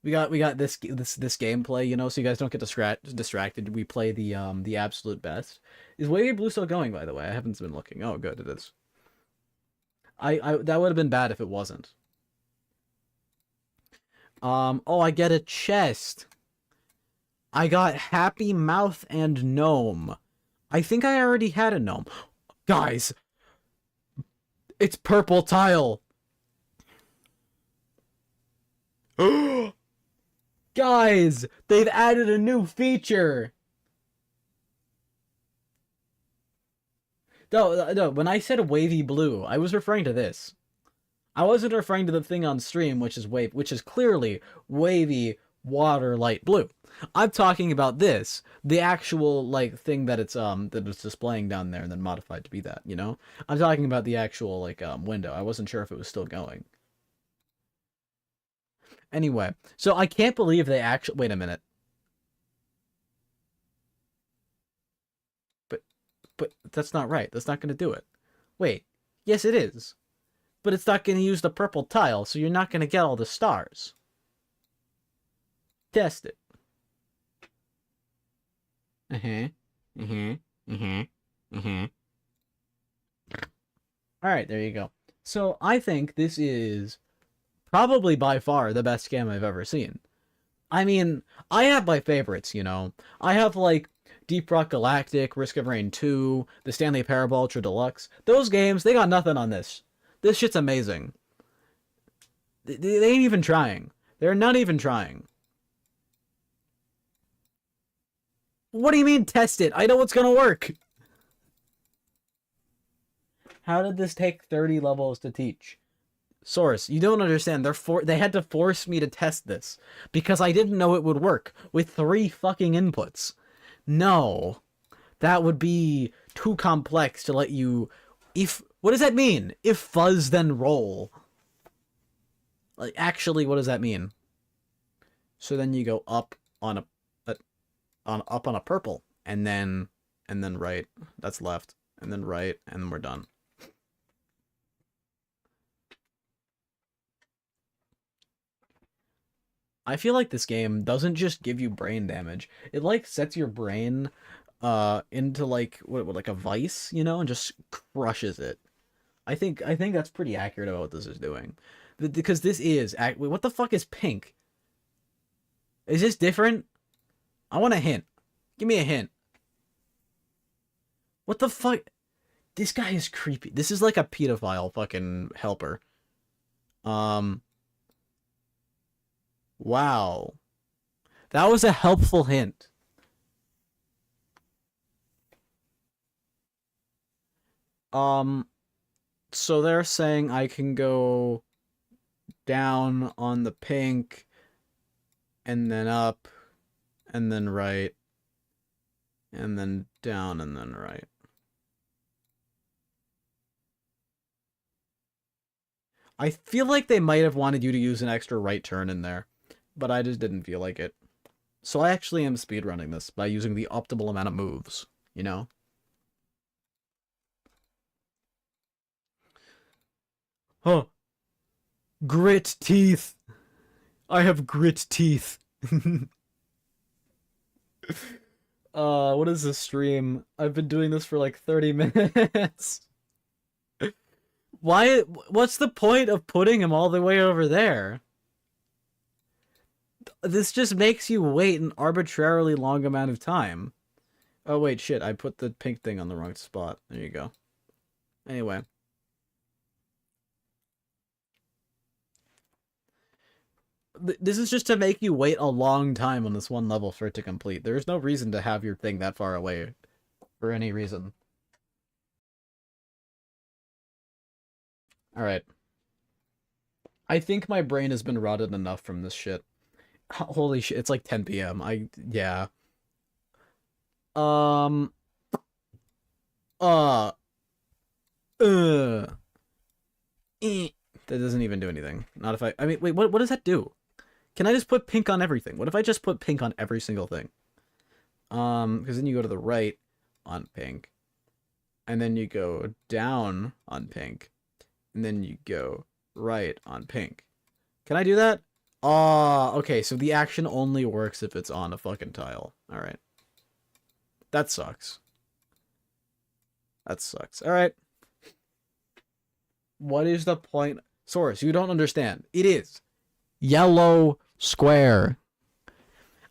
We got this gameplay, you know, so you guys don't get distracted. We play the absolute best. Is wavy blue still going, by the way? I haven't been looking. Oh, good, it is. That would have been bad if it wasn't. Oh, I get a chest. I got Happy Mouth and Gnome. I think I already had a gnome. Guys, it's purple tile. Guys, they've added a new feature. No, when I said wavy blue, I was referring to this. I wasn't referring to the thing on stream, which is clearly wavy water light blue. I'm talking about this, the actual like thing that it's displaying down there and then modified to be that, you know? I'm talking about the actual like window. I wasn't sure if it was still going. Anyway, so I can't believe they actually... Wait a minute. But that's not right. That's not going to do it. Wait. Yes, it is. But it's not going to use the purple tile, so you're not going to get all the stars. Test it. Alright, there you go. So, I think this is probably by far the best game I've ever seen. I mean, I have my favorites, you know. I have, like, Deep Rock Galactic, Risk of Rain 2, the Stanley Parable Ultra Deluxe. Those games, they got nothing on this. This shit's amazing. They ain't even trying. They're not even trying. What do you mean, test it? I know what's gonna work. How did this take 30 levels to teach? Source, you don't understand. They had to force me to test this because I didn't know it would work with 3 fucking inputs. No, that would be too complex to let you... What does that mean? If fuzz, then roll. Like, actually, what does that mean? So then you go up on a purple, and then right. That's left, and then right, and then we're done. I feel like this game doesn't just give you brain damage. It like sets your brain into like like a vice, you know, and just crushes it. I think that's pretty accurate about what this is doing. Because this is wait, what the fuck is pink? Is this different? I want a hint. Give me a hint. What the fuck? This guy is creepy. This is like a pedophile fucking helper. Wow. That was a helpful hint. So they're saying I can go down on the pink, and then up, and then right, and then down, and then right. I feel like they might have wanted you to use an extra right turn in there, but I just didn't feel like it. So I actually am speedrunning this by using the optimal amount of moves, you know? Huh. Grit teeth. I have grit teeth. What is this stream? I've been doing this for like 30 minutes. Why? What's the point of putting him all the way over there? This just makes you wait an arbitrarily long amount of time. Oh wait, shit, I put the pink thing on the wrong spot. There you go. Anyway. This is just to make you wait a long time on this one level for it to complete. There's no reason to have your thing that far away for any reason. Alright. I think my brain has been rotted enough from this shit. Holy shit, it's like 10 p.m. Yeah. That doesn't even do anything. Not if I mean, wait, what does that do? Can I just put pink on everything? What if I just put pink on every single thing? Because then you go to the right on pink. And then you go down on pink. And then you go right on pink. Can I do that? Okay, so the action only works if it's on a fucking tile. Alright. That sucks. That sucks. Alright. What is the point? Source, you don't understand. It is yellow square.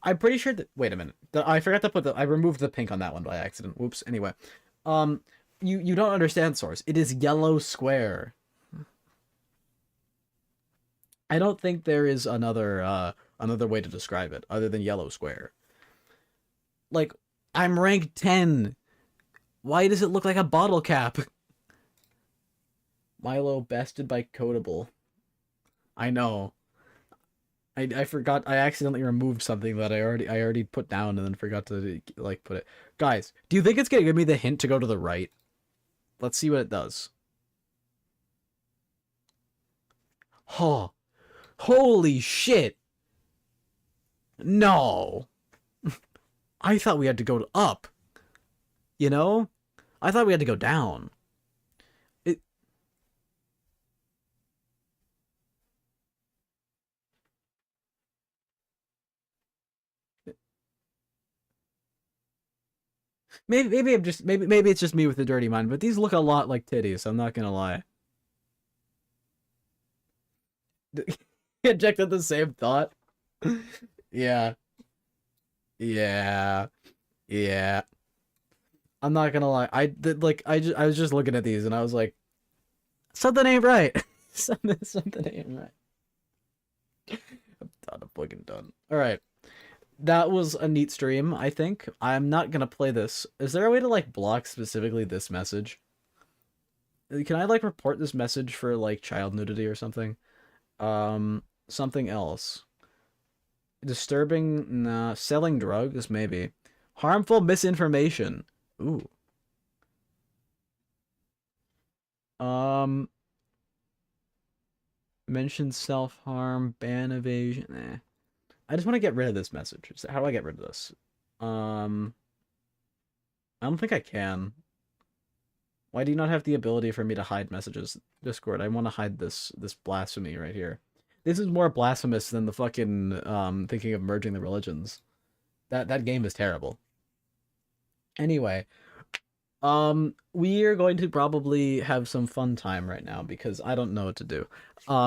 I'm pretty sure that... Wait a minute. I forgot to put the... I removed the pink on that one by accident. Whoops. Anyway. You don't understand, Source. It is yellow square. I don't think there is another way to describe it other than yellow square. Like, I'm ranked 10. Why does it look like a bottle cap? Milo bested by Codable. I know. I forgot. I accidentally removed something that I already put down and then forgot to like put it. Guys, do you think it's gonna give me the hint to go to the right? Let's see what it does. Oh, holy shit! No, I thought we had to go up. You know, I thought we had to go down. Maybe I'm just maybe it's just me with the dirty mind, but these look a lot like titties. I'm not gonna lie. Injected the same thought. Yeah. Yeah. Yeah. I'm not gonna lie. I was just looking at these and I was like, something ain't right. something ain't right. I'm done. I'm fucking done. All right. That was a neat stream, I think. I'm not gonna play this. Is there a way to, like, block specifically this message? Can I, like, report this message for, like, child nudity or something? Something else. Disturbing, nah. Selling drugs, maybe. Harmful misinformation. Ooh. Mention self-harm, ban evasion, eh. I just want to get rid of this message. How do I get rid of this? I don't think I can. Why do you not have the ability for me to hide messages? Discord, I want to hide this blasphemy right here. This is more blasphemous than the fucking thinking of merging the religions. That game is terrible. Anyway, we are going to probably have some fun time right now because I don't know what to do.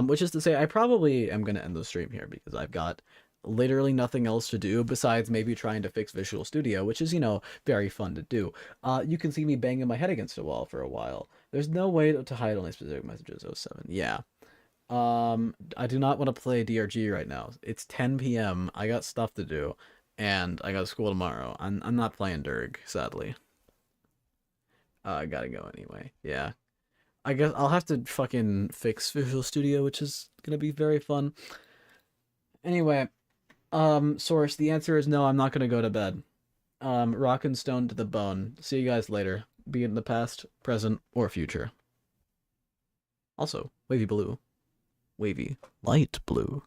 Which is to say, I probably am going to end the stream here because I've got literally nothing else to do besides maybe trying to fix Visual Studio, which is, you know, very fun to do. You can see me banging my head against a wall for a while. There's no way to hide only specific messages. 07. Yeah. I do not want to play DRG right now. It's 10 p.m. I got stuff to do, and I got school tomorrow. I'm not playing Durg, sadly. I gotta go anyway. Yeah. I guess I'll have to fucking fix Visual Studio, which is gonna be very fun. Anyway, Source, the answer is no, I'm not gonna go to bed. Rock and stone to the bone. See you guys later. Be it in the past, present, or future. Also, wavy blue. Wavy light blue.